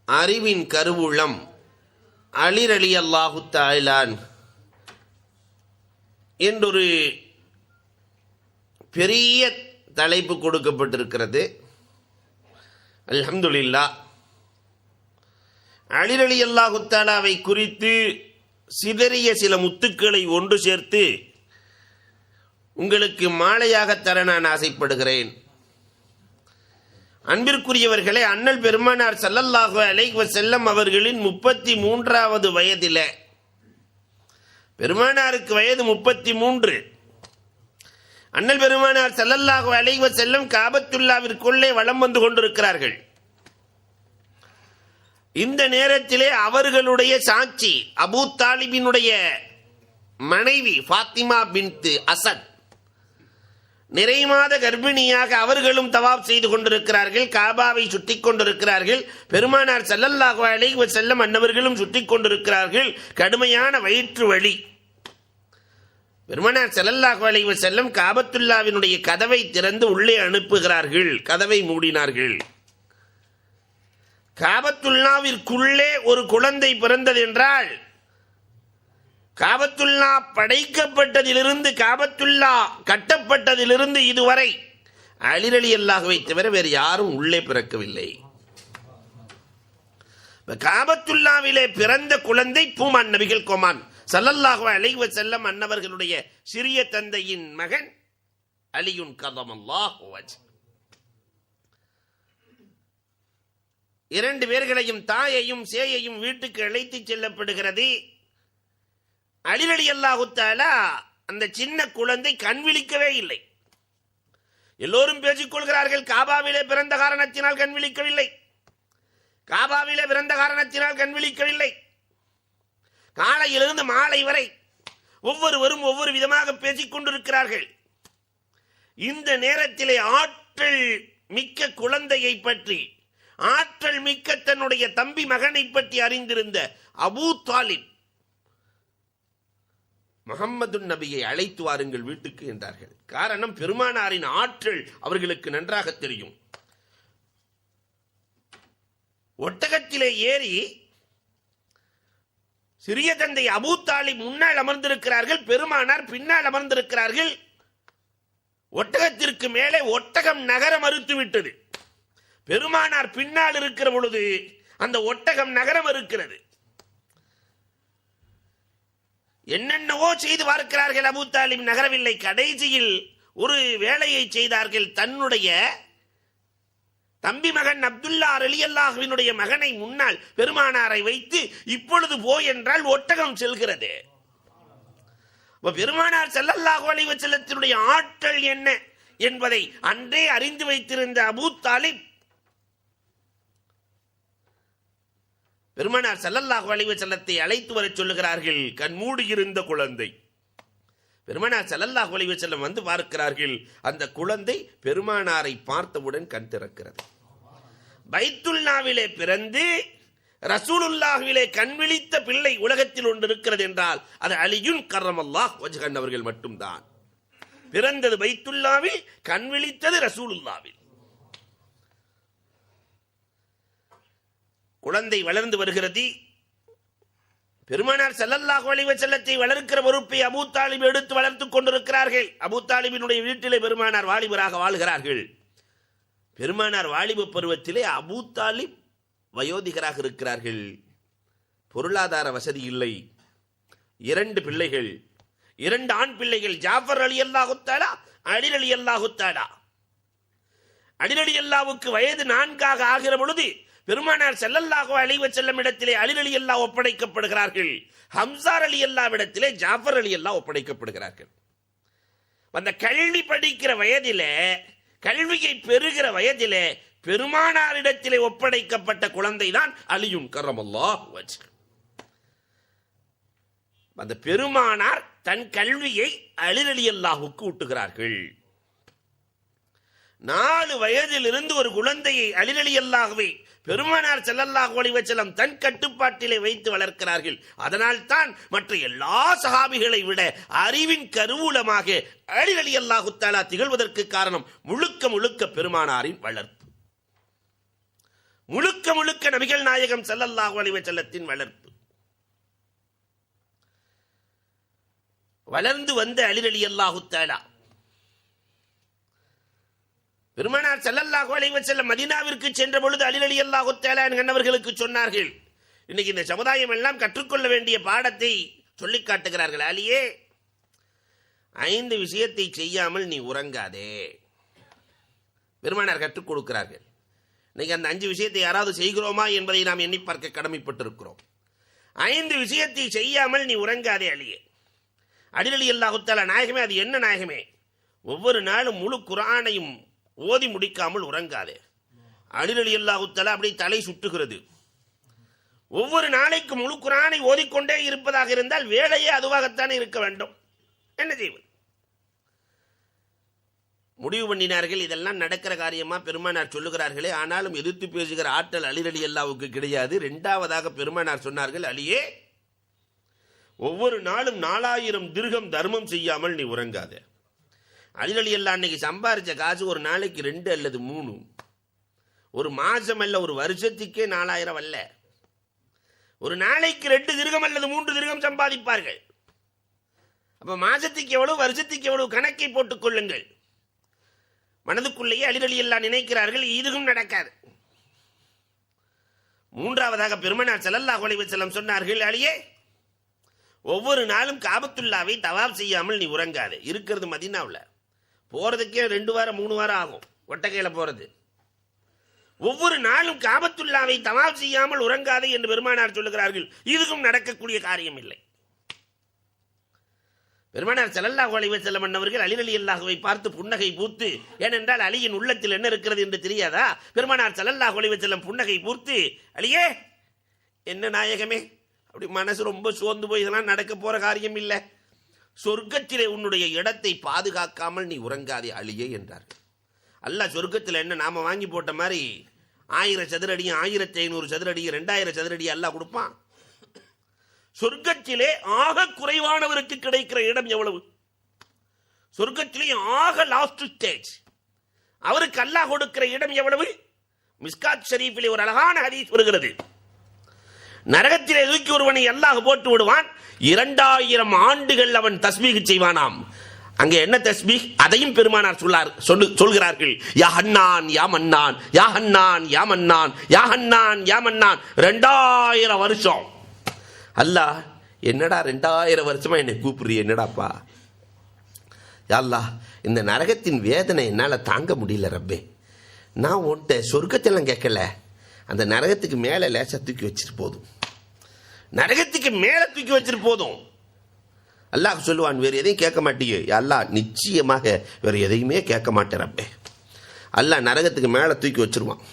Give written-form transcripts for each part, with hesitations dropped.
அறிவின் கருவூலம் அலி ரலியல்லாஹு தஆலா என்றொரு பெரிய தலைப்பு கொடுக்கப்பட்டிருக்கிறது. அல்ஹம்துலில்லாஹ். அலி ரலியல்லாஹு தஆலாவை குறித்து சிதறிய சில முத்துக்களை ஒன்று சேர்த்து உங்களுக்கு மாலையாக தர நான் ஆசைப்படுகிறேன். அன்பிற்குரியவர்களே, அண்ணல் பெருமானார் ஸல்லல்லாஹு அலைஹி வஸல்லம் அவர்களின் 33வது வயதில், பெருமானாருக்கு வயது 33, அண்ணல் பெருமானார் ஸல்லல்லாஹு அலைஹி வஸல்லம் காபத்துல்லாவிற்குள்ளே வலம் வந்து கொண்டிருக்கிறார்கள். இந்த நேரத்திலே அவர்களுடைய சாட்சி அபூ தாலிபினுடைய மனைவி ஃபாத்திமா பின்த் அசத் நிறைமாத கர்ப்பிணியாக அவர்களும் தவாப் செய்து கொண்டிருக்கிறார்கள், காபாவை சுற்றி கொண்டிருக்கிறார்கள். பெருமானார் ஸல்லல்லாஹு அலைஹி வஸல்லம் அன்னவர்களும் சுற்றி கொண்டிருக்கிறார்கள். கடுமையான வயிற்று வலி. பெருமானார் ஸல்லல்லாஹு அலைஹி வஸல்லம் காபத்துல்லாவினுடைய கதவை திறந்து உள்ளே அனுப்புகிறார்கள். கதவை மூடினார்கள். காபத்துல்லாவிற்குள்ளே ஒரு குழந்தை பிறந்தது என்றால், காபத்துல்லா படைக்கப்பட்டதிலிருந்து, காபத்துல்லா கட்டப்பட்டதிலிருந்து இதுவரை அலி ரலியல்லாஹுவை தவிர வேறு யாரும் உள்ளே பிறக்கவில்லை. காபத்துல்லாவிலே பிறந்த குழந்தை பூமான் நபிகள் கோமான் ஸல்லல்லாஹு அலைஹி வஸல்லம் அன்னவர்களுடைய சிறிய தந்தையின் மகன் அலியுன் கர்ரமல்லாஹு வஜ்ஹு. இரண்டு பேர்களையும், தாயையும் சேயையும் வீட்டுக்கு அழைத்து செல்லப்படுகிறது. அலி ரலியல்லாஹு தஆலா அந்த சின்ன குழந்தை கண் விழிக்கவே இல்லை. எல்லோரும் பேசிக் கொள்கிறார்கள், காபாவிலே பிறந்த காரணத்தினால் கண் விழிக்கவில்லை, காபாவிலே பிறந்த காரணத்தினால் கண் விழிக்கவில்லை. காலையிலிருந்து மாலை வரை ஒவ்வொருவரும் ஒவ்வொரு விதமாக பேசிக் கொண்டிருக்கிறார்கள். இந்த நேரத்திலே ஆற்றல் மிக்க குழந்தையை பற்றி, ஆற்றல் மிக்க தன்னுடைய தம்பி மகனை பற்றி அறிந்திருந்த அபூ தாலிப் முஹம்மது நபியை அழைத்து வாருங்கள் வீட்டுக்கு என்றார்கள். காரணம், பெருமானாரின் ஆற்றல் அவர்களுக்கு நன்றாக தெரியும். ஒட்டகத்திலே ஏறி சிறிய தந்தை அபூ தாலிப் முன்னால் அமர்ந்திருக்கிறார்கள், பெருமானார் பின்னால் அமர்ந்திருக்கிறார்கள். ஒட்டகத்திற்கு மேலே ஒட்டகம் நகர மறுத்துவிட்டது. பெருமானார் பின்னால் இருக்கிற பொழுது அந்த ஒட்டகம் நகர மறுக்கிறது. என்னென்னவோ செய்து பார்க்கிறார்கள், அபூ தாலிப் நகரவில்லை. கடைசியில் ஒரு வேலையை செய்தார்கள். தன்னுடைய தம்பி மகன் அப்துல்லா ரலியல்லாஹுவினுடைய மகனை முன்னால் பெருமானாரை வைத்து, இப்பொழுது போய் என்றால் ஒட்டகம் செல்கிறது. பெருமானார் ஸல்லல்லாஹு அலைஹி வஸல்லத்தினுடைய ஆற்றல் என்ன என்பதை அன்றே அறிந்து வைத்திருந்த அபூ தாலிப் பெருமானார் ஸல்லல்லாஹு அலைஹி வஸல்லத்தை அழைத்து வரச் சொல்லுகிறார்கள். கண்மூடி இருந்த குழந்தை. பெருமானார் ஸல்லல்லாஹு அலைஹி வஸல்லம் வந்து பார்க்கிறார்கள். அந்த குழந்தை பெருமானாரை பார்த்தவுடன் கண் திறக்கிறது. பைத்துல்லாவிலே பிறந்து ரசூலுல்லாஹ்விலே கண் விழித்த பிள்ளை உலகத்தில் ஒன்று இருக்கிறது என்றால் அது அலியுன் கர்ரமல்லாஹு வஜ்ஹு அவர்கள் மட்டும்தான். பிறந்தது பைத்துல்லாவில், கண் விழித்தது ரசூலுல்லாவில். குழந்தை வளர்ந்து வருகிறது. பெருமானார் ஸல்லல்லாஹு அலைஹி வஸல்லத்தை வளர்க்கிற பொறுப்பை அபூ தாலிப் எடுத்து வளர்த்துக் கொண்டிருக்கிறார்கள். அபூ தாலிபினுடைய வீட்டிலே பெருமானார் வாலிபராக வாழ்கிறார்கள். பெருமானார் வாலிப பருவத்திலே அபூ தாலிப் வயோதிகராக இருக்கிறார்கள். பொருளாதார வசதி இல்லை. 2 பிள்ளைகள், 2 ஆண் பிள்ளைகள், ஜாஃபர் ரலியல்லாஹு தஆலா, அலி ரலியல்லாஹு தஆலா. அலி ரலியல்லாஹுவுக்கு வயது 4 ஆகிற பொழுது பெருமானார் ஸல்லல்லாஹு அலைஹி வஸல்லம் இடத்திலே அலி ரலியல்லாஹு ஒப்படைக்கப்படுகிறார்கள். ஹம்ஸா ரலியல்லாஹு இடத்திலே ஜாஃபர் ரலியல்லாஹு ஒப்படைக்கப்படுகிறார்கள். அந்த கல்வி படிக்கிற வயதிலே, கல்வியை பெறுகிற வயதிலே பெருமானாரிடத்திலே ஒப்படைக்கப்பட்ட குழந்தை தான் அலியுன் கர்ரமல்லாஹு வஜ்ஹு. அந்த பெருமானார் தன் கல்வியை அலி ரலியல்லாஹுவுக்கு ஊட்டுகிறார்கள். 4 வயதிலிருந்து ஒரு குழந்தையை அலி ரலியல்லாஹுவை பெருமானார் ஸல்லல்லாஹு அலைஹி வஸல்லம் தன் கட்டுப்பாட்டிலே வைத்து வளர்க்கிறார்கள். அதனால் தான் மற்ற எல்லா சஹாபிகளை விட அறிவின் கருவூலமாக அலி ரலியல்லாஹு தஆலா திகழ்வதற்கு காரணம் முழுக்க முழுக்க பெருமானாரின் வளர்ப்பு. முழுக்க முழுக்க நபிகள் நாயகம் ஸல்லல்லாஹு அலைஹி வஸல்லத்தின் வளர்ப்பு. வளர்ந்து வந்த அலி ரலியல்லாஹு தஆலா பெருமானார் ஸல்லல்லாஹு அலைஹி வஸல்லம் மதீனாவிற்கு சென்ற பொழுது அலி ரலியல்லாஹு தஆலா அன்னவர்களுக்கு சொன்னார்கள், இன்னைக்கு இந்த சமுதாயம் எல்லாம் கற்றுக்கொள்ள வேண்டிய பாடத்தை சொல்லி காட்டுகிறார்கள். அலியே, 5 விஷயத்தை செய்யாமல் நீ உறங்காதே. பெருமானார் கற்றுக் கொடுக்கிறார்கள். இன்னைக்கு அந்த 5 விஷயத்தை யாராவது செய்கிறோமா என்பதை நாம் எண்ணி பார்க்க கடமைப்பட்டிருக்கிறோம். 5 விஷயத்தை செய்யாமல் நீ உறங்காதே அலியே. அலி ரலியல்லாஹு தஆலா, நாயகமே, அது என்ன நாயகமே? ஒவ்வொரு நாளும் முழு குர்ஆனையும் ஓதி முடிக்காமல் உறங்காதே. அலி ரலியல்லாஹு தஆலா அப்படி தலை சுற்றுகிறது. ஒவ்வொரு நாளைக்கு முழு குர்ஆனை ஓதிக்கொண்டே இருப்பதாக இருந்தால் வேலையே அதுவாகத்தானே இருக்க வேண்டும். என்ன செய்வது? முடிவு பண்ணினார்கள். இதெல்லாம் நடக்கிற காரியமா? பெருமானார் சொல்லுகிறார்களே, ஆனாலும் எதிர்த்து பேசுகிற ஆற்றல் அலி ரலியல்லாஹுவுக்கு கிடையாது. 2வதாக பெருமானார் சொன்னார்கள், அலியே, ஒவ்வொரு நாளும் 4000 திர்ஹம் தர்மம் செய்யாமல் நீ உறங்காத. அலி ரலியல்லாஹு அன்னைக்கு சம்பாரிச்ச காசு ஒரு நாளைக்கு 2 அல்லது 3, ஒரு மாசம் அல்ல, ஒரு வருஷத்துக்கே 4000 அல்ல, ஒரு நாளைக்கு 2 திர்ஹம் அல்லது 3 திர்ஹம் சம்பாதிப்பார்கள். அப்ப மாசத்துக்கு எவ்வளவு, வருஷத்துக்கு எவ்வளவு கணக்கை போட்டுக் கொள்ளுங்கள். மனதுக்குள்ளேயே அலி ரலியல்லாஹு நினைக்கிறார்கள், இதுவும் நடக்காது. 3வதாக பெருமானார் ஸல்லல்லாஹு அலைஹி வஸல்லம் சொன்னார்கள், அலியே, ஒவ்வொரு நாளும் காபத்துல்லாவை தவாப் செய்யாமல் நீ உறங்காது. இருக்கிறது மதீனாவில், போறதுக்கே 2 வாரம் 3 வாரம் ஆகும் ஒட்டகையில போறது. ஒவ்வொரு நாளும் காபத்துல்லாவை தவாப் செய்யாமல் உறங்காதே என்று பெருமானார் சொல்லுகிறார்கள். இதுவும் நடக்கக்கூடிய காரியம் இல்லை. பெருமானார் ஸல்லல்லாஹு அலைஹி வஸல்லம் அன்னவர்கள் அலி ரலியல்லாஹுவை பார்த்து புன்னகை பூத்து, ஏனென்றால் அலியின் உள்ளத்தில் என்ன இருக்கிறது என்று தெரியாதா? பெருமானார் ஸல்லல்லாஹு அலைஹி வஸல்லம் புன்னகை பூத்து, அலியே, என்ன நாயகமே, அப்படி மனசு ரொம்ப சோர்ந்து போய் இதெல்லாம் நடக்க போற காரியம் இல்லை, சொர்க்கத்திலே உன்னுடைய இடத்தை பாதுகாக்காமல் நீ உறங்காதே அலியே என்றார்கள். அல்லாஹ் சொர்க்கத்தில் என்ன நாம வாங்கி போட்ட மாதிரி 1000 சதுரடியும் 1500 சதுரடியும் 2000 சதுரடியும் அல்லாஹ் கொடுப்பான்? சொர்க்கத்திலே ஆக குறைவானவருக்கு கிடைக்கிற இடம் எவ்வளவு? சொர்க்கத்திலே ஆக லாஸ்ட் ஸ்டேஜ் அவருக்கு அல்லாஹ் கொடுக்கிற இடம் எவ்வளவு? மிஸ்காத் ஷரீஃபிலே ஒரு அழகான ஹதீஸ் வருகிறது. நரகத்திலே தூக்கி ஒருவனை அல்லாஹ் போட்டு விடுவான். 2000 ஆண்டுகள் அவன் தஸ்பீஹ் செய்வானாம். அங்கே என்ன தஸ்பீஹ்? அதையும் பெருமானார் சொல்கிறார்கள். யா ஹன்னான் யா மன்னான், யா ஹன்னான் யா மன்னான், யா ஹன்னான் யா மன்னான். 2000 வருஷம். அல்லாஹ், என்னடா 2000 வருஷமா என்னை கூப்பிடுறிய, என்னடாப்பா? யா அல்லாஹ், இந்த நரகத்தின் வேதனை என்னால் தாங்க முடியல ரப்பே. நான் உன்கிட்ட சொர்க்கத்தெல்லாம் கேட்கல, அந்த நரகத்துக்கு மேலே லேசா தூக்கி வச்சிட்டு போதும், நரகத்துக்கு மேலே தூக்கி வச்சிட்டு போதும். அல்லாஹ் சொல்லுவான், வேறு எதையும் கேட்க மாட்டீங்க. அல்லாஹ், நிச்சயமாக வேறு எதையுமே கேட்க மாட்டேன் ரப்பே. அல்லாஹ் நரகத்துக்கு மேலே தூக்கி வச்சிருவான்.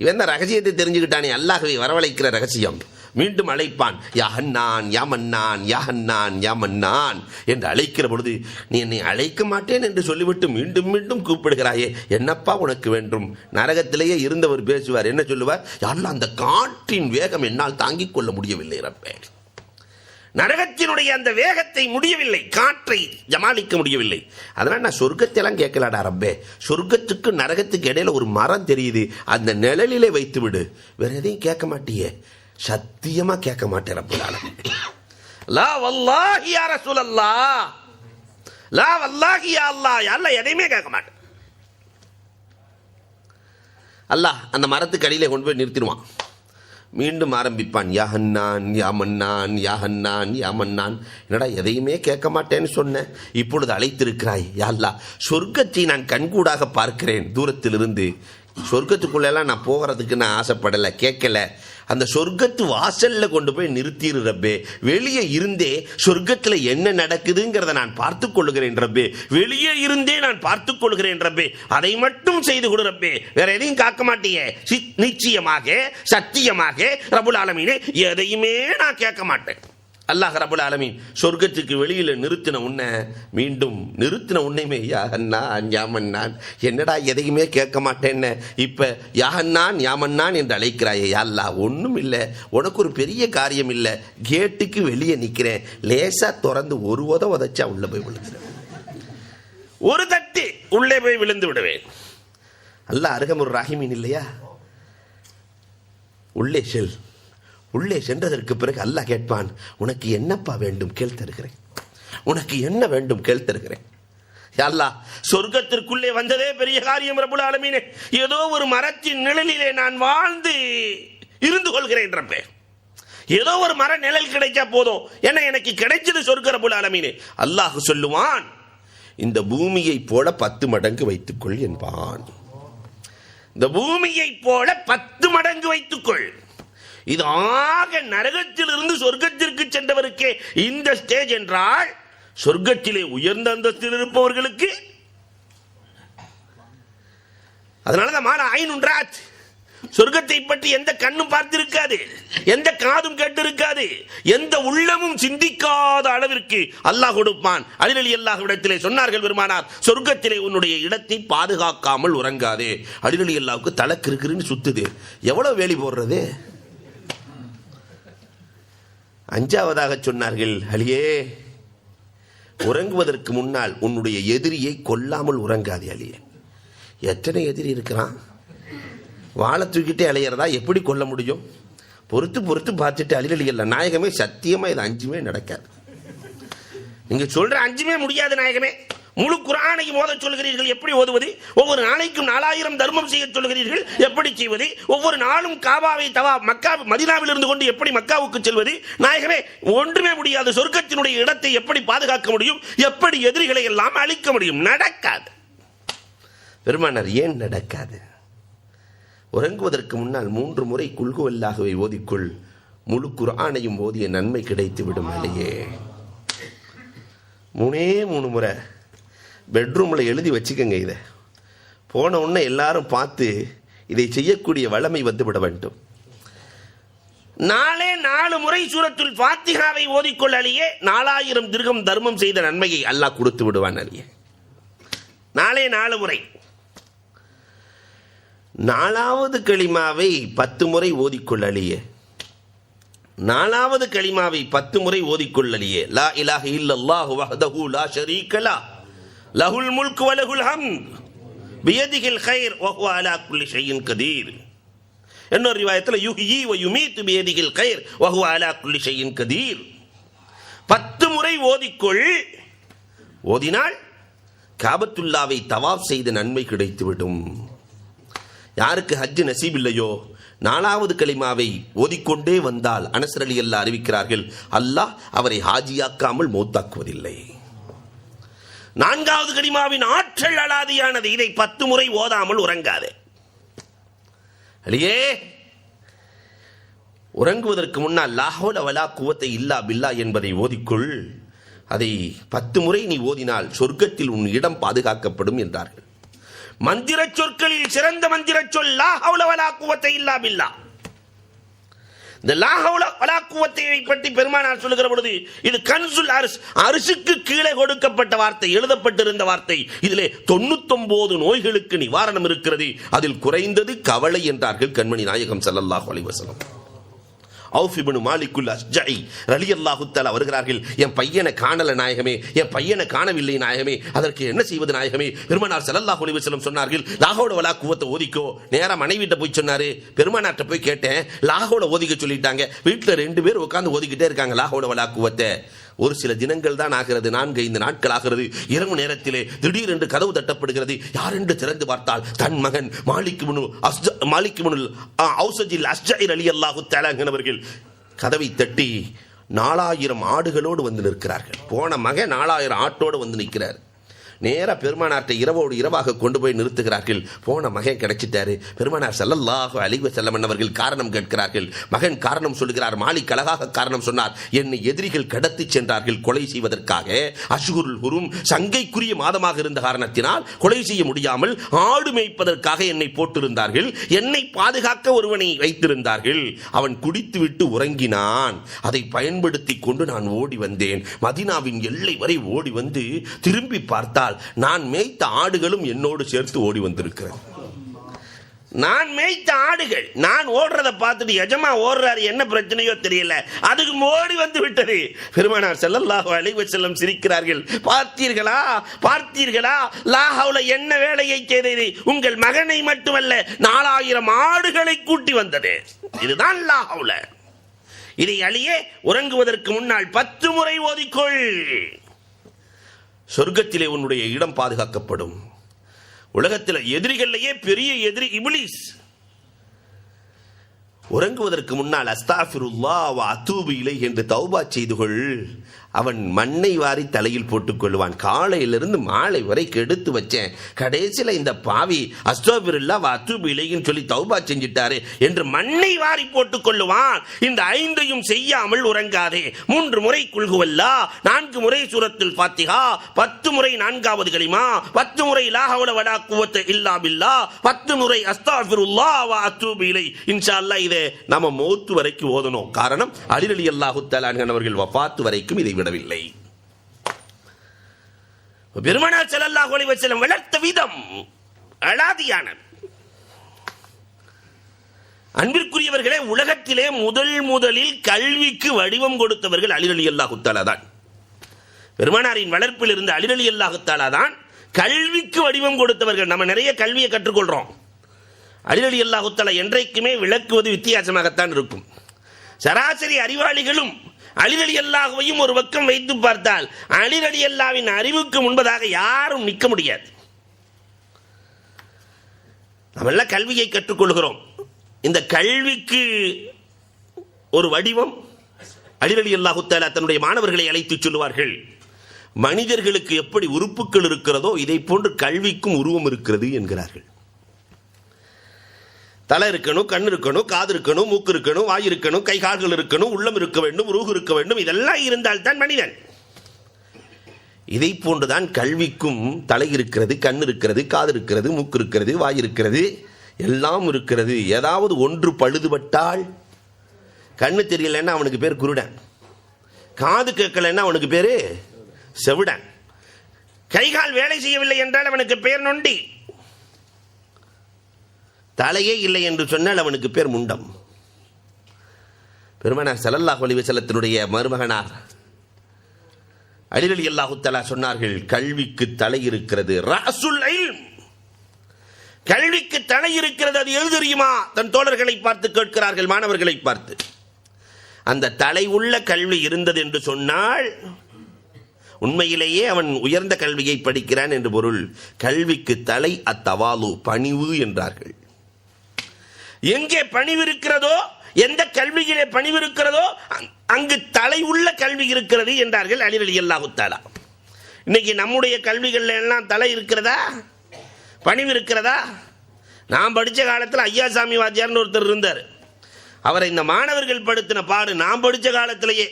இவன் தான் ரகசியத்தை தெரிஞ்சுக்கிட்டானே, அல்லாஹ்வை வரவழைக்கிற ரகசியம். மீண்டும் அழைப்பான், யா ஹன்னான் யா மன்னான், யா ஹன்னான் யா மன்னான் என்று அழைக்கிற பொழுது, நீ என்னை அழைக்க மாட்டேன் என்று சொல்லிவிட்டு மீண்டும் மீண்டும் கூப்பிடுகிறாயே, என்னப்பா உனக்கு வேண்டும்? நரகத்திலேயே இருந்தவர் பேசுவார். என்ன சொல்லுவார்? யா அல்லாஹ், அந்த காற்றின் வேகம் என்னால் தாங்கிக் கொள்ள முடியவில்லை ரப்பே. நரகத்தினுடைய அந்த வேகத்தை முடியவில்லை, காற்றை ஜமாளிக்க முடியவில்லை. அதனால் நான் சொர்க்கத்தெல்லாம் கேட்கலாடா ரப்பே, சொர்க்கத்துக்கு நரகத்துக்கு இடையில ஒரு மரம் தெரியுது, அந்த நிழலிலே வைத்து விடு, வேற எதையும் கேட்க மாட்டியே. சத்தியமா கேட்க மாட்டேன் ரப்பல் ஆலமீன். லா வல்லாஹி யா ரசூலல்லாஹ், லா வல்லாஹி யா அல்லாஹ், யா அல்லாஹ், எதையுமே கேட்க மாட்டேன். அல்லாஹ் அந்த மரத்துக்கு அடியிலே கொண்டு போய் நிறுத்திடுவான். மீண்டும் ஆரம்பிப்பான், யா ஹன்னான் யா மன்னான், யா ஹன்னான் யா மன்னான். என்னடா எதையுமே கேட்க மாட்டேன்னு சொன்னேன், இப்பொழுது அழைத்திருக்கிறாய். யா அல்லாஹ், சொர்க்கத்தை நான் கண்கூடாக பார்க்கிறேன் தூரத்திலிருந்து. சொர்க்கத்துக்குள்ளெல்லாம் நான் போகிறதுக்கு நான் ஆசைப்படலை, கேட்கல. அந்த சொர்க்கத்து வாசல்ல கொண்டு போய் நிறுத்திரு ரப்பே. வெளியே இருந்தே சொர்க்கத்தில் என்ன நடக்குதுங்கிறத நான் பார்த்துக் கொள்ளுகிறேன் ரப்பே, வெளியே இருந்தே நான் பார்த்துக் கொள்கிறேன் ரப்பே, அதை மட்டும் செய்து கொடு ரப்பே, வேற எதையும் காக்க மாட்டியே. நிச்சயமாக சத்தியமாக ரப்புல் ஆலமீனே, எதையுமே நான் கேட்க மாட்டேன். அல்லாஹ் ரப்புல் ஆலமீன் சொர்க்கத்துக்கு வெளியில நிறுத்தின உன்னை, மீண்டும் நிறுத்தின உன்னையுமே யா ஹன்னான் யா மன்னான், என்னடா எதையுமே கேட்க மாட்டேன்னு இப்ப யா ஹன்னான் யா மன்னான் என்று அழைக்கிறாயே. யா அல்லாஹ், ஒன்றும் இல்லை, உனக்கு ஒரு பெரிய காரியம் இல்லை, கேட்டுக்கு வெளியே நிற்கிறேன், லேசா திறந்து ஒரு உதச்சா உள்ள போய் விழுந்துடுவேன், ஒரு தட்டு உள்ளே போய் விழுந்து விடுவேன். அல்லாஹ் அர்ஹமுர் ராஹிமீன் இல்லையா? உள்ளே செல். உள்ளே சென்றதற்கு பிறகு அல்லாஹ் கேட்பான், உனக்கு என்னப்பா வேண்டும் கேள் தருகிறேன், உனக்கு என்ன வேண்டும் கேள் தருகிறேன். யா அல்லாஹ், சொர்க்கத்திற்குள்ளே வந்ததே பெரிய காரியம் ரப்புல் ஆலமீனே. ஏதோ ஒரு மரத்தின் நிழலிலே நான் வாழ்ந்து இருந்து கொள்கிறேன் ரப்பே. ஏதோ ஒரு மர நிழல் கிடைச்சா போதும், என்ன எனக்கு கிடைச்சது சொர்க்க ரப்புல் ஆலமீனே. அல்லாஹ் சொல்லுவான், இந்த பூமியை போல 10 மடங்கு வைத்துக்கொள் என்பான். இந்த பூமியை போல 10 மடங்கு வைத்துக்கொள். இது ஆக நரகத்தில் இருந்து சொர்க்கத்திற்கு சென்றவருக்கே இந்த ஸ்டேஜ் என்றால், சொர்க்கத்திலே உயர்ந்த அந்தஸ்தில் இருப்பவர்களுக்கு அதனாலதான் மாலா ஐனுன்றாத், சொர்க்கத்தை பற்றி எந்த கண்ணும் பார்த்திருக்காது, எந்த காதும் கேட்டிருக்காது, எந்த உள்ளமும் சிந்திக்காத அளவிற்கு அல்லாஹ் கொடுப்பான். அலி ரலியல்லாஹு இடத்திலே சொன்னார்கள் பெருமானார், சொர்க்கத்திலே உன்னுடைய இடத்தை பாதுகாக்காமல் உறங்காதே. அலி ரலியல்லாஹுக்கு தலை கிறுகிறுன்னு சுத்துது, எவ்வளவு வேலி போடுறது. 5ஆவதாக சொன்னார்கள், அலியே, உறங்குவதற்கு முன்னால் உன்னுடைய எதிரியை கொல்லாமல் உறங்காதே அலியே. எத்தனை எதிரி இருக்கிறான், வாழை தூக்கிட்டே அலையிறதா, எப்படி கொல்ல முடியும்? பொறுத்து பொறுத்து பார்த்துட்டு அலிரலியல்ல நாயகமே, சத்தியமா இது 5மே நடக்காது. நீங்க சொல்ற 5மே முடியாது நாயகமே. முழு குர்ஆனையும் ஓத சொல்கிறீர்கள், எப்படி ஓதுவது? ஒவ்வொரு நாளைக்கும் 4000 தர்மம் செய்ய சொல்கிறீர்கள், எப்படி செய்வது? ஒவ்வொரு நாளும் காபாவை மக்கா மதீனாவில் இருந்து கொண்டு எப்படி மக்காவுக்கு செல்வது? நாயகமே, ஒன்றுமே முடியாது. சொர்க்கத்தினுடைய இடத்தை எப்படி பாதுகாக்க முடியும்? எப்படி எதிரிகளை எல்லாம் அழிக்க முடியும்? நடக்காது. பெருமானார், ஏன் நடக்காது? உறங்குவதற்கு முன்னால் 3 முறை குல்குவல்லாகவே ஓதிக்குள், முழு குர்ஆனையும் ஓதிய நன்மை கிடைத்து விடும். அலையே, 3 முறை பெட்ரூம்ல எழுதி வச்சுக்கங்க. இதை போன உடனே எல்லாரும் பார்த்து இதை செய்யக்கூடிய வல்லமை வந்துவிட வேண்டும். 4 முறை சூரத்துல் ஃபாத்திஹாவை ஓதிக்கொள் அலியே, 4000 திர்ஹம் தர்மம் செய்த நன்மையை அல்லாஹ் கொடுத்து விடுவான் அலியே. 4 முறை. 4வது கலிமாவை 10 முறை ஓதிக்கொள் அலியே. 4வது கலிமாவை 10 முறை ஓதிக்கொள் அலியே. லா இலாஹ இல்லல்லாஹு வஹ்தஹு லா ஷரீக லஹ், லஹுல் முல்கு வ லஹுல் ஹம்த், பியதிஹில் கைர் வ ஹுவ அலா குல்லி ஷைஇன் கதீர். இன்னொரு ரிவாயத்தில் யுஹ்யி வ யுமீத்து பியதிஹில் கைர் வ ஹுவ அலா குல்லி ஷைஇன் கதீர். 10 முறை ஓதிக்கொள். ஓதினால் காபத்துல்லாவை தவாப் செய்த நன்மை கிடைத்துவிடும். யாருக்கு ஹஜ் நசீப் இல்லையோ, 4வது கலிமாவை ஓதிக்கொண்டே வந்தால் அனஸ் ரலியல்லாஹு அறிவிக்கிறார்கள், அல்லாஹ் அவரை ஹாஜியாக்காமல் மௌத்தாக்குவதில்லை. 4வது கலிமாவின் ஆற்றல் அலாதியானது. இதை 10 முறை ஓதாமல் உறங்காதே அலியே. உறங்குவதற்கு முன்னால் லா ஹவ்ல வலா குவத்த இல்லா பில்லா என்பதை ஓதிக்கொள். அதை 10 முறை நீ ஓதினால் சொர்க்கத்தில் உன் இடம் பாதுகாக்கப்படும் என்றார்கள். மந்திர சொற்களில் சிறந்த மந்திர சொல் லா ஹவ்ல வலா குவத்த இல்லா பில்லா. இந்த லா ஹவ்ல வலா குவத்தை பற்றி பெருமானார் சொல்லுகிற பொழுது, இது கன்சுல் அரிஸ், அரிசுக்கு கீழே கொடுக்கப்பட்ட வார்த்தை, எழுதப்பட்டிருந்த வார்த்தை. இதிலே 99 நோய்களுக்கு நிவாரணம் இருக்கிறது, அதில் குறைந்தது கவலை என்றார்கள் கண்மணி நாயகம் ஸல்லல்லாஹு அலைஹி வஸல்லம். அவுஃப் இப்னு மாலிக்குல் அஸ்ஜஇ ரலியல்லாஹு தஆலா வருகிறார்கள், என் பையனை காணல நாயகமே, என் பையனை காணவில்லை நாயகமே, அதற்கு என்ன செய்வது நாயகமே? பெருமானார் ஸல்லல்லாஹு அலைஹி வஸல்லம் சொன்னார்கள், லா ஹவ்ல வலா குவத்த ஓதிக்கோ. நேரா மனைவிட்ட போய் சொன்னாரு. பெருமானார்ட்ட போய் கேட்டேன், லா ஹவ்ல ஓதிக்க சொல்லிட்டாங்க. வீட்டில் 2 பேர் உட்கார்ந்து ஓதிக்கிட்டே இருக்காங்க லா ஹவ்ல வலா குவத்த. ஒரு சில தினங்கள் தான் ஆகிறது, 4-5 நாட்கள் ஆகிறது. இரவு நேரத்திலே திடீரென்று கதவு தட்டப்படுகிறது. யார் என்று திறந்து பார்த்தால் தன் மகன் மாலிக் இப்னு அஸ்ஜஇல் அஸ்ஜஇ ரலியல்லாஹு தஆலா அவர்கள் கதவை தட்டி 4000 ஆடுகளோடு வந்து நிற்கிறார்கள். போன மகன் 4000 ஆட்டோடு வந்து நிற்கிறார். நேரா பெருமானார்ட்ட இரவோடு இரவாக கொண்டு போய் நிறுத்துகிறார்கள். போன மகன் கிடைச்சிட்டாரு. பெருமானார் ஸல்லல்லாஹு அலைஹி வஸல்லம் அவர்கள் காரணம் கேட்கிறார்கள். மகன் காரணம் சொல்லுகிறார். மாலிக் அழகாக காரணம் சொன்னார். என்னை எதிரிகள் கடத்தி சென்றார்கள் கொலை செய்வதற்காக. அஷ்ஹுருல் ஹுரும், சங்கைக்குரிய மாதமாக இருந்த காரணத்தினால் கொலை செய்ய முடியாமல் ஆடு மேய்ப்பதற்காக என்னை போட்டிருந்தார்கள். என்னை பாதுகாக்க ஒருவனை வைத்திருந்தார்கள். அவன் குடித்துவிட்டு உறங்கினான். அதை பயன்படுத்தி கொண்டு நான் ஓடி வந்தேன். மதீனாவின் எல்லை வரை ஓடி வந்து திரும்பி பார்த்தால் நான் மேய்த்த ஆடுகளும் என்னோடு சேர்த்து ஓடி வந்திருக்கிறேன். நான் மேய்த்த ஆடுகள். நான் ஓடுறதை பார்த்துட்டு எஜமா ஓடுறாரு, என்ன பிரச்சனையோ தெரியல, அதுக்கு ஓடி வந்து விட்டது. பெருமானார் ஸல்லல்லாஹு அலைஹி வஸல்லம் சிரிக்கிறார்கள். பார்த்தீர்களா பார்த்தீர்களா, லா ஹவுல என்ன வேலையை செய்தது, உங்கள் மகனை மட்டுமல்ல 4000 ஆடுகளை கூட்டி வந்தது. இதுதான் லா ஹவுல. இதை அழியே உறங்குவதற்கு முன்னால் 10 முறை ஓதிக்கொள். சொர்க்கத்திலே உன்னுடைய இடம் பாதுகாக்கப்படும். உலகத்தில் எதிரிகளிலேயே பெரிய எதிரி இப்லீஸ். உறங்குவதற்கு முன்னால் அஸ்தாஃபிருல்லாஹ் வ அத்தூபு இலைஹி என்று தௌபா செய்து கொள். அவன் மண்ணை வாரி தலையில் போட்டுக் கொள்வான். காலையிலிருந்து மாலை வரைக்கும் எடுத்து வச்சேன், கடைசியில் இந்த பாவி அஸ்தாஃபிருல்லாஹ் வ அத்தூபு இலைஹின்னு சொல்லி தௌபா செஞ்சிட்டாரு என்று மண்ணை வாரி போட்டுக் கொள்ளுவான். இந்த 5ஐயும் செய்யாமல் உறங்காதே. 3 முறை குல் ஹுவல்லாஹ், 4 முறை சூரத்துல் ஃபாத்திஹா, 10 முறை 4வது கலிமா, 10 முறை லா ஹவுல வலா குவத்த இல்லா பில்லாஹ், 10 முறை அஸ்தாஃபிருல்லாஹ் வ அத்தூபு இலைஹி. இன்ஷா அல்லாஹ் இதை நாம மௌத் வரைக்கும் ஓதணும். காரணம், அலி ரலியல்லாஹு தஆலா அன்ஹு அவர்கள் வஃபாத் வரைக்கும் இதை விடவில்லை. பெருமானார் ஸல்லல்லாஹு அலைஹி வஸல்லம் வளர்த்த விதம் அலாதியான. அன்பிற்குரியவர்களே, உலகத்திலே முதலில் கல்விக்கு வடிவம் கொடுத்தவர்கள் அலி ரலியல்லாஹு தஆலா தான். பெருமானாரின் வளர்ப்பில் இருந்த அலி ரலியல்லாஹு தஆலா தான் கல்விக்கு வடிவம் கொடுத்தவர்கள். நம்ம நிறைய கல்வியை கற்றுக்கொள்றோம். அலி ரலியல்லாஹு தஆலா என்றைக்குமே விளக்குவது வித்தியாசமாகத்தான் இருக்கும். சராசரி அறிவாளிகளும் அலி ரலியல்லாஹுவையும் ஒரு பக்கம் வைத்து பார்த்தால் அலி ரலியல்லாஹ்வின் அறிவுக்கு முன்பதாக யாரும் நிற்க முடியாது. நம்மெல்லாம் கல்வியை கற்றுக்கொள்கிறோம். இந்த கல்விக்கு ஒரு வடிவம் அலி ரலியல்லாஹு தஆலா தன்னுடைய மாணவர்களை அழைத்து சொல்லுவார்கள், மனிதர்களுக்கு எப்படி உறுப்புகள் இருக்கிறதோ இதை போன்று கல்விக்கும் உருவம் இருக்கிறது என்கிறார்கள். தலை இருக்கணும், கண் இருக்கணும், காது இருக்கணும், மூக்கு இருக்கணும், வாய் இருக்கணும், கை கால்கள் இருக்கணும், உள்ளம் இருக்க வேண்டும், ரூஹ் இருக்க வேண்டும். இதெல்லாம் இருந்தால் தான் மனிதன். இதை போன்றுதான் கல்விக்கும் தலை இருக்கிறது, கண் இருக்கிறது, காது இருக்கிறது, மூக்கு இருக்கிறது, வாய் இருக்கிறது, எல்லாம் இருக்கிறது. ஏதாவது ஒன்று பழுதுபட்டால், கண்ணு தெரியலன்னா அவனுக்கு பேர் குருடன், காது கேட்கலன்னா அவனுக்கு பேரு செவிடன், கைகால் வேலை செய்யவில்லை என்றால் அவனுக்கு பேர் நொண்டி, தலையே இல்லை என்று சொன்னால் அவனுக்கு பேர் முண்டம். பெருமானார் ஸல்லல்லாஹு அலைஹி வஸல்லத்தினுடைய மருமகனார் அலி ரலியல்லாஹு தஆலா சொன்னார்கள், கல்விக்கு தலை இருக்கிறது. ரஅசுல் இல்ம், கல்விக்கு தலை இருக்கிறது. அது எது தெரியுமா? தன் தோழர்களை பார்த்து கேட்கிறார்கள், மாணவர்களை பார்த்து. அந்த தலை உள்ள கல்வி இருந்தது என்று சொன்னால் உண்மையிலேயே அவன் உயர்ந்த கல்வியை படிக்கிறான் என்று பொருள். கல்விக்கு தலை அத்தவாலு, பணிவு என்றார்கள். எங்கே பணிவு இருக்கிறதோ, எந்த கல்வியிலே பணிவு இருக்கிறதோ அங்கு தலை உள்ள கல்வி இருக்கிறது என்றார்கள் அலி ரலியல்லாஹு தஆலா. இன்னைக்கு நம்முடைய கல்விகள் எல்லாம் தலை இருக்கிறதா, பணிவு இருக்கிறதா? நான் படித்த காலத்தில் ஐயாசாமி வாத்தியார்னு ஒருத்தர் இருந்தார். அவரை இந்த மாணவர்கள் படுத்தின பாடு. நான் படித்த காலத்திலேயே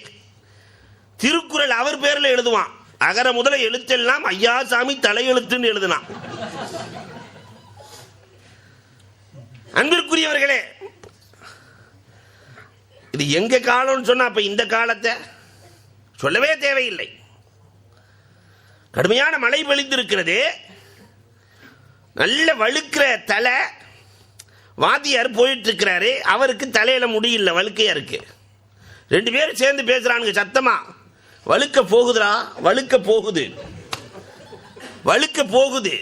திருக்குறள் அவர் பேரில் எழுதுவான். அகர முதல எழுத்தெல்லாம் ஐயாசாமி தலையெழுத்துன்னு எழுதினான். அன்பிற்குரியவர்களே, இது எங்க காலம்னு சொன்னா அப்ப இந்த காலத்தை சொல்லவே தேவையில்லை. கடுமையான மழை பொழிந்திருக்கிறது. நல்ல வழுக்கிற தலை. வாத்தியார் போயிட்டு இருக்கிறாரு, அவருக்கு தலையில முடியல, வழுக்கையா இருக்கு. 2 பேரும் சேர்ந்து பேசுறானுங்க சத்தமா, வழுக்க போகுதுடா, வழுக்க போகுது, வழுக்க போகுது.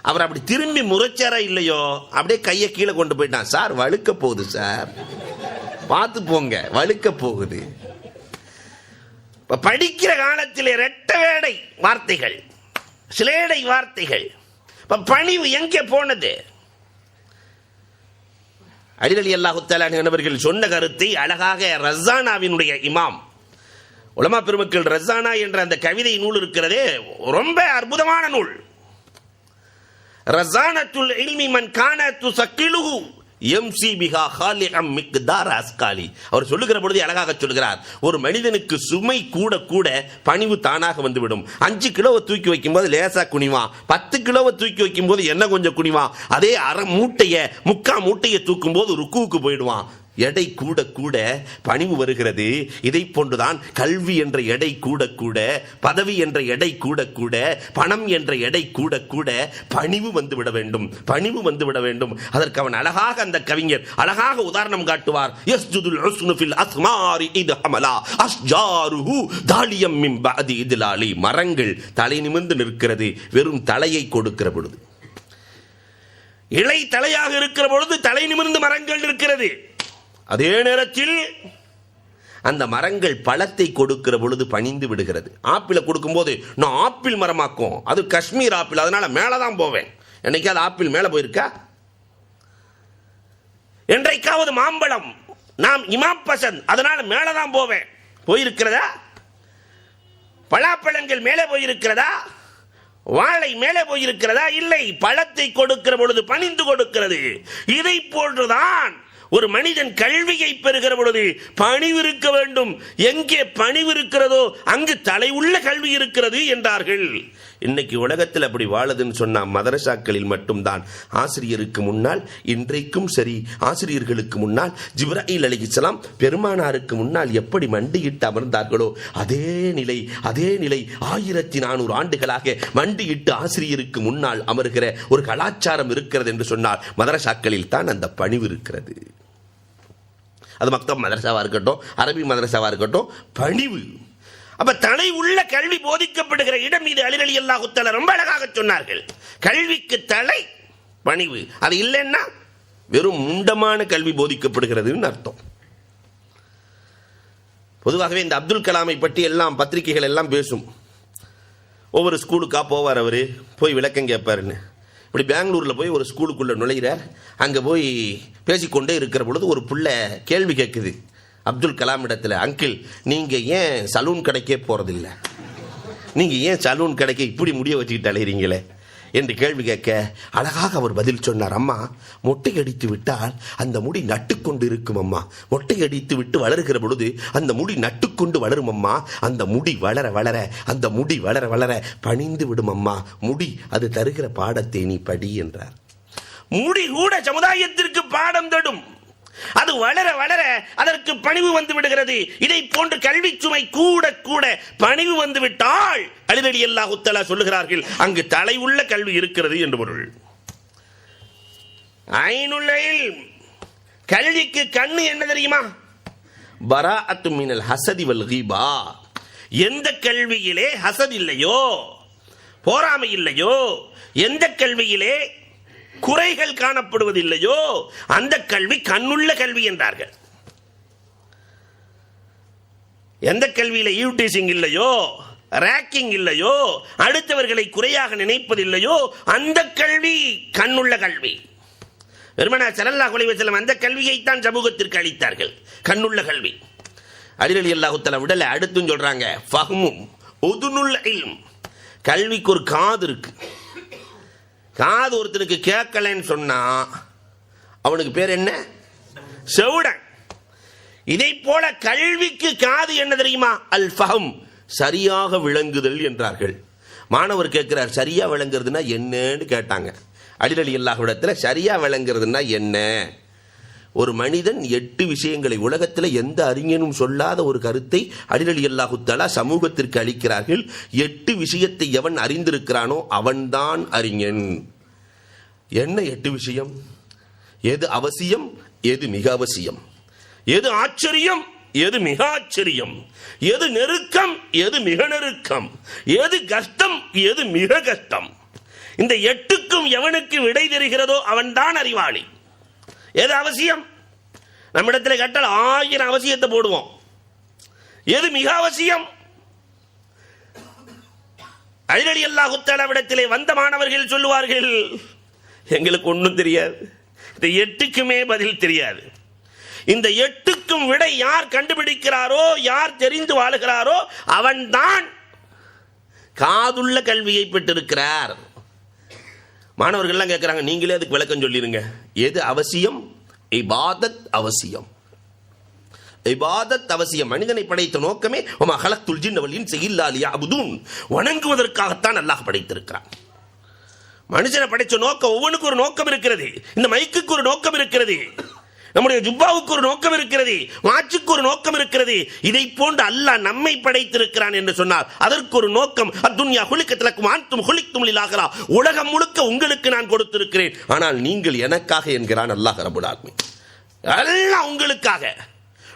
அவர் அப்படி திரும்பி முறைச்சாரா இல்லையோ, அப்படியே கையை கீழே கொண்டு போயிட்டான். சார் வழுக்க போகுது சார், பார்த்து போங்க, வழுக்க போகுது. படிக்கிற காலத்தில் இரட்ட வேடை வார்த்தைகள், சிலேடை வார்த்தைகள். பணிவு எங்கே போனது? அலி ரலியல்லாஹு தஆலா அவர்கள் சொன்ன கருத்தை அழகாக ரஸானாவினுடைய இமாம் உலமா பெருமக்கள் ரஸானா என்ற அந்த கவிதை நூல் இருக்கிறதே, ரொம்ப அற்புதமான நூல். ரஸானத்துல் இல்மி மன் கான துஸக்கிலுஹு எம்சி பிஹா ஹாலிகம் மிக்தார் அஸ்காலி. அவர் சொல்லுகிற பொழுது அழகாக சொல்கிறார், ஒரு மனிதனுக்கு சுமை கூட கூட பணிவு தானாக வந்துவிடும். 5 கிலோவை தூக்கி வைக்கும் போது லேசா குனிவான், 10 கிலோவை தூக்கி வைக்கும் போது என்ன கொஞ்சம் குனிவான். அதே அரை மூட்டைய 3/4 மூட்டையை தூக்கும் போது ருக்குவுக்கு போயிடுவான். எடை கூட கூட பணிவு வருகிறது. இதை போன்றுதான் கல்வி என்ற எடை கூட கூட, பதவி என்ற எடை கூட கூட, பணம் என்ற எடை கூட கூட பணிவு வந்துவிட வேண்டும், பணிவு வந்துவிட வேண்டும். அதற்கு அவன் அழகாக, அந்த கவிஞர் அழகாக உதாரணம் காட்டுவார். யஸ்ஜுதுல் ஹுஸ்னு ஃபில் அஸ்மாரி இத் ஹமலா அஸ்ஜாருஹு தாலியம் மின் பஅதி இத்லாலி. மரங்கள் தலை நிமிர்ந்து நிற்கிறது வெறும் தலையை கொடுக்கிற பொழுது. இலை தலையாக இருக்கிற பொழுது தலை நிமிர்ந்து மரங்கள் இருக்கிறது. அதே நேரத்தில் அந்த மரங்கள் பழத்தை கொடுக்கிற பொழுது பணிந்து விடுகிறது. ஆப்பிளை கொடுக்கும் போது நான் ஆப்பிள் மரமாக்கும், அது காஷ்மீர் ஆப்பிள், அதனால மேலதான் போவேன். என்னைக்காவது ஆப்பிள் மேல போயிருக்கா? என்றைக்காவது மாம்பழம் நாம் இமாம் பசந்த், அதனால மேலதான் போவேன், போயிருக்கிறதா? பலாப்பழங்கள் மேலே போயிருக்கிறதா? வாழை மேலே போயிருக்கிறதா? இல்லை. பழத்தை கொடுக்கிற பொழுது பணிந்து கொடுக்கிறது. இதை போன்றுதான் ஒரு மனிதன் கல்வியை பெறுகிற பொழுது பணிவு இருக்க வேண்டும். எங்கே பணிவு இருக்கிறதோ அங்கு தலை உள்ள கல்வி இருக்கிறது என்றார்கள். இன்னைக்கு உலகத்தில் அப்படி வாழுதுன்னு சொன்னா மதரசாக்களில் மட்டும்தான். ஆசிரியருக்கு முன்னால் இன்றைக்கும் சரி, ஆசிரியர்களுக்கு முன்னால் ஜிப்ராயில் அலைஹிஸ்ஸலாம் பெருமானாருக்கு முன்னால் எப்படி மண்டியிட்டு அமர்ந்தார்களோ அதே நிலை 1400 ஆண்டுகளாக மண்டியிட்டு ஆசிரியருக்கு முன்னால் அமர்கிற ஒரு கலாச்சாரம் இருக்கிறது என்று சொன்னால் மதரசாக்களில் தான் அந்த பணிவு இருக்கிறது. அது மக்தப் மதரசாவா இருக்கட்டும், அரபி மதரசாவா இருக்கட்டும், பணிவு. அப்ப தலை உள்ள கல்வி போதிக்கப்படுகிற இடம் இது. அலி ரலியல்லாஹு தஆலா ரொம்ப அழகாக சொன்னார்கள். கல்விக்கு தலை பணிவு. அது இல்லைன்னா வெறும் முண்டமான கல்வி போதிக்கப்படுகிறதுன்னு அர்த்தம். பொதுவாகவே இந்த அப்துல் கலாமை பற்றி எல்லாம் பத்திரிகைகள் எல்லாம் பேசும். ஒவ்வொரு ஸ்கூலுக்கா போவார், அவரு போய் விளக்கம் கேட்பாருன்னு. இப்படி பெங்களூர்ல போய் ஒரு ஸ்கூலுக்குள்ள நுழைகிறார். அங்க போய் பேசிக்கொண்டே இருக்கிற பொழுது ஒரு புள்ள கேள்வி கேட்குது அப்துல் கலாம் இடத்துல, அங்கிள் நீங்க ஏன் சலூன் கடைக்கே போறதில்லை, நீங்க ஏன் சலூன் கடைக்கு இப்படி முடிய வச்சுக்கிட்டு அலைகிறீங்களே என்று கேள்வி கேட்க அழகாக அவர் பதில் சொன்னார். அம்மா, மொட்டை அடித்து விட்டால் அந்த முடி நட்டுக்கொண்டு இருக்கும் அம்மா, மொட்டை அடித்து விட்டு வளர்கிற பொழுது அந்த முடி நட்டுக்கொண்டு வளரும் அம்மா, அந்த முடி வளர வளர அந்த முடி வளர வளர பணிந்து விடும் அம்மா, முடி அது தருகிற பாடத்தை நீ படி என்றார். முடி கூட சமுதாயத்திற்கு பாடம் தரும். அது வளர வளர அதற்கு பணிவு வந்து விடுகிறது. இதை போன்று கல்வி சுமை கூட கூட பணிவு வந்து விட்டால் அலி ரலியல்லாஹு தஆலா சொல்லுகிறார்கள் அங்கு தலை உள்ள கல்வி இருக்கிறது என்று பொருள். ஐனுல் இல்ம், கல்விக்கு கண்ணு என்ன தெரியுமா? பராஅத்து மினல் ஹஸதி வல் கீபா. எந்த கல்வியிலே ஹசத் இல்லையோ, போராமை இல்லையோ, எந்த கல்வியிலே குறைகள் காணப்படுவதில்லையோ அந்த கல்வி கண்ணுள்ள கல்வி என்றார்கள். எந்த கல்வியில ஈவ்டீசிங் இல்லையோ, ரேக்கிங் இல்லையோ, அடுத்தவர்களை குறையாக நினைப்பதில்லையோ அந்த கல்வி கண்ணுள்ள கல்வி. பெருமானார் ஸல்லல்லாஹு அலைஹி வஸல்லம் அந்த கல்வியைத்தான் சமூகத்திற்கு அளித்தார்கள், கண்ணுள்ள கல்வி. அலி ரலியல்லாஹு தஆலா விடல, அடுத்தும் சொல்றாங்க ஃபஹ்மும் உதுனுல் இல்ம். கல்விக்கு ஒரு காது இருக்கு. காது ஒருத்தருக்கு கேட்கலன்னு சொன்னா அவனுக்கு பேர் என்ன? செவுடன். இதை போல கல்விக்கு காது என்ன தெரியுமா? அல் ஃபஹம், சரியாக விளங்குதல் என்றார்கள். மாணவர் கேட்கிறார், சரியா விளங்குறதுன்னா என்னன்னு கேட்டாங்க. அலி ரலியல்லாஹு இடத்துல சரியா விளங்குறதுன்னா என்ன? ஒரு மனிதன் 8 விஷயங்களை, உலகத்தில் எந்த அறிஞனும் சொல்லாத ஒரு கருத்தை அலி ரலியல்லாஹு தஆலா சமூகத்திற்கு அளிக்கிறார்கள். 8 விஷயத்தை எவன் அறிந்திருக்கிறானோ அவன்தான் அறிஞன். என்ன 8 விஷயம்? எது அவசியம், எது மிக அவசியம், எது ஆச்சரியம், எது மிக ஆச்சரியம், எது நெருக்கம், எது மிக நெருக்கம், எது கஷ்டம், எது மிக கஷ்டம். இந்த 8க்கும் எவனுக்கு விடை தெரிகிறதோ அவன்தான் அறிவாளி. எது அவசியம்? நம்மிடத்தில் கேட்டால் 1000 அவசியத்தை போடுவோம். எது மிக அவசியம்? அலி ரலியல்லாஹு தஆலா விடத்திலே வந்த மாணவர்கள் சொல்லுவார்கள், எங்களுக்கு ஒன்றும் தெரியாது, இந்த 8க்குமே பதில் தெரியாது. இந்த 8க்கும் விடை யார் கண்டுபிடிக்கிறாரோ, யார் தெரிந்து வாழுகிறாரோ அவன்தான் காதுள்ள கல்வியை பெற்றிருக்கிறார். மாணவர்கள்லாம் கேட்கிறாங்க, நீங்களே அதுக்கு விளக்கம் சொல்லிருங்க. எது அவசியம்? இபாதத் அவசியம். இபாதத் அவசியம். மனிதனை படைத்த நோக்கமே வமா ஹலக்துல் ஜின்ன வல் இன்ஸ இல்லா லியஅபுதூன், வணங்குவதற்காகத்தான் அல்லாஹ் படைத்திருக்கிறான். மனுஷனை படைச்ச நோக்கம், ஒவ்வொன்றுக்கு ஒரு நோக்கம் இருக்கிறது. இந்த மைக்குக்கு ஒரு நோக்கம் இருக்கிறது. நம்முடைய ஜுப்பாவுக்கு ஒரு நோக்கம் இருக்கிறது, வாட்சுக்கு ஒரு நோக்கம் இருக்கிறது. இதை போன்று அல்லாஹ் நம்மை படைத்திருக்கிறான் என்று சொன்னார். அதற்கு ஒரு நோக்கம். அத்துன்யா குலிக்கத் லக்கும் அன்தும் குலிக்தும் லில் ஆகிரா. உலகம் முழுக்க உங்களுக்கு நான் கொடுத்திருக்கிறேன், ஆனால் நீங்கள் எனக்காக என்கிறான் அல்லாஹ் ரப்பல் ஆலமீன். எல்லாம் உங்களுக்காக,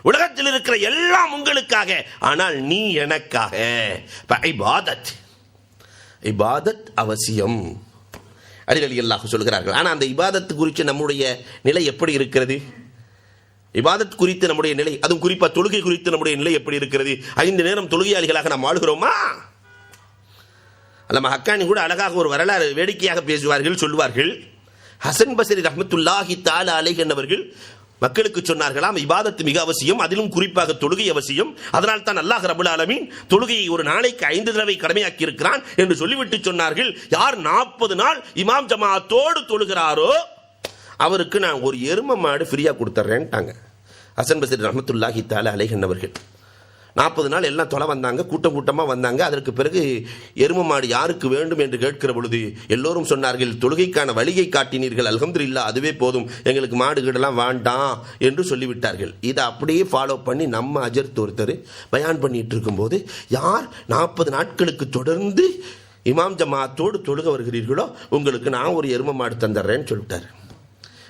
உலகத்தில் இருக்கிற எல்லாம் உங்களுக்காக, ஆனால் நீ எனக்காக. இபாதத், இபாதத் அவசியம். அலி ரலியல்லாஹு சொல்கிறார்கள். ஆனால் அந்த இபாதத்து குறித்து நம்முடைய நிலை எப்படி இருக்கிறது? இபாதத் குறித்து நம்முடைய நிலை, அதுவும் குறிப்பாக தொழுகை குறித்து நம்முடைய நிலை எப்படி இருக்கிறது? 5 நேரம் தொழுகையாளிகளாக நாம் வாழ்கிறோமா? அல்ல ஹக்கானி கூட அழகாக ஒரு வரலாறு வேடிக்கையாக பேசுவார்கள், சொல்வார்கள். ஹசன் பஸ்ரி ரஹ்மத்துல்லாஹி தஆலா அலைஹி என்பவர்கள் மக்களுக்கு சொன்னார்களாம், இபாதத்து மிக அவசியம், அதிலும் குறிப்பாக தொழுகை அவசியம். அதனால் தான் அல்லாஹ் ரப்பல் ஆலமீன் தொழுகையை ஒரு நாளைக்கு 5 தடவை கடமையாக்கி இருக்கிறான் என்று சொல்லிவிட்டு சொன்னார்கள், யார் 40 நாள் இமாம் ஜமாஅத்தோடு தொழுகிறாரோ அவருக்கு நான் ஒரு எரும மாடு ஃப்ரீயா கொடுத்துறேன்ட்டாங்க ஹசன் பஸ்ரி ரஹ்மத்துல்லாஹி தஆலா அலைஹி அவர்கள். 40 நாள் எல்லாம் தொலை வந்தாங்க, கூட்டம் கூட்டமாக வந்தாங்க. அதற்கு பிறகு எரும மாடு யாருக்கு வேண்டும் என்று கேட்கிற பொழுது எல்லோரும் சொன்னார்கள், தொழுகைக்கான வழியை காட்டினீர்கள், அல்ஹம்துலில்லாஹ், அதுவே போதும், எங்களுக்கு மாடுகடெல்லாம் வேண்டாம் என்று சொல்லிவிட்டார்கள். இதை அப்படியே ஃபாலோ பண்ணி நம்ம அஜர்த் ஒருத்தர் பயான் பண்ணிட்டு இருக்கும்போது, யார் 40 நாட்களுக்கு தொடர்ந்து இமாம் ஜமாஅத்தோடு தொழுக வருகிறீர்களோ உங்களுக்கு நான் ஒரு எரும மாடு தந்துடுறேன்னு சொல்லிட்டார்.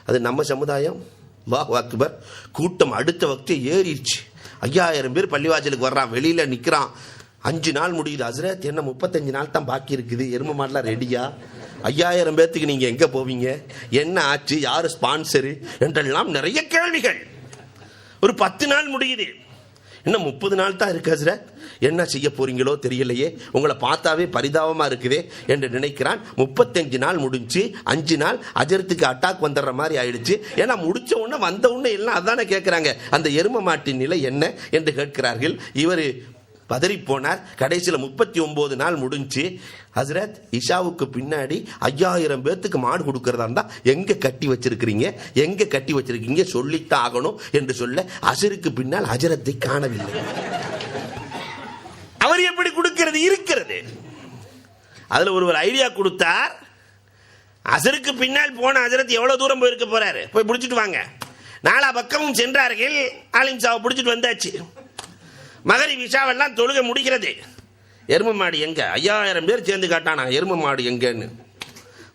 அது நம்ம சமுதாயம். அல்லாஹு அக்பர். கூட்டம் அடுத்த வக்தே ஏறிடுச்சு. 5000 பேர் பள்ளிவாசலுக்கு வர்றான், வெளியில நிற்கிறான். 5 நாள் முடியுது. ஹஸ்ரத், என்ன 35 நாள் தான் பாக்கி இருக்குது, எரும மாடலாம் ரெடியா? 5000 பேர்த்துக்கு நீங்க எங்க போவீங்க, என்ன ஆச்சு, யாரு ஸ்பான்சரு என்றெல்லாம் நிறைய கேள்விகள். ஒரு 10 நாள் முடியுது, இன்னும் 30 நாள் தான் இருக்கு ஹஸ்ரத், என்ன செய்ய போறீங்களோ தெரியலையே, உங்களை பார்த்தாவே பரிதாபமா இருக்குதே என்று நினைக்கிறான். 35 நாள் முடிஞ்சு 5 நாள் அஜரத்துக்கு அட்டாக் வந்துடுற மாதிரி ஆயிடுச்சு. ஏன்னா முடிச்ச உடனே வந்த உடனே எல்லாம் அதானே கேட்கிறாங்க, அந்த எரும மாட்டின் நிலை என்ன என்று கேட்கிறார்கள். இவர் பதறி போனார். கடைசியில் 39 நாள் முடிஞ்சு, ஹஸ்ரத் இஷாவுக்கு பின்னாடி 5000 பேர்த்துக்கு மாடு கொடுக்கறதா இருந்தா எங்க கட்டி வச்சிருக்கிறீங்க, எங்க கட்டி வச்சிருக்கீங்க, சொல்லித்தான் ஆகணும் என்று சொல்ல, அசருக்கு பின்னால் ஹஜரத்தை காணவில்லை. அவர் எப்படி கொடுக்கிறது இருக்கிறது. அதுல ஒரு ஐடியா கொடுத்தார். அசருக்கு பின்னால் போன ஹஜரத் எவ்வளவு தூரம் போயிருக்க போறாரு, போய் பிடிச்சிட்டு வாங்க. 4 பக்கமும் சென்றார்கள். ஆலிம் சாவை பிடிச்சிட்டு வந்தாச்சு. மகரிப் இஷாவெல்லாம் தொழுகை முடிக்கிறது. எரும மாடு எங்க? 5000 பேர் சேர்ந்து காட்டானா எரும மாடு எங்கன்னு.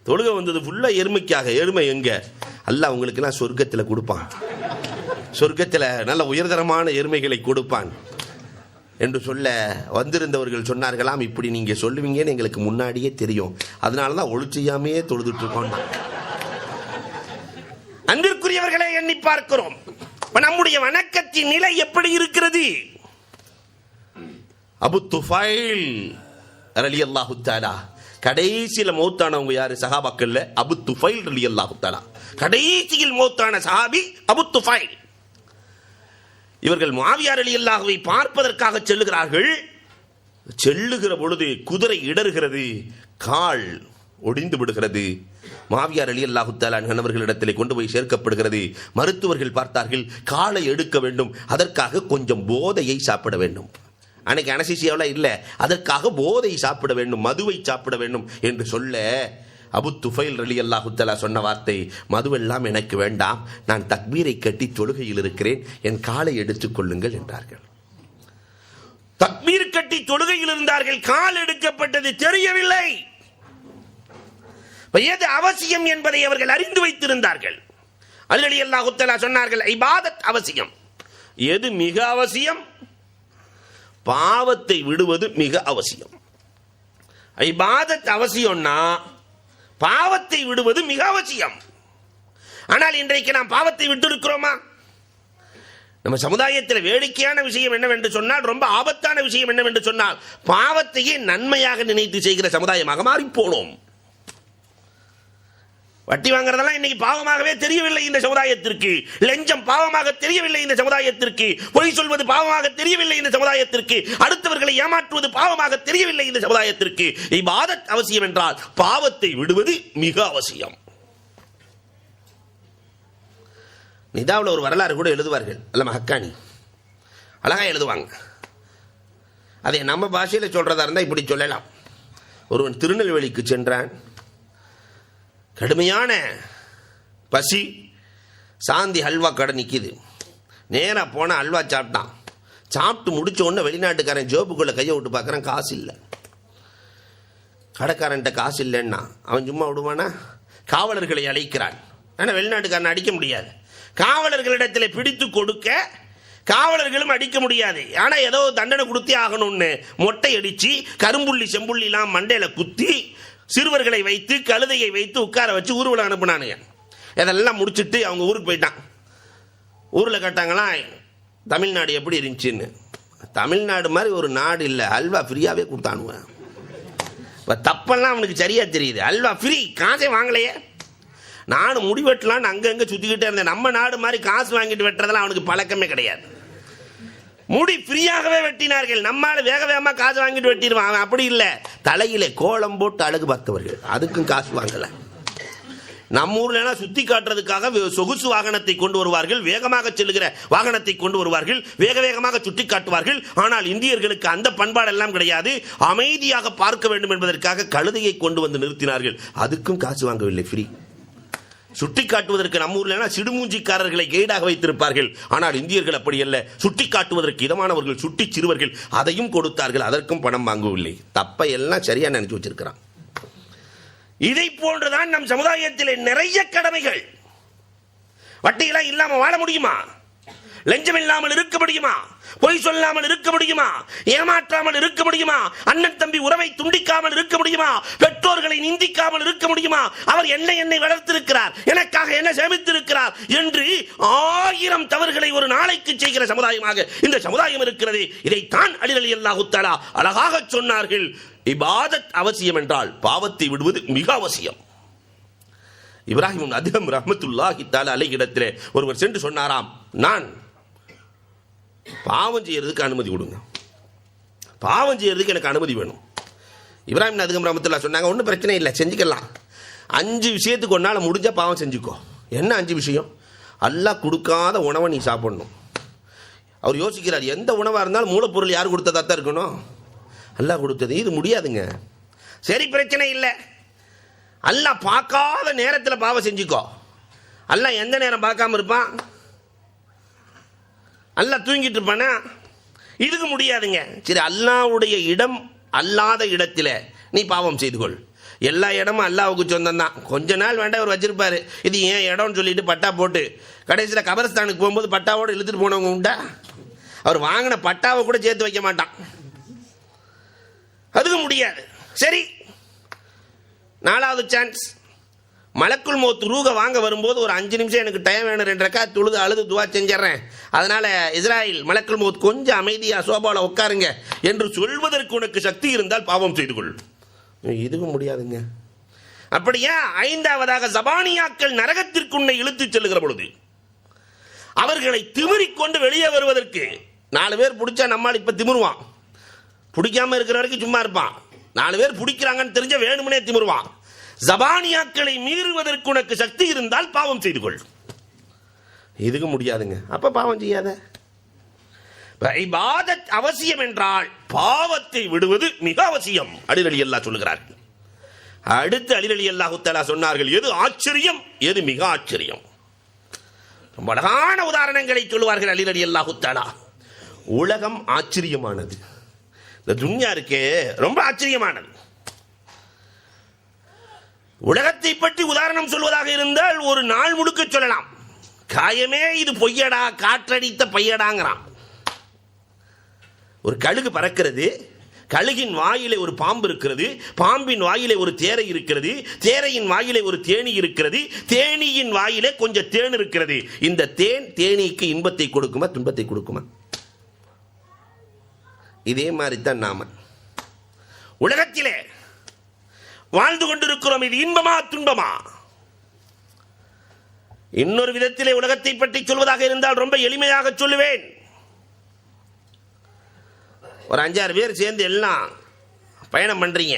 தொழுகை வந்தது ஃபுல்லா எருமைக்காக. எருமை எங்க? அல்லாஹ் உங்களுக்கு எல்லாம் சொர்க்கத்தில் கொடுப்பான், சொர்க்கத்தில் நல்ல உயர்தரமான எருமைகளை கொடுப்பான் என்று சொல்ல, வந்திருந்தவர்கள் சொன்னார்களாம், இப்படி நீங்க சொல்லுவீங்கன்னு எங்களுக்கு முன்னாடியே தெரியும், அதனாலதான் ஒளிச்செய்யாமே தொழுதுட்டு இருக்கோம். அன்பிற்குரியவர்களை எண்ணி பார்க்கிறோம், நம்முடைய வணக்கத்தின் நிலை எப்படி இருக்கிறது? அபு துஃபைல் ரலியல்லாஹு தஆலா கடைசியில மௌத்தானவங்க யாரு சஹாபாக்கள்ல? அபு துஃபைல் ரலியல்லாஹு தஆலா கடைசியில் மௌத்தான சஹாபி அபு துஃபைல். இவர்கள் முஆவியா ரலியல்லாஹுவை பார்ப்பதற்காக செல்லுகிறார்கள். செல்லுகிற பொழுது குதிரை இடறுகிறது, கால் ஒடிந்து விடுகிறது. முஆவியா ரலியல்லாஹு தஆலா அவர்களிடத்திலே கொண்டு போய் சேர்க்கப்படுகிறது. மருத்துவர்கள் பார்த்தார்கள், காலை எடுக்க வேண்டும், அதற்காக கொஞ்சம் போதையை சாப்பிட வேண்டும். அன்னைக்கு அனசிசியாவில் இல்லை, அதற்காக போதை சாப்பிட வேண்டும், மதுவை சாப்பிட வேண்டும் என்று சொல்ல, அபு துஃபைல் ரலியல்லாஹு தஆலா சொன்ன வார்த்தை, மதுவெல்லாம் எனக்கு வேண்டாம், நான் தக்பீரை கட்டி தொழுகையில் இருக்கிறேன், என் காலை எடுத்துக் கொள்ளுங்கள் என்றார்கள். தக்பீர் கட்டி தொழுகையில் இருந்தார்கள், கால் எடுக்கப்பட்டது தெரியவில்லை. எது அவசியம் என்பதை அவர்கள் அறிந்து வைத்திருந்தார்கள். அலி ரலியல்லாஹு தஆலா சொன்னார்கள், இபாதத் அவசியம். எது மிக அவசியம்? பாவத்தை விடுவது மிக அவசியம். இபாதத் அவசியம்னா பாவத்தை விடுவது மிக அவசியம். ஆனால் இன்றைக்கு நாம் பாவத்தை விட்டு இருக்கிறோமா? நம்ம சமுதாயத்தில் வேடிக்கையான விஷயம் என்னவென்று சொன்னால், ரொம்ப ஆபத்தான விஷயம் என்னவென்று சொன்னால், பாவத்தையே நன்மையாக நினைத்து செய்கிற சமுதாயமாக மாறி போனோம். வட்டி வாங்குறதெல்லாம் இன்னைக்கு பாவமாகவே தெரியவில்லை இந்த சமுதாயத்திற்கு. லஞ்சம் பாவமாக தெரியவில்லை இந்த சமுதாயத்திற்கு. பொய் சொல்வது பாவமாக தெரியவில்லை இந்த சமுதாயத்திற்கு. அடுத்தவர்களை ஏமாற்றுவது பாவமாக தெரியவில்லை இந்த சமுதாயத்திற்கு. இபாதத் அவசியம் என்றால் பாவத்தை விடுவது மிக அவசியம். நிதாவில் ஒரு வரலாறு கூட எழுதுவார்கள், அல்ல ஹக்கானி அழகா எழுதுவாங்க. அதை நம்ம பாஷையில சொல்றதா இருந்தா இப்படி சொல்லலாம். ஒருவன் திருநெல்வேலிக்கு சென்றான். கடுமையான பசி, சாந்தி ஹல்வா கடை நிற்கிது. நேராக போனால் ஹல்வா சாப்பிட்டான். சாப்பிட்டு முடிச்ச உடனே வெளிநாட்டுக்காரன் ஜோப்புக்குள்ளே கையை விட்டு பார்க்குறான், காசு இல்லை. கடைக்காரன்ட்ட காசு இல்லைன்னா அவன் சும்மா விடுவானா? காவலர்களை அழைக்கிறான். ஆனால் வெளிநாட்டுக்காரனை அடிக்க முடியாது. காவலர்களிடத்தில் பிடித்து கொடுக்க காவலர்களும் அடிக்க முடியாது. ஆனால் ஏதோ தண்டனை கொடுத்தே ஆகணும்னு மொட்டை அடித்து கரும்புள்ளி செம்புள்ளிலாம் மண்டையில் குத்தி சிறுவர்களை வைத்து கழுதையை வைத்து உட்கார வச்சு ஊர்வலம் அனுப்புனானுங்க. இதெல்லாம் முடிச்சுட்டு அவங்க ஊருக்கு போயிட்டான். ஊரில் கேட்டாங்களாம், தமிழ்நாடு எப்படி இருந்துச்சுன்னு. தமிழ்நாடு மாதிரி ஒரு நாடு இல்லை, அல்வா ஃப்ரீயாகவே கொடுத்தானுவேன். இப்போ தப்பெல்லாம் அவனுக்கு சரியாக தெரியுது. அல்வா ஃப்ரீ, காசே வாங்கலையே. நானும் முடி வெட்டலான்னு அங்கங்கே சுற்றிக்கிட்டே இருந்தேன். நம்ம நாடு மாதிரி காசு வாங்கிட்டு வெட்டுறதெல்லாம் அவனுக்கு பழக்கமே கிடையாது. முடி ஃப்ரீயாகவே வெட்டினார்கள். நம்மால வேக வேகமாக காசு வாங்கிட்டு வெட்டிடுவான். அப்படி இல்லை, தலையிலே கோலம் போட்டு அழகு பார்த்தவர்கள், அதுக்கும் காசு வாங்கலை. நம்ம ஊர்ல சுத்தி காட்டுறதுக்காக சொகுசு வாகனத்தை கொண்டு வருவார்கள், வேகமாக செல்லுகிற வாகனத்தை கொண்டு வருவார்கள், வேக வேகமாக சுட்டி காட்டுவார்கள். ஆனால் இந்தியர்களுக்கு அந்த பண்பாடெல்லாம் கிடையாது. அமைதியாக பார்க்க வேண்டும் என்பதற்காக கழுதையை கொண்டு வந்து நிறுத்தினார்கள். அதுக்கும் காசு வாங்கவில்லை, ஃப்ரீ. சுட்டி காட்டுவதற்கு நம்ம ஊர்ல சிடுமூஞ்சிக்காரர்களை கைடாக வைத்திருப்பார்கள். ஆனால் இந்தியர்கள் அப்படி அல்ல. சுட்டி காட்டுவதற்கு இதமானவர்கள், சுட்டி சிறுவர்கள், அதையும் கொடுத்தார்கள். அதற்கும் பணம் வாங்கவில்லை. தப்பை எல்லாம் சரியா நினைச்சு வச்சிருக்கிறான். இதை போன்றுதான் நம் சமுதாயத்தில் நிறைய கடமைகள். வட்டியெல்லாம் இல்லாம வாழ முடியுமா? லஞ்சம் இல்லாமல் இருக்க முடியுமா? பொய் சொல்லாமல் இருக்க முடியுமா? ஏமாற்றாமல் இருக்க முடியுமா? அண்ணன் தம்பி உறவை துண்டிக்காமல் இருக்க முடியுமா? பெற்றோர்களை நிந்திக்காமல் இருக்க முடியுமா? அவர் என்னை வளர்த்திருக்கிறார், எனக்காக என்ன சேமித்திருக்கிறார் என்று 1000 தவறுகளை ஒரு நாளைக்கு செய்கிற சமுதாயமாக இந்த சமுதாயம் இருக்கிறது. இதைத்தான் அலி ரலியல்லாஹு தஆலா அழகாக சொன்னார்கள். இபாதத் அவசியம் என்றால் பாவத்தை விடுவது மிக அவசியம். இப்ராஹிம் அதிகம் ரஹ்மத்துல்லாஹி தஆலா அலைஹி இடத்திலே ஒருவர் சென்று சொன்னாராம், நான் பாவம் செய்யறதுக்கு அனுமதி கொடுங்க, பாவம் செய்யறதுக்கு எனக்கு அனுமதி வேணும். இப்ராஹிம் அதிகம் ரஹ்மத்துல்லாஹி சொன்னாங்க, ஒன்றும் பிரச்சனை இல்லை, செஞ்சுக்கலாம். 5 விஷயத்துக்கு ஒன்னால முடிஞ்சா பாவம் செஞ்சுக்கோ. என்ன 5 விஷயம்? அல்லாஹ் கொடுக்காத உணவை நீ சாப்பிடணும். அவர் யோசிக்கிறார், எந்த உணவா இருந்தாலும் மூலப்பொருள் யார் கொடுத்ததா தான் இருக்கணும்? அல்லாஹ் கொடுத்தது. இது முடியாதுங்க. சரி, பிரச்சனை இல்லை. அல்லாஹ் பார்க்காத நேரத்தில் பாவம் செஞ்சுக்கோ. அல்லாஹ் எந்த நேரம் பார்க்காம இருப்பான்? அல்லாஹ் தூங்கிட்டு இருப்பானா? இதுக்கு முடியாதுங்க. சரி, அல்லாஹ்வுடைய இடம் அல்லாத இடத்துல நீ பாவம் செய்து கொள். எல்லா இடமும் அல்லாஹ்வுக்கு சொந்தம் தான். கொஞ்ச நாள் வேண்டாம் அவர் வச்சிருப்பாரு, இது ஏன் இடம்னு சொல்லிட்டு பட்டா போட்டு கடைசியில் கபரஸ்தானுக்கு போகும்போது பட்டாவோடு இழுத்துட்டு போனவங்க உண்டா? அவர் வாங்கின பட்டாவை கூட சேர்த்து வைக்க மாட்டான். அதுக்கு முடியாது. சரி, 4வது சான்ஸ். மலக்குல் மௌத் ரூக வாங்க வரும்போது ஒரு 5 நிமிஷம் எனக்கு டைம் வேணும், 2 ரக்காத் தொழுது அழுது துவா செஞ்சிடறேன், அதனால இஸ்ராயில் மலக்குல் மௌத் கொஞ்சம் அமைதியா சோபால உட்காருங்க என்று சொல்வதற்கு உனக்கு சக்தி இருந்தால் பாவம் செய்து கொள். இதுவும் முடியாதுங்க. அப்படியா? 5வதாக ஜபானியாக்கள் நரகத்திற்கு உன்னை இழுத்துச் செல்லுகிற பொழுது அவர்களை திமிரிக்கொண்டு வெளியே வருவதற்கு 4 பேர் பிடிச்சா நம்மால் இப்ப திமிருவான். பிடிக்காம இருக்கிற வரைக்கும் சும்மா இருப்பான். 4 பேர் பிடிக்கிறாங்கன்னு தெரிஞ்ச வேணும்னே திமிருவான். ஜபானியாக்களை மீறுவதற்கு உனக்கு சக்தி இருந்தால் பாவம் செய்து கொள். இதுக்கு முடியாதுங்க. அப்ப பாவம் செய்யாத. இபாதத் அவசியம் என்றால் பாவத்தை விடுவது மிக அவசியம். அலி ரலியல்லாஹு சொல்கிறார்கள். அடுத்து அலி ரலியல்லாஹு தஆலா சொன்னார்கள், எது ஆச்சரியம், எது மிக ஆச்சரியம். ரொம்ப அழகான உதாரணங்களை சொல்லுவார்கள் அலி ரலியல்லாஹு தஆலா. உலகம் ஆச்சரியமானது, இந்த துன்யா இருக்கே ரொம்ப ஆச்சரியமானது. உலகத்தை பற்றி உதாரணம் சொல்வதாக இருந்தால் ஒரு நாள் முழுக்க சொல்லலாம். காயமே இது பொய்யடா, காற்றடித்த பையடாங்கிறான். ஒரு கழுகு பறக்கிறது, கழுகின் வாயிலே ஒரு பாம்பு இருக்கிறது, பாம்பின் வாயிலே ஒரு தேரை இருக்கிறது, தேரையின் வாயிலே ஒரு தேனி இருக்கிறது, தேனியின் வாயிலே கொஞ்சம் தேன் இருக்கிறது. இந்த தேன் தேனீக்கு இன்பத்தை கொடுக்குமா, துன்பத்தை கொடுக்குமா? இதே மாதிரி தான் நாம உலகத்திலே வாழ்ந்து கொண்டிருக்கிறோம். இது இன்பமா துன்பமா? இன்னொரு விதத்திலே உலகத்தை பற்றி சொல்வதாக இருந்தால் ரொம்ப எளிமையாக சொல்லுவேன். ஒரு 5-6 பேர் சேர்ந்து எல்லாம் பயணம் பண்றீங்க.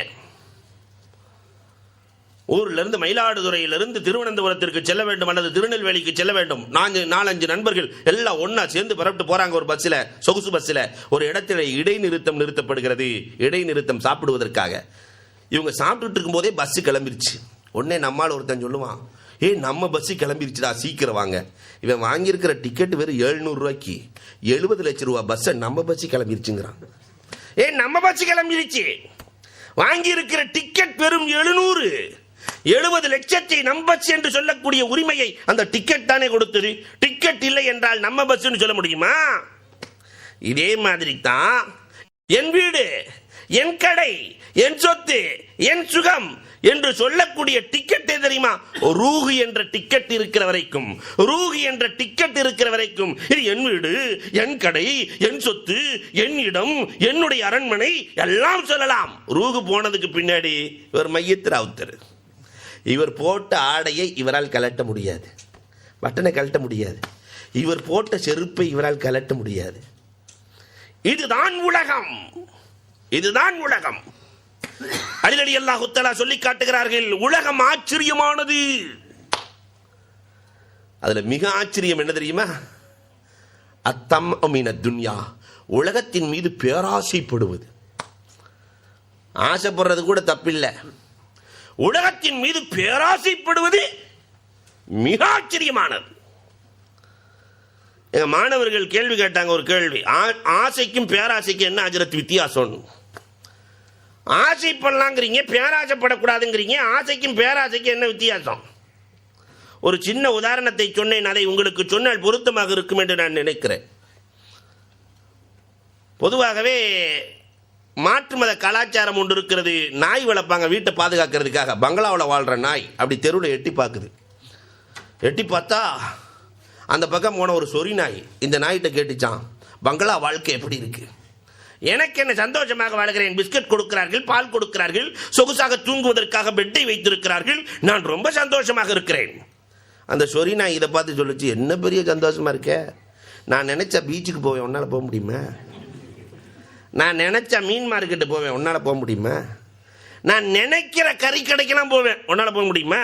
ஊர்ல இருந்து மயிலாடுதுறையிலிருந்து திருவனந்தபுரத்திற்கு செல்ல வேண்டும் அல்லது திருநெல்வேலிக்கு செல்ல வேண்டும். 4-5 நண்பர்கள் எல்லாம் ஒன்னா சேர்ந்து பரப்பிட்டு போறாங்க. ஒரு பஸ்ல, சொகுசு பஸ்ல ஒரு இடத்துல இடைநிறுத்தம் நிறுத்தப்படுகிறது. இடைநிறுத்தம் சாப்பிடுவதற்காக. இவங்க சாப்பிட்டுட்டு இருக்கும் போதே பஸ் கிளம்பிருச்சு. உடனே நம்மால் ஒருத்தன் சொல்லுவான், நம்ம பஸ்ஸு கிளம்பிருச்சுடா, சீக்கிரம் வாங்க. இவன் வாங்கியிருக்கிற டிக்கெட் வெறும் 700 ரூபாய்க்கு 70 லட்சம் ரூபா பஸ்ஸை நம்ம பஸ்ஸு கிளம்பிருச்சுங்கிறான். நம்ம பஸ்ஸு கிளம்பிருச்சு, வாங்கி இருக்கிற டிக்கெட் வெறும் 700, 70 லட்சத்தை நம் பஸ் என்று சொல்லக்கூடிய உரிமையை அந்த டிக்கெட் தானே கொடுத்தது. டிக்கெட் இல்லை என்றால் நம்ம பஸ் சொல்ல முடியுமா? இதே மாதிரி தான் என் வீடு, என் கடை, என் சொத்து, என் சுகம் என்று சொல்லக்கூடிய டிக்கெட் தெரியுமா? ரூஹ் என்ற டிக்கெட் இருக்கிற வரைக்கும், ரூஹ் என்ற டிக்கெட் இருக்கிற வரைக்கும் இது என் வீடு, என் கடை, என் சொத்து, என் இடம், என்னுடைய அரண்மனை எல்லாம் சொல்லலாம். ரூஹ் போனதுக்கு பின்னாடி இவர் மையத்தில் அவுத்தர். இவர் போட்ட ஆடையை இவரால் கலட்ட முடியாது, பட்டனை கலட்ட முடியாது. இவர் போட்ட செருப்பை இவரால் கலட்ட முடியாது. இதுதான் உலகம், இதுதான் உலகம். அலி ரலியல்லாஹு தஆலா சொல்லி காட்டுகிறார்கள், உலகம் ஆச்சரியமானது. அதுல மிக ஆச்சரியம் என்ன தெரியுமா? அத்தம் மின துன்யா, உலகத்தின் மீது பேராசைப்படுவது. ஆசைப்படுறது கூட தப்பில்லை, உலகத்தின் மீது பேராசைப்படுவது மிக ஆச்சரியமானது. எங்க மாணவர்கள் கேள்வி கேட்டாங்க, ஒரு கேள்வி, ஆசைக்கும் பேராசைக்கும் என்ன ஹஜ்ரத் வித்தியாசம்? ஆசைப்படலாங்கிறீங்க, பேராசைப்படக்கூடாதுங்கிறீங்க, ஆசைக்கும் பேராசைக்கும் என்ன வித்தியாசம்? ஒரு சின்ன உதாரணத்தை சொன்னேன், அதை உங்களுக்கு சொன்னால் பொருத்தமாக இருக்கும் என்று நான் நினைக்கிறேன். பொதுவாகவே மாற்று மத கலாச்சாரம் ஒன்று இருக்கிறது. நாய் வளர்ப்பாங்க வீட்டை பாதுகாக்கிறதுக்காக. பங்களாவில் வாழ்கிற நாய் அப்படி தெருவில் எட்டி பார்க்குது. எட்டி பார்த்தா அந்த பக்கம் போன ஒரு சொறி நாய் இந்த நாய்கிட்ட கேட்டுச்சான், பங்களா வாழ்க்கை எப்படி இருக்கு? எனக்கு என்ன, சந்தோஷமாக வாழ்கிறேன். பிஸ்கட் கொடுக்கிறார்கள், பால் கொடுக்கிறார்கள், சொகுசாக தூங்குவதற்காக பெட்டை வைத்திருக்கிறார்கள், நான் ரொம்ப சந்தோஷமாக இருக்கிறேன். அந்த சொறி நாய் இதை பார்த்து சொல்லிச்சு, என்ன பெரிய சந்தோஷமா இருக்க? நான் நினைச்சா பீச்சுக்கு போவேன், உன்னால போக முடியுமா? நான் நினைச்சா மீன் மார்க்கெட்டு போவேன், உன்னால போக முடியுமா? நான் நினைக்கிற கறி கடைக்கெல்லாம் போவேன், உன்னால போக முடியுமா?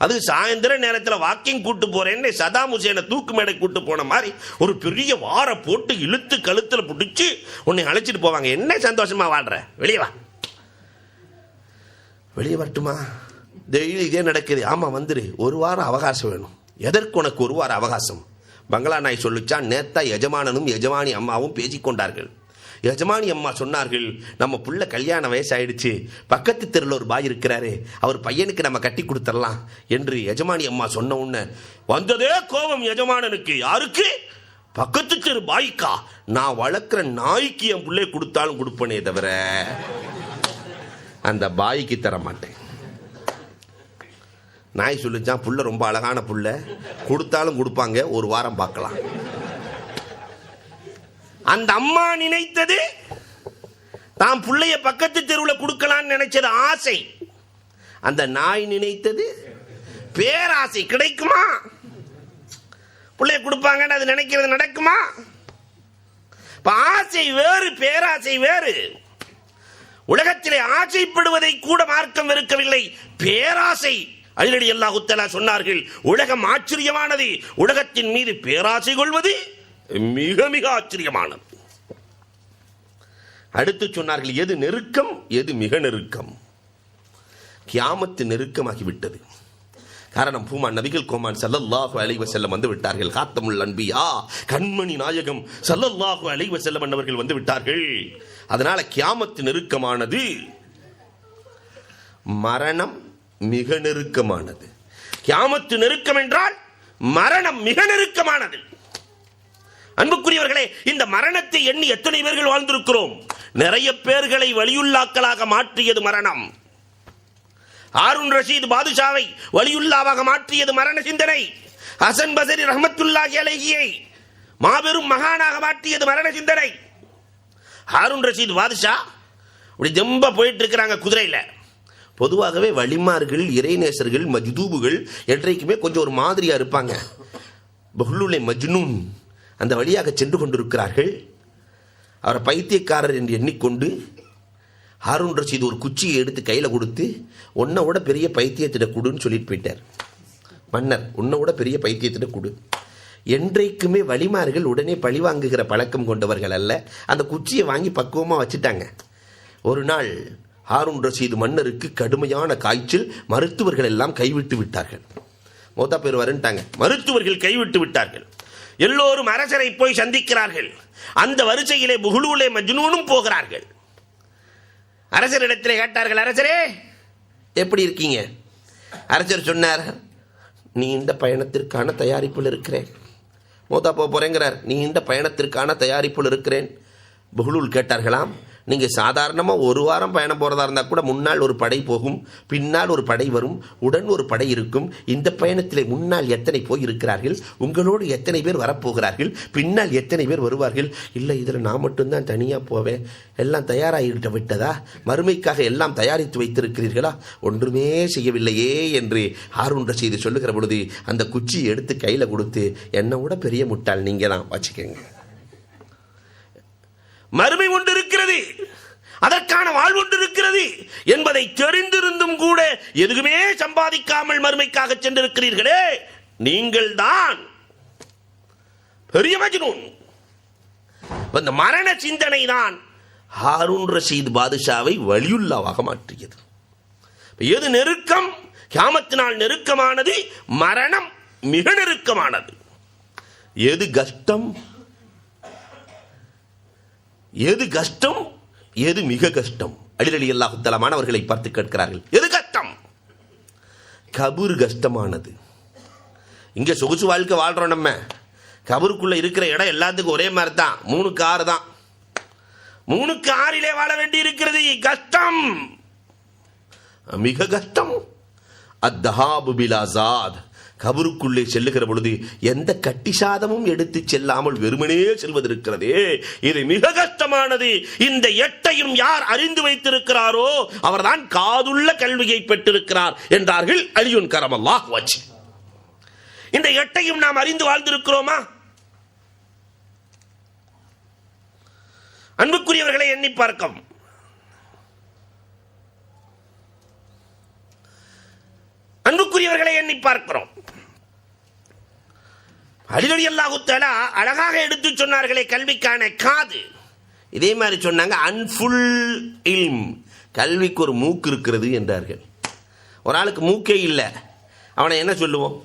அது சாயந்தர நேரத்தில் வாக்கிங் கூட்டு போறேன்னு சதாம் ஹுசேனை தூக்கு மேடை கூட்டு போன மாதிரி ஒரு பெரிய வாரை போட்டு இழுத்து கழுத்தில் பிடிச்சி உன்னை அழைச்சிட்டு போவாங்க. என்ன சந்தோஷமா வாழ்ற, வெளியே வா. வெளியே வரட்டுமா? டெய்லி இதே நடக்குது. ஆமா வந்துரு, ஒரு வாரம் அவகாசம் வேணும். எதற்கு உனக்கு ஒரு வாரம் அவகாசம்? பங்களா நாய் சொல்லிச்சா, நேத்தா எஜமானனும் எஜமானி அம்மாவும் பேசிக்கொண்டார்கள். எஜமானி அம்மா சொன்னார்கள், நம்ம புள்ள கல்யாண வயசாயிடுச்சு, பக்கத்து தெருவில் ஒரு பாய் இருக்கிறாரு, அவர் பையனுக்கு நம்ம கட்டி கொடுத்துடலாம் என்று எஜமானி அம்மா சொன்ன உடனே வந்ததே கோபம் எஜமானனுக்கு. யாருக்கு? பக்கத்து தெரு பாய்க்கா? நான் வளர்க்குற நாய்க்கு என் பிள்ளை கொடுத்தாலும் கொடுப்பனே தவிர அந்த பாய்க்கு தர மாட்டேன். நாய் சொல்லிச்சான், புள்ள ரொம்ப அழகான புள்ள, கொடுத்தாலும் கொடுப்பாங்க, ஒரு வாரம் பார்க்கலாம். அந்த அம்மா நினைத்தது தான் பிள்ளைய பக்கத்து தெருவில் கொடுக்கலான்னு நினைச்சது ஆசை. அந்த நாய் நினைத்தது பேராசை. கிடைக்குமா? பிள்ளைய கொடுப்பாங்கன்னு அது நினைக்கிறது நடக்குமா? ஆசை வேறு, பேராசை வேறு. உலகத்திலே ஆசைப்படுவதை கூட மார்க்கம் வெறுக்கவில்லை, பேராசை. அலி ரலியல்லாஹு தஆலா சொன்னார்கள், உலகம் ஆச்சரியமானது, உலகத்தின் மீது பேராசை கொள்வது மிக மிக ஆச்சரியமானது. அடுத்து சொன்னார்கள், எது நெருக்கம், எது மிக நெருக்கம்? கியாமத்து நெருக்கமாகிவிட்டது. காரணம், பூமான் நபிகள் கோமான் ஸல்லல்லாஹு அலைஹி வஸல்லம் வந்து விட்டார்கள். காத்தமுல் அன்பியா, கண்மணி நாயகம் ஸல்லல்லாஹு அலைஹி வஸல்லம் அவர்கள் வந்து விட்டார்கள். அதனால கியாமத்து நெருக்கமானது, மரணம் மிக நெருக்கமானது. கியாமத்து நெருக்கம் என்றால் மரணம் மிக நெருக்கமானது. அன்புக்குரியவர்களே, இந்த மரணத்தை எண்ணி எத்தனை பேர்கள் வாழ்ந்திருக்கிறோம்? நிறைய பேர்களை வலியுல்லாக்களாக மாற்றியது மரணம். ஹாரூன் ரஷீத் பாதுஷாவை வலியுல்லாவாக மாற்றியது மரண சிந்தனை. ஹசன் பஸரி ரஹ்மத்துல்லாஹி அலைஹியை மாபெரும் மகானாக மாற்றியது மரண சிந்தனை. ஹாரூன் ரஷீத் பாதுஷா இப்படி ஜம்ப போயிட்டு இருக்கிறாங்க குதிரையில. பொதுவாகவே வலிமார்கள், இறைநேசர்கள், மஜ்தூபுகள் என்றைக்குமே கொஞ்சம் ஒரு மாதிரியா இருப்பாங்க. பஹ்லுலே மஜ்னூன் அந்த வழியாக சென்று கொண்டிருக்கிறார்கள். அவரை பைத்தியக்காரர் என்று எண்ணிக்கொண்டு ஹாரூன் ரஷீத் ஒரு குச்சியை எடுத்து கையில் கொடுத்து, உன்னை விட பெரிய பைத்தியத்திட கொடுன்னு சொல்லிட்டு போயிட்டார். மன்னர், உன்னை விட பெரிய பைத்தியத்திட கொடு. என்றைக்குமே வலிமார்கள் உடனே பழி வாங்குகிற பழக்கம் கொண்டவர்கள் அல்ல. அந்த குச்சியை வாங்கி பக்குவமாக வச்சுட்டாங்க. ஒரு நாள் ஹாரூன் ரஷீத் மன்னருக்கு கடுமையான காய்ச்சல், மருத்துவர்கள் எல்லாம் கைவிட்டு விட்டார்கள். மௌத்தா போயிருவாருன்ட்டாங்க. மருத்துவர்கள் கைவிட்டு விட்டார்கள். எல்லோரும் அரசரை போய் சந்திக்கிறார்கள். அந்த வரிசையிலே புஹ்லூலே மஜ்னூனும் போகிறார்கள். அரசரிடத்திலே கேட்டார்கள், அரசரே எப்படி இருக்கீங்க? அரசர் சொன்னார், நீண்ட பயணத்திற்கான தயாரிப்பில் இருக்கிறேன். மௌத்தா போகிறேங்கிறார். நீண்ட பயணத்திற்கான தயாரிப்பில் இருக்கிறேன். புஹ்லூல் கேட்டார்களாம், நீங்கள் சாதாரணமாக ஒரு வாரம் பயணம் போகிறதா இருந்தால் கூட முன்னால் ஒரு படை போகும், பின்னால் ஒரு படை வரும், உடன் ஒரு படை இருக்கும். இந்த பயணத்தில் முன்னால் எத்தனை போய் இருக்கிறார்கள், உங்களோடு எத்தனை பேர் வரப்போகிறார்கள், பின்னால் எத்தனை பேர் வருவார்கள்? இல்லை, இதில் நான் மட்டும்தான் தனியாக போவேன். எல்லாம் தயாராகிட்டு விட்டதா? மறுமைக்காக எல்லாம் தயாரித்து வைத்திருக்கிறீர்களா? ஒன்றுமே செய்யவில்லையே என்று ஹாரூன் ரஷீது சொல்லுகிற பொழுது அந்த குச்சியை எடுத்து கையில் கொடுத்து, என்னை விட பெரிய முட்டாள் நீங்கள் தான், வச்சுக்கோங்க. மறுமை ஒன்று இருக்கிறது, அதற்கான வாழ்வு ஒன்று இருக்கிறது என்பதை தெரிந்திருந்தும் கூட எதுவுமே சம்பாதிக்காமல் மறுமைக்காக சென்றிருக்கிறீர்களே, நீங்கள் தான் பெரிய மஜ்னூன். அந்த மரண சிந்தனை தான் ஹாரூன் ரஷீத் பாதுஷாவை வலியுல்லாவாக மாற்றியது. எது நெருக்கம்? கியாமத்தினால் நெருக்கமானது, மரணம் மிக நெருக்கமானது. எது கஷ்டம்? எது கஷ்டம், எது மிக கஷ்டம்? அலி ரலியல்லாஹு தஆலா மாணவர்களை பார்த்து கேட்கிறார்கள், எது கஷ்டம்? கபூர் கஷ்டமானது. இங்க சொகுசு வாழ்க்கை வாழ்றோம். நம்ம கபூருக்குள்ள இருக்கிற இடம் எல்லாத்துக்கும் ஒரே மாதிரி தான், 3க்கு 6 தான். 3க்கு 6 வாழ வேண்டி இருக்கிறது. கஷ்டம், மிக கஷ்டம். அத்தஹாபு பில் ஆஸாத், கபருக்குள்ளே செல்லுகிற பொழுது எந்த கட்டி சாதமும் எடுத்து செல்லாமல் வெறுமனே செல்வதற்கிறதே, இது மிக கஷ்டமானது. இந்த 8ஐயும் யார் அறிந்து வைத்திருக்கிறாரோ அவர்தான் காதுள்ள கல்வியை பெற்றிருக்கிறார் என்றார்கள் அலியுன் கரமல்லாஹு வஜ்ஹ். இந்த 8ஐயும் நாம் அறிந்து வாழ்ந்திருக்கிறோமா? அன்புக்குரியவர்களை எண்ணி பார்க்கும். அன்புக்குரியவர்களை எண்ணி பார்க்கிறோம். அலி ரலியல்லாஹு தஆலா அழகாக எடுத்து சொன்னார்களே கல்விக்கான காது. இதே மாதிரி சொன்னாங்க, அன்ஃபுல் இல்ம், கல்விக்கு ஒரு மூக்கு இருக்கிறது என்றார்கள். ஒரு ஆளுக்கு மூக்கே இல்லை, அவனை என்ன சொல்லுவோம்?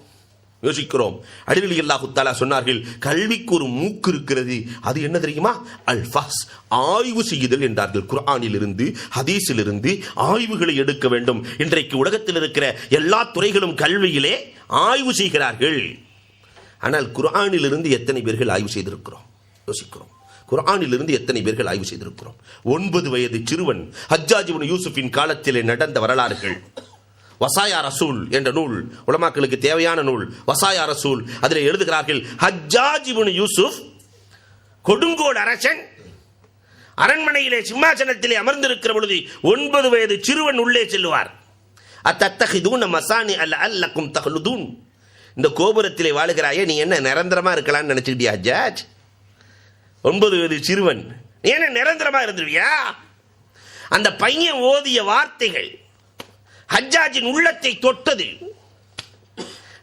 யோசிக்கிறோம். அலி ரலியல்லாஹு தஆலா சொன்னார்கள், கல்விக்கு ஒரு மூக்கு இருக்கிறது. அது என்ன தெரியுமா? அல் ஃபஹ்ஸ், ஆய்வு செய்யுதல் என்றார்கள். குர்ஆனிலிருந்து ஹதீஸிலிருந்து ஆய்வுகளை எடுக்க வேண்டும். இன்றைக்கு உலகத்தில் இருக்கிற எல்லா துறைகளும் கல்வியிலே ஆய்வு செய்கிறார்கள். ஆனால் குர்ஆனிலிருந்து எத்தனை பேர்கள் ஆய்வு செய்திருக்கிறோம்? யோசிக்கிறோம். குர்ஆனிலிருந்து எத்தனை பேர்கள் ஆய்வு செய்திருக்கிறோம்? 9 வயது சிறுவன் ஹஜ்ஜாஜ் இப்னு யூசுஃபின் காலத்திலே நடந்த வரலாறுகள். வசாயா ரசூல் என்ற நூல், உலமாக்களுக்கு தேவையான நூல் வசாயா ரசூல். அதில் எழுதுகிறார்கள், ஹஜ்ஜாஜ் இப்னு யூசுப் கொடுங்கோல் அரசன் அரண்மனையிலே சிம்மாசனத்திலே அமர்ந்திருக்கிற பொழுது 9 வயது சிறுவன் உள்ளே செல்வார். அத்தத்தஹிதூன மசானி அல்லக்கும் தஹ்லுதூன், இந்த கோபுரத்திலே வாழுகிறாயே, நீ என்ன நிரந்தரமா இருக்கலாம்னு நினைச்சுக்கிட்டியா ஹஜ்ஜாஜ்? 9 வயது சிறுவன், நீ என்ன நிரந்தரமா இருந்துருவியா? அந்த பையன் ஓதிய வார்த்தைகள் ஹஜ்ஜாஜின் உள்ளத்தை தொட்டது.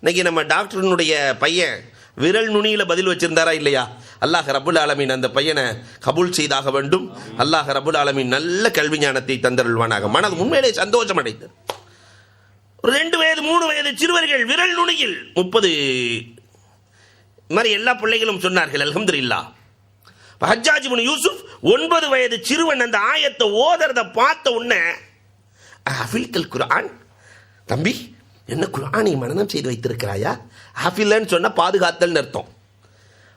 இன்னைக்கு நம்ம டாக்டர்னுடைய பையன் விரல் நுனியில பதில் வச்சிருந்தாரா இல்லையா? அல்லாஹ் ரப்புல் ஆலமீன் அந்த பையனை கபூல் செய்தாக வேண்டும். அல்லாஹ் ரப்புல் ஆலமீன் நல்ல கல்வி ஞானத்தை தந்தருள்வானாக. மனது உண்மையிலே சந்தோஷம் அடைந்தது. 2 வயது 3 வயது சிறுவர்கள் விரல் நுனியில் 30 மாதிரி எல்லா பிள்ளைகளும் சொன்னார்கள் அல்ஹம்துலில்லாஹ். ஹஜ்ஜாஜ் இப்னு யூசுப் 9 வயது சிறுவன் அந்த ஆயத்தை ஓதறத பார்த்த உடனே, ஹஃபில்கல் குர்ஆன், தம்பி என்ன குர்ஆனை மனனம் செய்து வைத்திருக்கிறாயா? ஹஃபில்ன்னு சொன்னா பாதுகாத்தல் அர்த்தம்.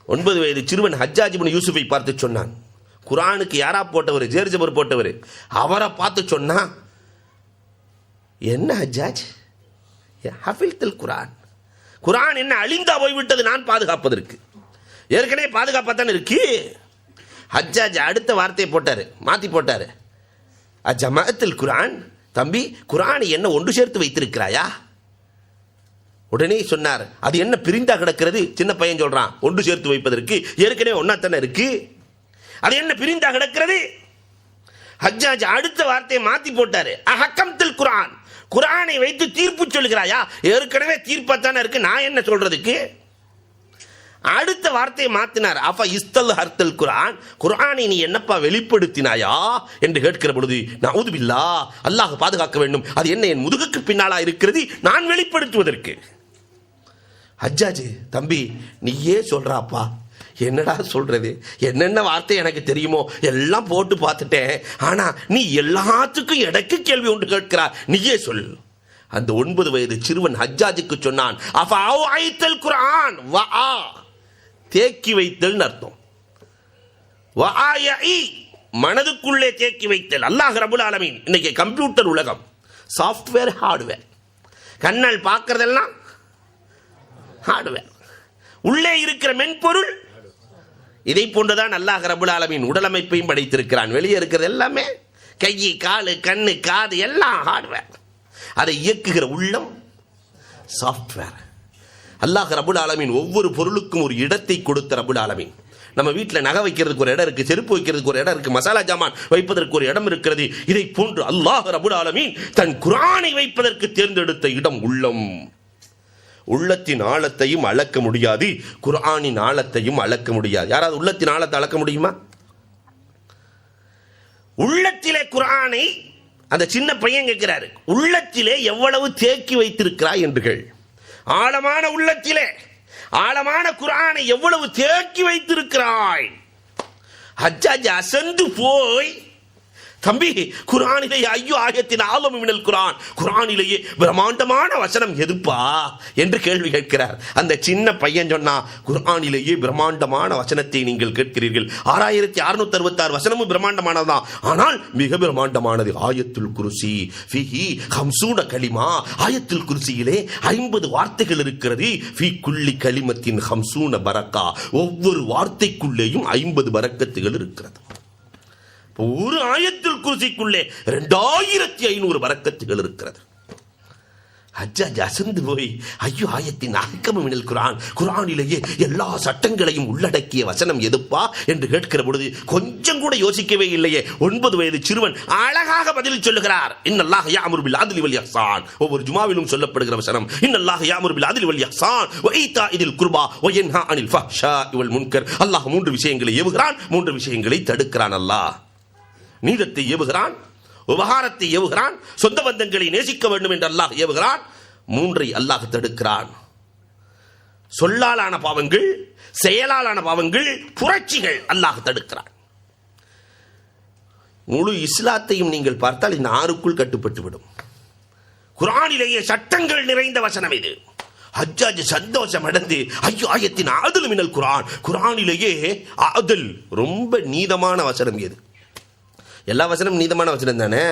9 வயது சிறுவன் ஹஜ்ஜாஜ் இப்னு யூசுஃபை பார்த்து சொன்னான். குர்ஆனுக்கு யாரா போட்டவர்? ஜேர் ஜபர் போட்டவர். அவரை பார்த்து சொன்னா, என்ன ஹஜ்ஜாஜ், ஹஃபில்கல் குர்ஆன், குர்ஆன் என்ன அழிந்தா போய்விட்டது நான் பாதுகாப்பதற்கு? ஏற்கனவே பாதுகாப்பாத்தானே இருக்கு. ஹஜ்ஜாஜ் அடுத்த வார்த்தையை போட்டாரு, மாத்தி போட்டாரு. அஜமாஅத்துல் குர்ஆன், தம்பி குர்ஆனை என்ன ஒன்று சேர்த்து வைத்திருக்கிறாயா? உடனே சொன்னார், அது என்ன பிரிந்தா கிடக்கிறது? சின்ன பையன் சொல்றான், ஒன்று சேர்த்து வைப்பதற்கு ஏற்கனவே ஒன்னாத்தானே இருக்கு, அது என்ன பிரிந்தா கிடக்கிறது? ஹஜ்ஜாஜ் அடுத்த வார்த்தையை மாத்தி போட்டாரு, அஹக்கம்துல் குர்ஆன், குர்ஆனை வைத்து தீர்ப்பு சொல்கிறாயா? ஏற்கனவே தீர்ப்பாத்தானே இருக்கு, நான் என்ன சொல்றதுக்கு? அடுத்த வார்த்தையை மாத்தினார், அஃப இஸ்தல் ஹர்த்தல் குர்ஆன், குர்ஆனை நீ என்னப்பா வெளிப்படுத்தினாயா என்று கேட்கிற பொழுது, நஊது பில்லாஹ், அல்லாஹ் பாதுகாக்க வேண்டும், அது என்ன என் முதுகுக்கு பின்னாலா இருக்கிறது நான் வெளிப்படுத்துவதற்கு? ஹஜ்ஜாஜ் தம்பி நீயே சொல்றாப்பா, என்னடா சொல்றது, என்னென்ன வார்த்தை எனக்கு தெரியுமோ எல்லாம் போட்டு பார்த்துட்டேன், ஆனா நீ எல்லாத்துக்கும் எனக்கு கேள்வி ஒன்று கேட்கிறா, நீயே சொல். அந்த 9 வயது சிறுவன் ஹஜ்ஜாஜுக்கு சொன்னான், குர்ஆன் தேக்கி வைத்தல் அர்த்தம். மனதுக்குள்ளே தேக்கி வைத்தல். அல்லாஹ் ரப்பல் ஆலமீன் இன்னைக்கு கம்ப்யூட்டர் உலகம், சாஃப்ட்வேர் ஹார்ட்வேர், கண்ணால் பார்க்கறதெல்லாம் ஹார்ட்வேர், உள்ளே இருக்கிற மென்பொருள். இதை போன்றுதான் அல்லாஹ் ரப்பல் ஆலமீன் உடலமைப்பையும் படைத்திருக்கிறான். வெளியே இருக்கிறது எல்லாமே கை காலு கண்ணு காது எல்லாம் ஹார்ட்வேர், அதை இயக்குகிற உள்ளம் சாஃப்ட்வேர். அல்லாஹ் ரப்பல் ஆலமீன் ஒவ்வொரு பொருளுக்கும் ஒரு இடத்தை கொடுத்த ரப்பல் ஆலமீன். நம்ம வீட்டில் நகை வைக்கிறதுக்கு ஒரு இடம் இருக்கு, செருப்பு வைக்கிறதுக்கு ஒரு இடம் இருக்கு, மசாலா ஜாமான் வைப்பதற்கு ஒரு இடம் இருக்கிறது. இதை போன்று அல்லாஹ் ரப்பல் ஆலமீன் தன் குர்ஆனை வைப்பதற்கு தேர்ந்தெடுத்த இடம் உள்ளம். உள்ளத்தின் ஆழத்தையும் அளக்க முடியாது, குர்ஆனின் ஆழத்தையும் அளக்க முடியாது. யாராவது உள்ளத்தின் ஆழத்தை அளக்க முடியுமா? உள்ளத்திலே குர்ஆனை அந்த சின்ன பையன் கேட்கிறாரு, உள்ளத்திலே எவ்வளவு தேக்கி வைத்திருக்கிறாய் என்று. ஆழமான உள்ளத்திலே ஆழமான குர்ஆனை எவ்வளவு தேக்கி வைத்திருக்கிறாய். ஹஜ்ஜாஜ் அசந்து போய், தம்பி குர்ஆனிலே ஐயோ ஆயத்தின் ஆலம் மினல் குர்ஆன், குர்ஆனிலேயே பிரம்மாண்டமான வசனம் எதுப்பா என்று கேள்வி கேட்கிறார். அந்த சின்ன பையன் சொன்னா, குர்ஆனிலேயே பிரம்மாண்டமான வசனத்தை நீங்கள் கேட்கிறீர்கள். 6666 வசனமும் பிரம்மாண்டமானதுதான், ஆனால் மிக பிரம்மாண்டமானது ஆயத்துல் குர்சி ஃபீஹி 50 கலிமா. ஆயத்துல் குர்சியிலே 50 வார்த்தைகள் இருக்கிறது. ஃபீ குல்லி கலிமத்தின் 50 பரக்கா, ஒவ்வொரு வார்த்தைக்குள்ளேயும் 50 பரக்கத்துகள் இருக்கிறது. ஒரு ஆயத்துல் குர்சிக்குள்ளே 2500 பரக்கத்துகள் இருக்கிறது. ஹஜ்ஜாஜ் அசந்து போய், ஐயோ ஆயத்தின் அஹ்கம் மினல் குர்ஆன், குர்ஆனிலேயே எல்லா சட்டங்களையும் உள்ளடக்கிய வசனம் எதுப்பா என்று கேட்கிற பொழுது கொஞ்சம் கூட யோசிக்கவே இல்லையே 9 வயது சிறுவன் அழகாக பதில் சொல்லுகிறார். இன்னல்லாஹ யஅமுரு பில் அத்லி வல் இஹ்சான், ஒவ்வொரு ஜுமாவிலும் சொல்லப்படுகிற வசனம். இன்னல்லாஹ யஅமுரு பில் அத்லி வல் இஹ்சான் வ ஈதாஇல் குர்பா வ யன்ஹா அனில் ஃபஹ்ஷாஇ வல் முன்கர். அல்லாஹ் 3 விஷயங்களை ஏவுகிறான், 3 விஷயங்களை தடுக்கிறான். அல்லாஹ் நீதத்தை ஏவுகிறான், உபகாரத்தை ஏவுகிறான், சொந்த பந்தங்களை நேசிக்க வேண்டும் என்று அல்லாஹ் ஏவுகிறான். 3 அல்லாஹ் தடுக்கிறான். சொல்லாலான பாவங்கள், செயலாலான பாவங்கள், புரட்சிகள் அல்லாஹ் தடுக்கிறான். முழு இஸ்லாத்தையும் நீங்கள் பார்த்தால் இந்த 6க்குள் கட்டுப்பட்டு விடும். குர்ஆனிலேயே சட்டங்கள் நிறைந்த வசனம் இது. ஹஜ்ஜாஜ் சந்தோஷம் அடைந்து, ஐயோ ஆயத்தின் ஆதல் மினல் குர்ஆன், குர்ஆனிலேயே ஆதல் ரொம்ப நீதமான வசனம் எது? எல்லா வசனம் நீதமான வசனம் தானே,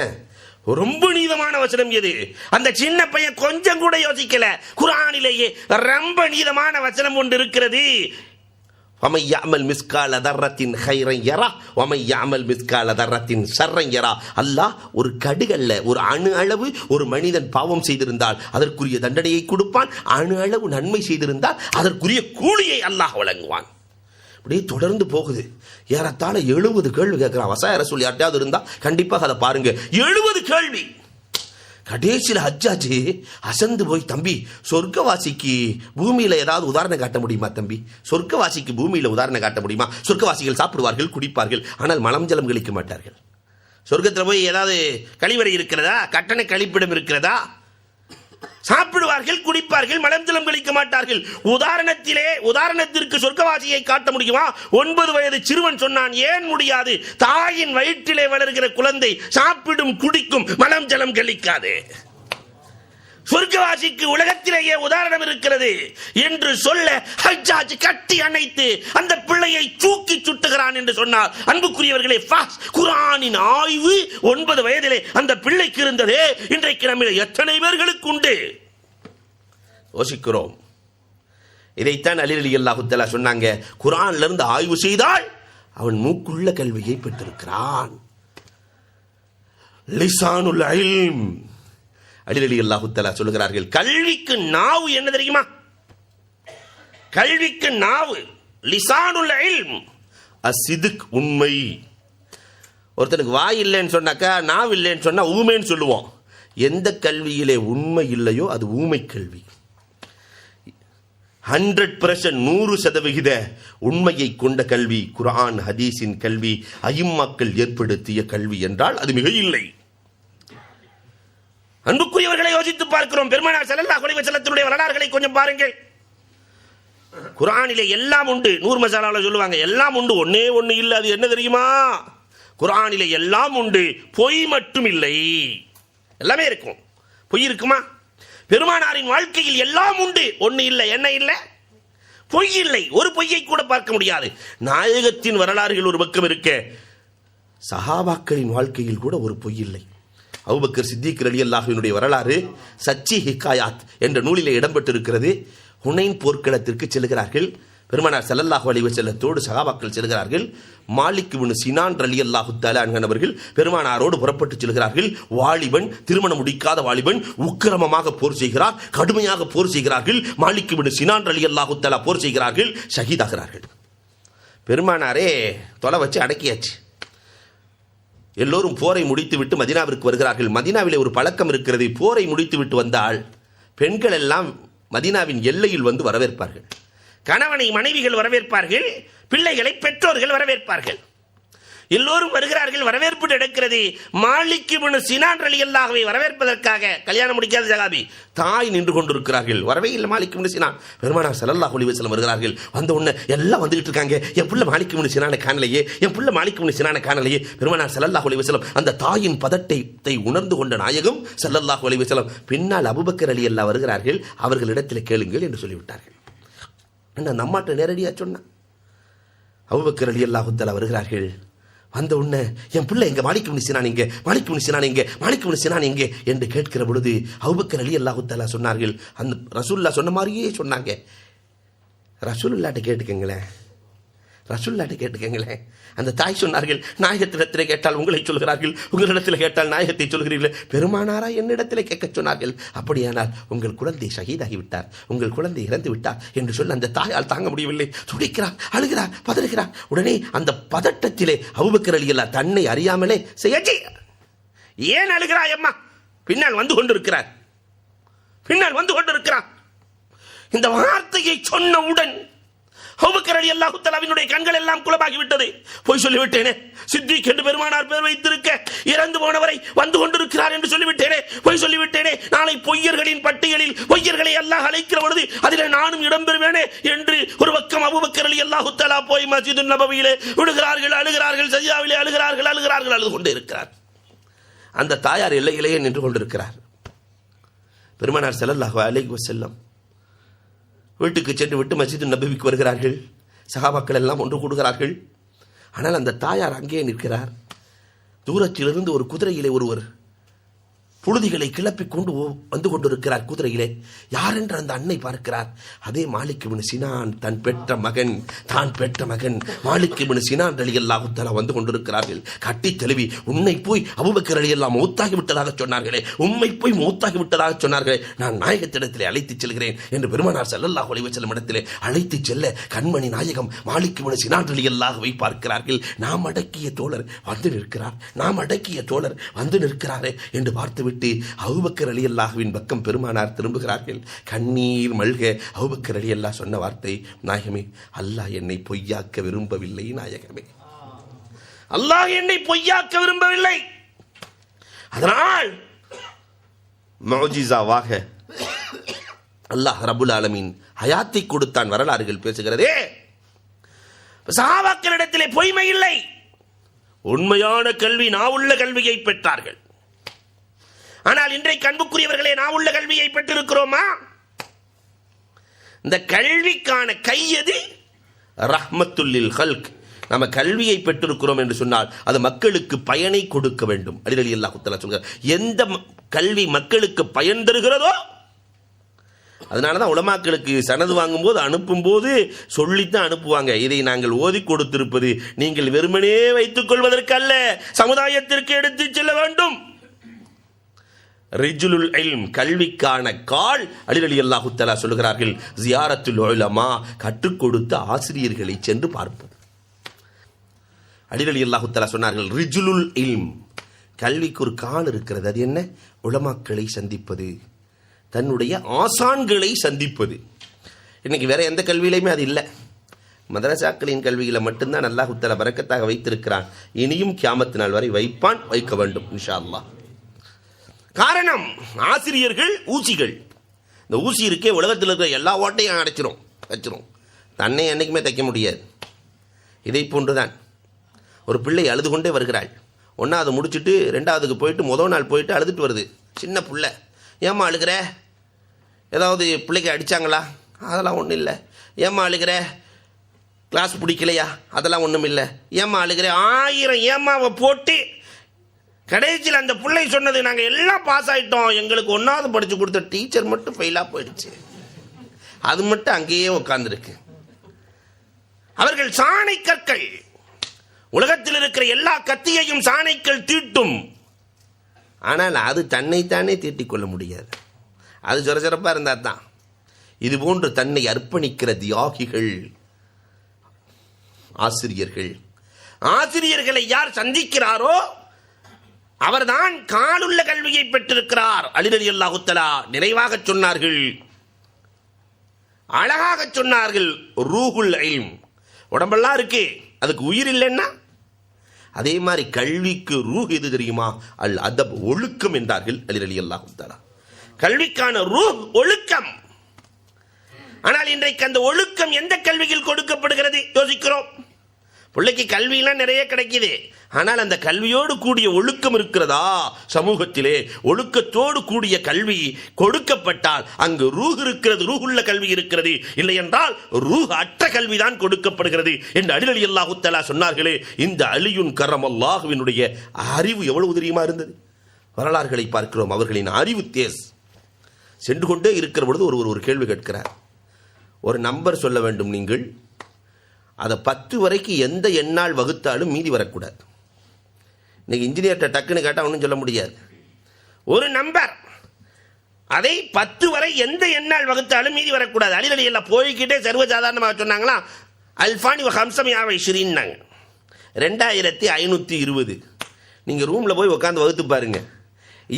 ரொம்ப நீதமான வசனம் எது? அந்த சின்ன பையன் கொஞ்சம் கூட யோசிக்கல, குர்ஆனிலேயே ரொம்ப நீதமான வசனம் ஒன்று இருக்கிறது. وَمَن يَعْمَلْ مِثْقَالَ ذَرَّةٍ خَيْرًا يَرَهُ وَمَن يَعْمَلْ مِثْقَالَ ذَرَّةٍ شَرًّا يَرَهُ. அல்லாஹ் ஒரு கடுகல்ல, ஒரு அணு அளவு ஒரு மனிதன் பாவம் செய்திருந்தால் அதற்குரிய தண்டனையை கொடுப்பான், அணு அளவு நன்மை செய்திருந்தால் அதற்குரிய கூலியை அல்லாஹ் வழங்குவான். அப்படியே தொடர்ந்து போகுது. ஏறத்தாழ 70 கேள்வி கேட்கிறான். வசாய ரசூல் யார்ட்டையாவது இருந்தா கண்டிப்பாக அதை பாருங்க, 70 கேள்வி. கடைசியில் ஹஜ்ஜாஜ் அசந்து போய், தம்பி சொர்க்கவாசிக்கு பூமியில ஏதாவது உதாரணம் காட்ட முடியுமா? தம்பி சொர்க்கவாசிக்கு பூமியில உதாரணம் காட்ட முடியுமா? சொர்க்கவாசிகள் சாப்பிடுவார்கள், குடிப்பார்கள், ஆனால் மலம் ஜலம் கழிக்க மாட்டார்கள். சொர்க்கத்தில் போய் ஏதாவது கழிவறை இருக்கிறதா? கட்டண கழிப்பிடம் இருக்கிறதா? சாப்பிடுவார்கள், குடிப்பார்கள், மலம் ஜலம் கழிக்க மாட்டார்கள். உதாரணத்திற்கு சொர்க்கவாசியை காட்ட முடியுமா? 9 வயது சிறுவன் சொன்னான், ஏன் முடியாது? தாயின் வயிற்றிலே வளர்கிற குழந்தை சாப்பிடும், குடிக்கும், மலம் ஜலம் கழிக்காது. சொர்க்கவாசிக்கு உலகத்திலேயே உதாரணம் இருக்கிறது என்று சொல்ல ஹஜ்ஜாஜ் கட்டி அணைத்து அந்த பிள்ளையை தூக்கி சுட்டுகிறான் என்று சொன்னார். அன்புக்குரியவர்களே, குர்ஆனின் ஆய்வு 9 வயதிலே அந்த பிள்ளைக்கு இருந்ததே, இன்றைக்கு நம்ம எத்தனை பேர்களுக்கு உண்டு? யோசிக்கிறோம். இதைத்தான் அலி ரலியல்லாஹு தஆலா சொன்னாங்க, குர்ஆன்ல இருந்து ஆய்வு செய்தால் அவன் மூக்குள்ள கல்வியை பெற்றிருக்கிறான். லிசானுல் இல்ம். அலி ரலியல்லாஹு தஆலா சொல்கிறார்கள், கல்விக்கு நாவு என்ன தெரியுமா? கல்விக்கு நாவு லிசானுல் இல்ம், அஸ்ஸித்க், உண்மை. ஒருத்தனுக்கு வாய் இல்லைன்னு சொன்னாக்கா, நாவு இல்லைன்னு சொன்னா ஊமைன்னு சொல்லுவோம். எந்த கல்வியிலே உண்மை இல்லையோ அது ஊமை கல்வி. 100% 100% உண்மையை கொண்ட கல்வி குர்ஆன் ஹதீஸின் கல்வி, அயிம்மாக்கள் ஏற்படுத்திய கல்வி என்றால் அது மிக இல்லை. அன்புக்குரியவர்களை யோசித்து பார்க்கிறோம். பெருமானார் ஸல்லல்லாஹு அலைஹி வஸல்லத்தினுடைய வரலாறுகளை கொஞ்சம் பாருங்கள். குர்ஆனிலே எல்லாம் உண்டு. நூறு மசாலாவில் சொல்லுவாங்க எல்லாம் உண்டு, ஒன்னே ஒன்று இல்லை. அது என்ன தெரியுமா? குர்ஆனிலே எல்லாம் உண்டு, பொய் மட்டும் இல்லை. எல்லாமே இருக்கும், பொய் இருக்குமா? பெருமானாரின் வாழ்க்கையில் எல்லாம் உண்டு, ஒன்று இல்லை. என்ன இல்லை? பொய் இல்லை. ஒரு பொய்யை கூட பார்க்க முடியாது. நாயகத்தின் வரலாறுகள் ஒரு பக்கம் இருக்க, சஹாபாக்களின் வாழ்க்கையில் கூட ஒரு பொய் இல்லை. அபூபக்கர் சித்திக் ரலியல்லாஹுவினுடைய வரலாறு சச்சி ஹிகாயாத் என்ற நூலிலே இடம்பெற்றிருக்கிறது. ஹுனைன் போர்க்களத்திற்கு செல்கிறார்கள். பெருமானார் ஸல்லல்லாஹு அலைஹி வஸல்லத்தோடு சஹாபாக்கள் செல்கிறார்கள். மாலிக் இப்னு சினான் ரலியல்லாஹு தஆலா அன்ஹு பெருமானாரோடு புறப்பட்டு செல்கிறார்கள். வாலிபன், திருமணம் முடிக்காத வாலிபன், உக்கிரமமாக போர் செய்கிறார், கடுமையாக போர் செய்கிறார்கள். மாலிக் இப்னு சினான் ரலியல்லாஹு தஆலா போர் செய்கிறார்கள், ஷஹீதாகிறார்கள். பெருமானாரே தொலை வச்சு அடக்கியாச்சு. எல்லோரும் போரை முடித்துவிட்டு மதீனாவிற்கு வருகிறார்கள். மதீனாவிலே ஒரு பழக்கம் இருக்கிறது, போரை முடித்துவிட்டு வந்தால் பெண்கள் எல்லாம் மதீனாவின் எல்லையில் வந்து வரவேற்பார்கள். கணவனை மனைவிகள் வரவேற்பார்கள், பிள்ளைகளை பெற்றோர்கள் வரவேற்பார்கள். எல்லோரும் வருகிறார்கள், வரவேற்பு நடக்கிறது. மாலிக் இப்னு சினான் ரலியல்லாஹுவை வரவேற்பதற்காக கல்யாணம் முடிக்காத சஹாபி தாய் நின்று கொண்டிருக்கிறார்கள். வரவே இல்லை மாலிக் இப்னு சினான். பெருமானார் ஸல்லல்லாஹு அலைஹி வஸல்லம் வருகிறார்கள். வந்த உடனே எல்லாம் வந்துகிட்டு இருக்காங்க. என் புள்ள மாலிக் இப்னு சினானை காணலையே, என் புள்ள மாலிக் இப்னு சினானை காணலையே. பெருமானார் ஸல்லல்லாஹு அலைஹி வஸல்லம் அந்த தாயின் பதட்டத்தை உணர்ந்து கொண்ட நாயகம் ஸல்லல்லாஹு அலைஹி வஸல்லம் பின்னால் அபூபக்கர் ரலியல்லாஹு வருகிறார்கள். அவர்களிடத்தில் கேளுங்கள் என்று சொல்லிவிட்டார்கள். என்ன நம்மாட்ட நேரடியாக சொன்ன அபூபக்கர் ரலியல்லாஹு தஆலா வருகிறார்கள். வந்த உடனே என் பிள்ளை எங்க, மாலிக் இப்னு சினான் எங்க, மாலிக் இப்னு சினான் எங்க, மாலிக் இப்னு சினான் எங்க என்று கேட்கிற பொழுது அபூபக்கர் ரலியல்லாஹு தஆலா சொன்னார்கள், அந்த ரசூலுல்லாஹ் சொன்ன மாதிரியே சொன்னாங்க. ரசூலுல்லாஹ்ட்ட கேட்டுக்கங்களேன், ரசூலுல்லாஹ்ட்ட கேட்டுக்கங்களேன். அந்த தாய் சொன்னார்கள், நாயகத்திடத்தில் கேட்டால் உங்களை சொல்கிறார்கள், உங்களிடத்தில் கேட்டால் நாயகத்தை சொல்கிறீர்கள். பெருமானாரா என்னிடத்தில் கேட்க சொன்னார்கள். அப்படியானால் உங்கள் குழந்தை ஷஹீதாகிவிட்டார், உங்கள் குழந்தை இறந்து விட்டார் என்று சொல்ல அந்த தாயால் தாங்க முடியவில்லை. துடிக்கிறார், அழுகிறார், பதறுகிறார். உடனே அந்த பதட்டத்திலே அபூபக்கர் ரலியல்லாஹு தன்னை அறியாமலே ஏன் அழுகிறாய் அம்மா? பின்னால் வந்து கொண்டிருக்கிறார், பின்னால் வந்து கொண்டிருக்கிறார். இந்த வார்த்தையை சொன்னவுடன் அபூபக்கர் ரலியல்லாஹு தஆலாவினுடைய கண்கள் எல்லாம் குளமாகிவிட்டது. போய் சொல்லிவிட்டேனே, சித்திக் என்று பெருமானார் பேர் வைத்திருக்க இறந்து போனவரை வந்து கொண்டிருக்கிறார் என்று சொல்லிவிட்டேனே, போய் சொல்லிவிட்டேனே. நாளை பொய்யர்களின் பட்டியலில் பொய்யர்களை அல்லாஹ் அழைக்கிற பொழுது அதில் நானும் இடம்பெறுவேனே என்று ஒரு பக்கம் அபூபக்கர் ரலியல்லாஹு தஆலா போய் மஸ்ஜிதுன் நபவியிலே விடுகிறார்கள், அழுகிறார்கள், சஜ்ஜாவிலே அழுகிறார்கள், அழுகிறார்கள், அழுது கொண்டே இருக்கிறார். அந்த தாயார் எல்லையிலேயே நின்று கொண்டிருக்கிறார். பெருமானார் ஸல்லல்லாஹு அலைஹி வஸல்லம் வீட்டுக்கு சென்று விட்டு மஸ்ஜிதுன் நபவிக்கு வருகிறார்கள். சஹாபாக்கள் எல்லாம் ஒன்று கூடுகிறார்கள். ஆனால் அந்த தாயார் அங்கே நிற்கிறார். தூரத்திலிருந்து ஒரு குதிரையிலே ஒருவர் புழுதிகளை கிளப்பிக் கொண்டு வந்து கொண்டிருக்கிறார். குதிரையிலே யார் என்று அந்த அன்னை பார்க்கிறார். அதே மாலிக் இப்னு சினான், தான் பெற்ற மகன் மாலிக் இப்னு சினான் ரலியல்லாஹு தஆலா வந்து கொண்டிருக்கிறார்கள். கட்டி தழுவி, உன்னை போய் அபூபக்கர் ரலியல்லாஹு மௌத்தாகி விட்டதாக சொன்னார்களே, உம்மை போய் மௌத்தாகி விட்டதாக சொன்னார்களே, நான் நாயகத்திடத்திலே அழைத்துச் செல்கிறேன் என்று பெருமானார் ஸல்லல்லாஹு அலைஹி வஸல்லம் இடத்திலே அழைத்துச் செல்ல கண்மணி நாயகம் மாலிக் இப்னு சினான் ரலியல்லாஹுவை பார்க்கிறார்கள். நாம் அடக்கிய தோழர் வந்து நிற்கிறார், நாம் அடக்கிய தோழர் வந்து நிற்கிறாரே என்று பார்த்து விட்டு அபூபக்கர் ரலியல்லாஹுவின் பக்கம் பெருமானார் திரும்புகிறார்கள். கண்ணீர் மல்க அபூபக்கர் ரலியல்லாஹு சொன்ன வார்த்தை, நாயகமே, அல்லாஹ் என்னை பொய்யாக்க விரும்பவில்லை. நாயகமே, அல்லாஹ் என்னை பொய்யாக்க விரும்பவில்லை. அதனால் முஅ்ஜிஸாவாக அல்லாஹ் ரப்புல் ஆலமீன் ஹயாத்தை கொடுத்தான். வரலாறுகள் பேசுகிறதே, சஹாபாக்களிடத்திலே பொய்மை இல்லை, உண்மையான கல்வி, நாவுள்ள கல்வியை பெற்றார்கள். ஆனால் இன்றைக்கு அன்புக்குரியவர்களே, நாவுள்ள கல்வியை பெற்றிருக்கிறோமா? இந்த கல்விக்கான கையது ரஹ்மத்துல்லில் ஹல்க். நம்ம கல்வியை பெற்றிருக்கிறோம் என்று சொன்னால் அது மக்களுக்கு பயனை கொடுக்க வேண்டும். அலி ரலியல்லாஹு தஆலா சொல்கிறார், எந்த கல்வி மக்களுக்கு பயன் தருகிறதோ, அதனாலதான் உலமாக்களுக்கு சனது வாங்கும்போது அனுப்பும்போது சொல்லித்தான் அனுப்புவாங்க. இதை நாங்கள் ஓதி கொடுத்திருப்பது நீங்கள் வெறுமனே வைத்துக் கொள்வதற்கு அல்ல, சமுதாயத்திற்கு எடுத்து செல்ல வேண்டும். ரிஜுலுல் இல்ம், கல்விக்கான கால். அலி ரலியல்லாஹு தஆலா சொல்கிறார்கள், ஜியாரத்துல் உலமா, கற்றுக் கொடுத்த ஆசிரியர்களை சென்று பார்ப்பது. அலி ரலியல்லாஹு தஆலா சொன்னார்கள், ரிஜுலுல் இல்ம், கல்விக்கு ஒரு கால் இருக்கிறது. அது என்ன? உலமாக்களை சந்திப்பது, தன்னுடைய ஆசான்களை சந்திப்பது. இன்னைக்கு வேற எந்த கல்வியிலையுமே அது இல்லை. மதரசாக்களின் கல்வியில மட்டும்தான் அல்லாஹ் தஆலா பரக்கத்தாக வைத்திருக்கிறான். இனியும் கியாமத் நாள் வரை வைப்பான், வைக்க வேண்டும் இன்ஷா அல்லாஹ். காரணம், ஆசிரியர்கள் ஊசிகள். இந்த ஊசி இருக்கே, உலகத்தில் இருக்கிற எல்லா ஓட்டையும் வச்சிரும். தன்னை என்றைக்குமே தைக்க முடியாது. இதை போன்றுதான் ஒரு பிள்ளை அழுது கொண்டே வருகிறாள். ஒன்றாவது முடிச்சுட்டு ரெண்டாவதுக்கு போயிட்டு முதல் நாள் போயிட்டு அழுதுட்டு வருது. சின்ன பிள்ளை. ஏம்மா அழுகிற? ஏதாவது பிள்ளைக்கு அடித்தாங்களா? அதெல்லாம் ஒன்றும் இல்லை. ஏம்மா அழுகிற? கிளாஸ் பிடிக்கலையா? அதெல்லாம் ஒன்றும் இல்லை. ஏம்மா அழுகிற? 1000 ஏம்மாவை போட்டு கடைசியில் அந்த பிள்ளை சொன்னது, நாங்கள் எல்லாம் பாஸ் ஆகிட்டோம், எங்களுக்கு 1வது படித்து கொடுத்த டீச்சர் மட்டும் ஃபெயிலாக போயிடுச்சு. அது மட்டும் அங்கேயே உட்காந்துருக்கு. அவர்கள் சாணை கற்கள். உலகத்தில் இருக்கிற எல்லா கத்தியையும் சாணைக்கள் தீட்டும். ஆனால் அது தன்னைத்தானே தீட்டிக் கொள்ள முடியாது. அது சொரசொரப்பாக இருந்தால் தான். இது போன்று தன்னை அர்ப்பணிக்கிற தியாகிகள் ஆசிரியர்கள். ஆசிரியர்களை யார் சந்திக்கிறாரோ அவர்தான் காலுள்ள கல்வியை பெற்றிருக்கிறார். அலி ரலியல்லாஹு தஆலா நிறைவாக சொன்னார்கள், அழகாக சொன்னார்கள். ரூஹுல் இல்ம். உடம்பெல்லாம் இருக்கு, அதுக்கு உயிர் இல்லைன்னா அதே மாதிரி கல்விக்கு ரூஹ் எது தெரியுமா? அல் அதப், ஒழுக்கம் என்றார்கள் அலி ரலியல்லாஹு தஆலா. கல்விக்கான ரூஹ் ஒழுக்கம். ஆனால் இன்றைக்கு அந்த ஒழுக்கம் எந்த கல்வியில் கொடுக்கப்படுகிறது யோசிக்கிறோம். பிள்ளைக்கு கல்வியெல்லாம் நிறைய கிடைக்குது, ஆனால் அந்த கல்வியோடு கூடிய ஒழுக்கம் இருக்கிறதா? சமூகத்திலே ஒழுக்கத்தோடு கூடிய கல்வி கொடுக்கப்பட்டால் அங்கு ரூஹ் இருக்கிறது, ரூஹுள்ள கல்வி இருக்கிறது. இல்லை என்றால் ரூஹ் அற்ற கல்விதான் கொடுக்கப்படுகிறது என்று அலி ரலியல்லாஹு தஆலா சொன்னார்களே. இந்த அலியுன் கர்ரமல்லாஹுவினுடைய அறிவு எவ்வளவு தெரியுமா இருந்தது? வரலாறுகளை பார்க்கிறோம். அவர்களின் அறிவு தேஸ் சென்று கொண்டே இருக்கிற பொழுது ஒரு கேள்வி கேட்கிறார். ஒரு நம்பர் சொல்ல வேண்டும், நீங்கள் அதை 10 வரைக்கும் எந்த எண்ணால் வகுத்தாலும் மீதி வரக்கூடாது. இன்னைக்கு இன்ஜினியர்கிட்ட டக்குன்னு கேட்டால் ஒன்றும் சொல்ல முடியாது. ஒரு நம்பர், அதை 10 வரை எந்த எண்ணால் வகுத்தாலும் மீதி வரக்கூடாது. அலி ரலியல்லாஹு போய்கிட்டே சர்வசாதாரணமாக சொன்னாங்களா, அல்ஃபானி வ ஹம்ஸமியா வ இஷ்ரீன்னாங்க. 2520. நீங்கள் ரூமில் போய் உட்காந்து வகுத்து பாருங்க.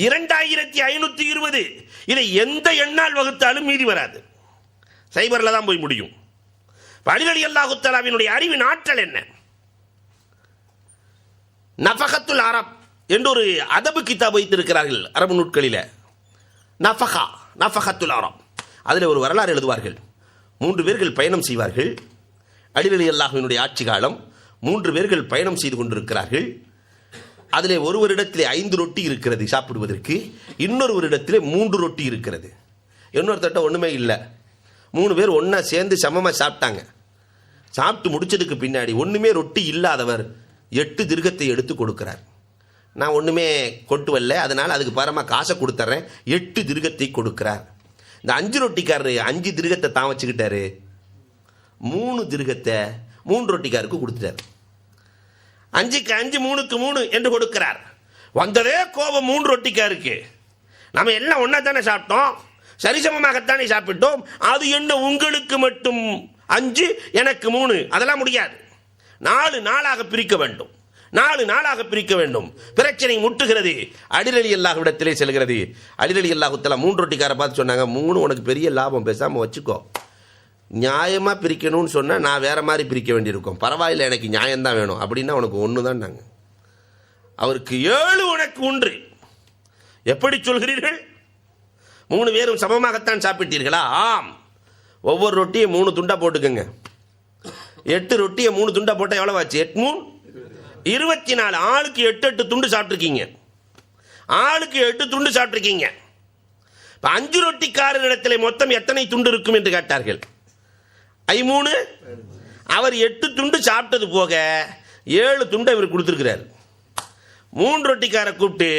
2520 இதை எந்த எண்ணால் வகுத்தாலும் மீதி வராது. சைபரில் தான் போய் முடியும். அலி ரலியல்லாஹு தஆலாவினுடைய அறிவின் ஆற்றல் என்ன? நஃபகத்துல் அரப் என்று ஒரு அதபு கிதாப் வைத்திருக்கிறார்கள் அரபு நூட்களில். நஃபகத்துல் அரப். அதில் ஒரு வரலாறு எழுதுவார்கள். 3 பேர்கள் பயணம் செய்வார்கள். அலி ரலியல்லாஹுவினுடைய ஆட்சி காலம். 3 பேர்கள் பயணம் செய்து கொண்டிருக்கிறார்கள். அதிலே ஒருவரிடத்திலே 5 ரொட்டி இருக்கிறது சாப்பிடுவதற்கு, இன்னொருவரிடத்திலே 3 ரொட்டி இருக்கிறது. இன்னொருத்தட்ட ஒன்றுமே இல்லை. 3 பேர் ஒன்றா சேர்ந்து சமமாக சாப்பிட்டாங்க. சாப்பிட்டு முடிச்சதுக்கு பின்னாடி ஒன்றுமே ரொட்டி இல்லாதவர் 8 திர்கத்தை எடுத்து கொடுக்கிறார். நான் ஒன்றுமே கொண்டு வரல, அதனால் அதுக்கு பரமாக காசை கொடுத்துட்றேன். 8 திர்கத்தை கொடுக்கிறார். இந்த 5 ரொட்டிக்காரரு 5 திர்கத்தை தான் வச்சுக்கிட்டாரு. 3 திர்கத்தை 3 ரொட்டிக்காருக்கு கொடுத்துட்டார். 5க்கு 5 3க்கு 3 என்று கொடுக்கிறார். வந்ததே கோபம் 3 ரொட்டிக்காருக்கு. நம்ம எல்லாம் ஒன்றா தானே சாப்பிட்டோம், சரிசமமாகத்தானே சாப்பிட்டோம், அது என்ன உங்களுக்கு மட்டும் 5 எனக்கு 3? அதெல்லாம் முடியாது. 4 நாளாக பிரிக்க வேண்டும். 4 நாளாக பிரிக்க வேண்டும். பிரச்சனை முட்டுகிறது. அலி ரலியல்லாஹுவிடத்திலே செல்கிறது. அலி ரலியல்லாஹு தஆலா 3 ரொட்டிக்காரை பார்த்து சொன்னாங்க, 3 உனக்கு பெரிய லாபம், பேசாமல் வச்சுக்கோ. நியாயமாக பிரிக்கணும்னு சொன்னால் நான் வேற மாதிரி பிரிக்க வேண்டியிருக்கும். பரவாயில்லை, எனக்கு நியாயம்தான் வேணும் அப்படின்னா உனக்கு 1 தான். நாங்கள் அவருக்கு 7 உனக்கு 1. எப்படி சொல்கிறீர்கள்? 3 பேரும் சமமாகத்தான் சாப்பிட்டீர்களா? ஆம். ஒவ்வொரு ரொட்டியை 3 துண்டா போட்டுக்கோங்க. 8 ரொட்டியை 3 துண்டா போட்டால் எவ்வளோ ஆச்சு? 8 3 24. ஆளுக்கு 8 துண்டு சாப்பிட்ருக்கீங்க. ஆளுக்கு 8 துண்டு சாப்பிட்ருக்கீங்க. இப்போ 5 ரொட்டிக்காரரிடத்தில் மொத்தம் எத்தனை துண்டு இருக்கும் என்று கேட்டார்கள். 3. அவர் 8 துண்டு சாப்பிட்டது போக 7 துண்டு இவர் கொடுத்துருக்கிறார். 3 ரொட்டிக்காரை கூப்பிட்டு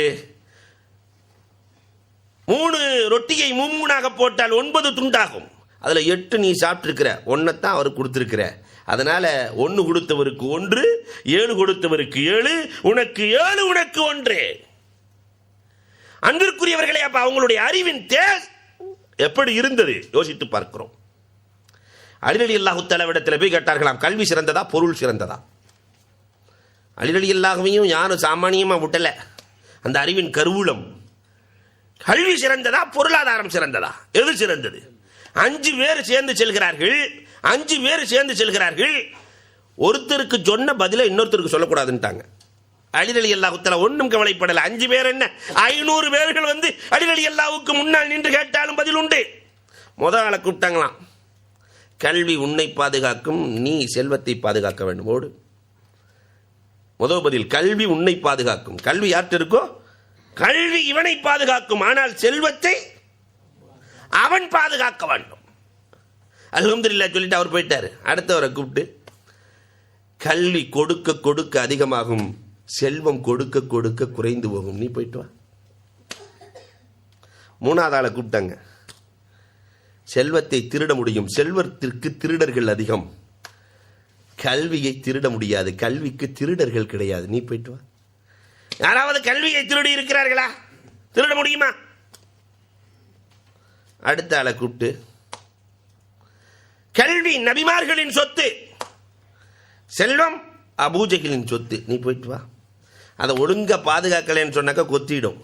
3 ரொட்டியை 3 போட்டால் 9 துண்டாகும். அதில் 8 நீ சாப்பிட்ருக்கிற, 1 தான் அவர் கொடுத்துருக்கிற. அதனால 1 கொடுத்தவருக்கு 1, 7 கொடுத்தவருக்கு 7, உனக்கு 7 உனக்கு 1. அன்பிற்குரியவர்களே, அப்ப அவங்களுடைய அறிவின் தேஸ் எப்படி இருந்தது யோசித்து பார்க்கிறோம். அலி ரலியல்லாஹு தஆலாவிடத்தில் போய் கேட்டார்களாம், கல்வி சிறந்ததா பொருள் சிறந்ததா? அலி ரலியல்லாஹுவையும் யாரும் சாமானியமாக விட்டல. அந்த அறிவின் கருவூலம். கல்வி சிறந்ததா பொருளாதாரம் சிறந்ததா? எது சிறந்தது? 5 பேர் சேர்ந்து செல்கிறார்கள். 5 பேர் சேர்ந்து செல்கிறார்கள். ஒருத்தருக்கு சொன்ன பதிலை இன்னொருத்தருக்கு சொல்லக்கூடாதுன்ட்டாங்க. அலி ரலியல்லாஹு தஆலா ஒன்றும் கவலைப்படலை. 5 பேர் என்ன, 500 பேர்கள் வந்து அலி ரலியல்லாஹுவுக்கு முன்னால் நின்று கேட்டாலும் பதில் உண்டு. முதல் ஆளை கூப்பிட்டாங்களாம். கல்வி உன்னை பாதுகாக்கும், நீ செல்வத்தை பாதுகாக்க வேண்டும். ஓடு. முதல் பதில், கல்வி உன்னை பாதுகாக்கும். கல்வி யார்கிட்ட இருக்கோ கல்வி இவனை பாதுகாக்கும், ஆனால் செல்வத்தை அவன் பாதுகாக்க வேண்டும். அல்ஹம்துலில்லாஹ் சொல்லிட்டு அவர் போயிட்டாரு. அடுத்தவரை கூப்பிட்டு, கல்வி கொடுக்க கொடுக்க அதிகமாகும், செல்வம் கொடுக்க கொடுக்க குறைந்து போகும், நீ போயிட்டு வா. மூணாவது ஆளை கூப்பிட்டாங்க. செல்வத்தை திருட முடியும், செல்வத்திற்கு திருடர்கள் அதிகம், கல்வியை திருட முடியாது, கல்விக்கு திருடர்கள் கிடையாது, நீ போயிட்டு வா. யாராவது கல்வியை திருடி இருக்கிறார்களா? திருட முடியுமா? அடுத்த ஆளை கூப்பிட்டு, கல்வி நபிமார்களின் சொத்து, செல்வம் அபூஜஹலின் சொத்து, நீ போயிட்டு வா. அதை ஒழுங்கா பாதுகாக்கலன்னு சொன்னாக்கா கொத்திடும்,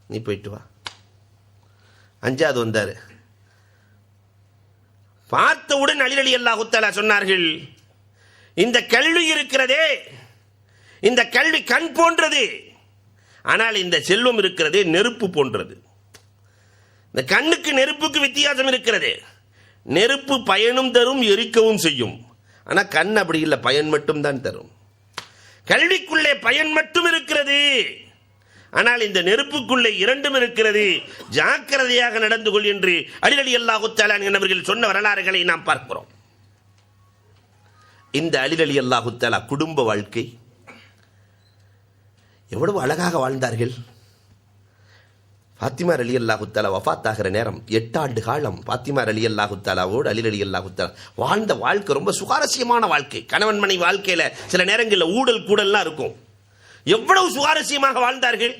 நீ போயிட்டு வா. அஞ்சாவது வந்தாரு. பார்த்தவுடன் அலி ரலியல்லாஹு தஆலா சொன்னார்கள், இந்த கல்வி இருக்கிறதே, இந்த கல்வி கண் போன்றது, ஆனால் இந்த செல்வம் இருக்கிறதே நெருப்பு போன்றது. இந்த கண்ணுக்கு நெருப்புக்கு வித்தியாசம் இருக்கிறது. நெருப்பு பயனும் தரும், எரிக்கவும் செய்யும். ஆனால் கண் அப்படி இல்லை, பயன் மட்டும் தான் தரும். கல்விக்குள்ளே பயன் மட்டும் இருக்கிறது, ஆனால் இந்த நெருப்புக்குள்ளே இரண்டும் இருக்கிறது. ஜாக்கிரதையாக நடந்து கொள் என்று அலி ரலியல்லாஹு தஆலா அவர்கள் சொன்ன வரலாறுகளை நாம் பார்க்கிறோம். இந்த அலி ரலியல்லாஹு தஆலா குடும்ப வாழ்க்கை எவ்வளவு அழகாக வாழ்ந்தார்கள். ஃபாத்திமா ரலியல்லாஹு தஆலா வஃபாத் ஆகிற நேரம் 8 ஆண்டு காலம் ஃபாத்திமா ரலியல்லாஹு தஆலாவோடு அலி ரலியல்லாஹு தஆலா வாழ்ந்த வாழ்க்கை ரொம்ப சுவாரஸ்யமான வாழ்க்கை. கணவன் மனைவி வாழ்க்கையில் சில நேரங்களில் ஊடல் கூடல்லாம் இருக்கும். எவ்வளவு சுவாரஸ்யமாக வாழ்ந்தார்கள்.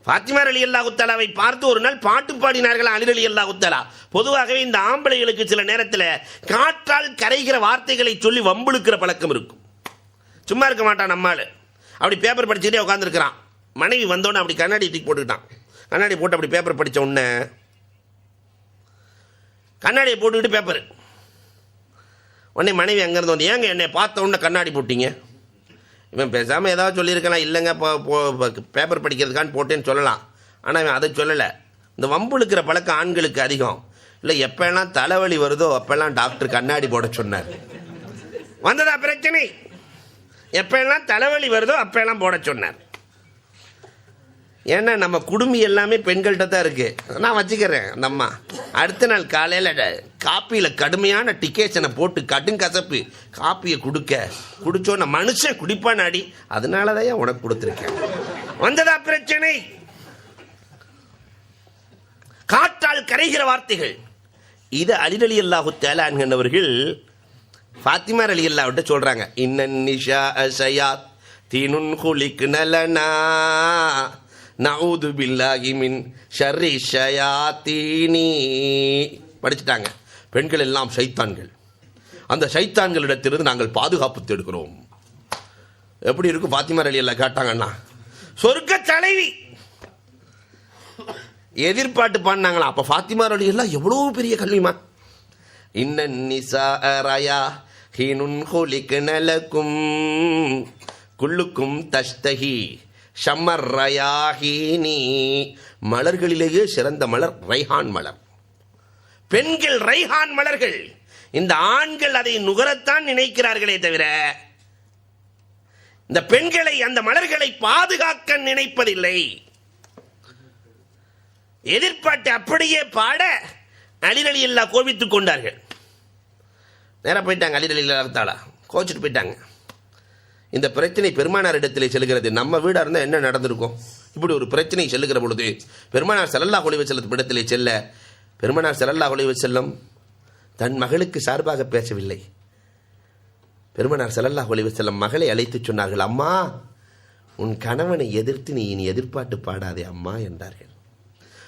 ஃபாத்திமா ரலியல்லாஹு தஆலாவை பார்த்து ஒரு நாள் பாட்டு பாடினார்கள் அலி ரலியல்லாஹு தஆலா. பொதுவாகவே இந்த ஆம்பளைகளுக்கு சில நேரத்தில் காற்றால் கரைகிற வார்த்தைகளை சொல்லி வம்பிழுக்கிற பழக்கம் இருக்கும். சும்மா இருக்க மாட்டான் நம்மால். அப்படி பேப்பர் படிச்சுட்டே உட்காந்துருக்கிறான். மனைவி வந்தோடனே அப்படி கண்ணாடி தூக்கி போட்டுக்கிட்டான். கண்ணாடி போட்டு அப்படி பேப்பர் படித்த உடனே கண்ணாடியை போட்டுக்கிட்டு பேப்பர் உடனே மனைவி அங்கேருந்து வந்து, ஏங்க என்னை பார்த்த உடனே கண்ணாடி போட்டீங்க? இவன் பேசாமல் ஏதாவது சொல்லியிருக்கலாம், இல்லைங்க பேப்பர் படிக்கிறதுக்கான்னு போட்டேன்னு சொல்லலாம். ஆனால் இவன் அதை சொல்லலை. இந்த வம்புழுக்கிற பழக்கம் ஆண்களுக்கு அதிகம். இல்லை, எப்பெல்லாம் தலைவலி வருதோ அப்பெல்லாம் டாக்டர் கண்ணாடி போட சொன்னார். வந்ததா பிரச்சனை? எப்பெல்லாம் தலைவலி வருதோ அப்பெல்லாம் போட சொன்னார். ஏன்னா நம்ம குடுமி எல்லாமே பெண்கள்கிட்ட தான் இருக்கு. நான் வச்சுக்கிறேன். அந்த அம்மா அடுத்த நாள் காலையில் காப்பியில் கடுமையான டிகேஷனை போட்டு கடுங்கசப்பு காப்பியை குடிச்சோன்னா மனுஷன் குடிப்பான் அடி. அதனால தான் உனக்கு கொடுத்துருக்கேன். வந்ததா பிரச்சனை? காற்றால் கரைகிற வார்த்தைகள். இது அலி ரலியல்லாஹு தஆலா அவர்கள் ஃபாத்திமா ரலியல்லாஹு விட்டு சொல்றாங்க. இன்னன் நிஷா ஷயாத் தீனுன் குலிக்ன லனா நஊது பில்லாஹி மின் ஷர்ரி ஷயாத்தீனி. படிச்சுட்டாங்க. பெண்கள் எல்லாம் சைத்தான்கள், அந்த சைத்தான்களிடத்திலிருந்து நாங்கள் பாதுகாப்பு தேடுகிறோம். எப்படி இருக்கும் ஃபாத்திமா ரலியல்லாஹு கேட்டாங்கன்னா, சொர்க்க தலைவி எதிர்பார்த்து பாடினாங்களா. அப்ப ஃபாத்திமா ரலியல்லாஹு எவ்வளவு பெரிய கல்விமா. இன்னன் நிசா ரயா ஹீனுன் குலிக்ன லகும் குல்லுக்கும் தஷ்தஹி ஷம்மர் ரயாஹீனி. மலர்களிலேயே சிறந்த மலர் ரைஹான் மலர். பெண்கள் ரைஹான் மலர்கள். இந்த ஆண்கள் அதை நுகரத்தான் நினைக்கிறார்களே தவிர இந்த பெண்களை, அந்த மலர்களை பாதுகாக்க நினைப்பதில்லை. எதிர்பார்த்து அப்படியே பாட அலி ரலியல்லாஹு கோபித்துக் கொண்டார்கள். நேராக போயிட்டாங்க. அலி ரலியல்லாஹு தஆலா கோச்சிட்டு போயிட்டாங்க. இந்த பிரச்சனை பெருமானார் இடத்திலே செல்கிறது. நம்ம வீடாக இருந்தால் என்ன நடந்திருக்கும்? இப்படி ஒரு பிரச்சனை செல்லுகிற பொழுது பெருமானார் ஸல்லல்லாஹு அலைஹி வஸல்லம் இடத்திலே செல்ல, பெருமானார் ஸல்லல்லாஹு அலைஹி வஸல்லம் தன் மகளுக்கு சார்பாக பேசவில்லை. பெருமானார் ஸல்லல்லாஹு அலைஹி வஸல்லம் மகளை அழைத்து சொன்னார்கள், அம்மா, உன் கணவனை எதிர்த்து நீ இனி எதிர்பார்த்து பாடாதே அம்மா என்றார்கள்.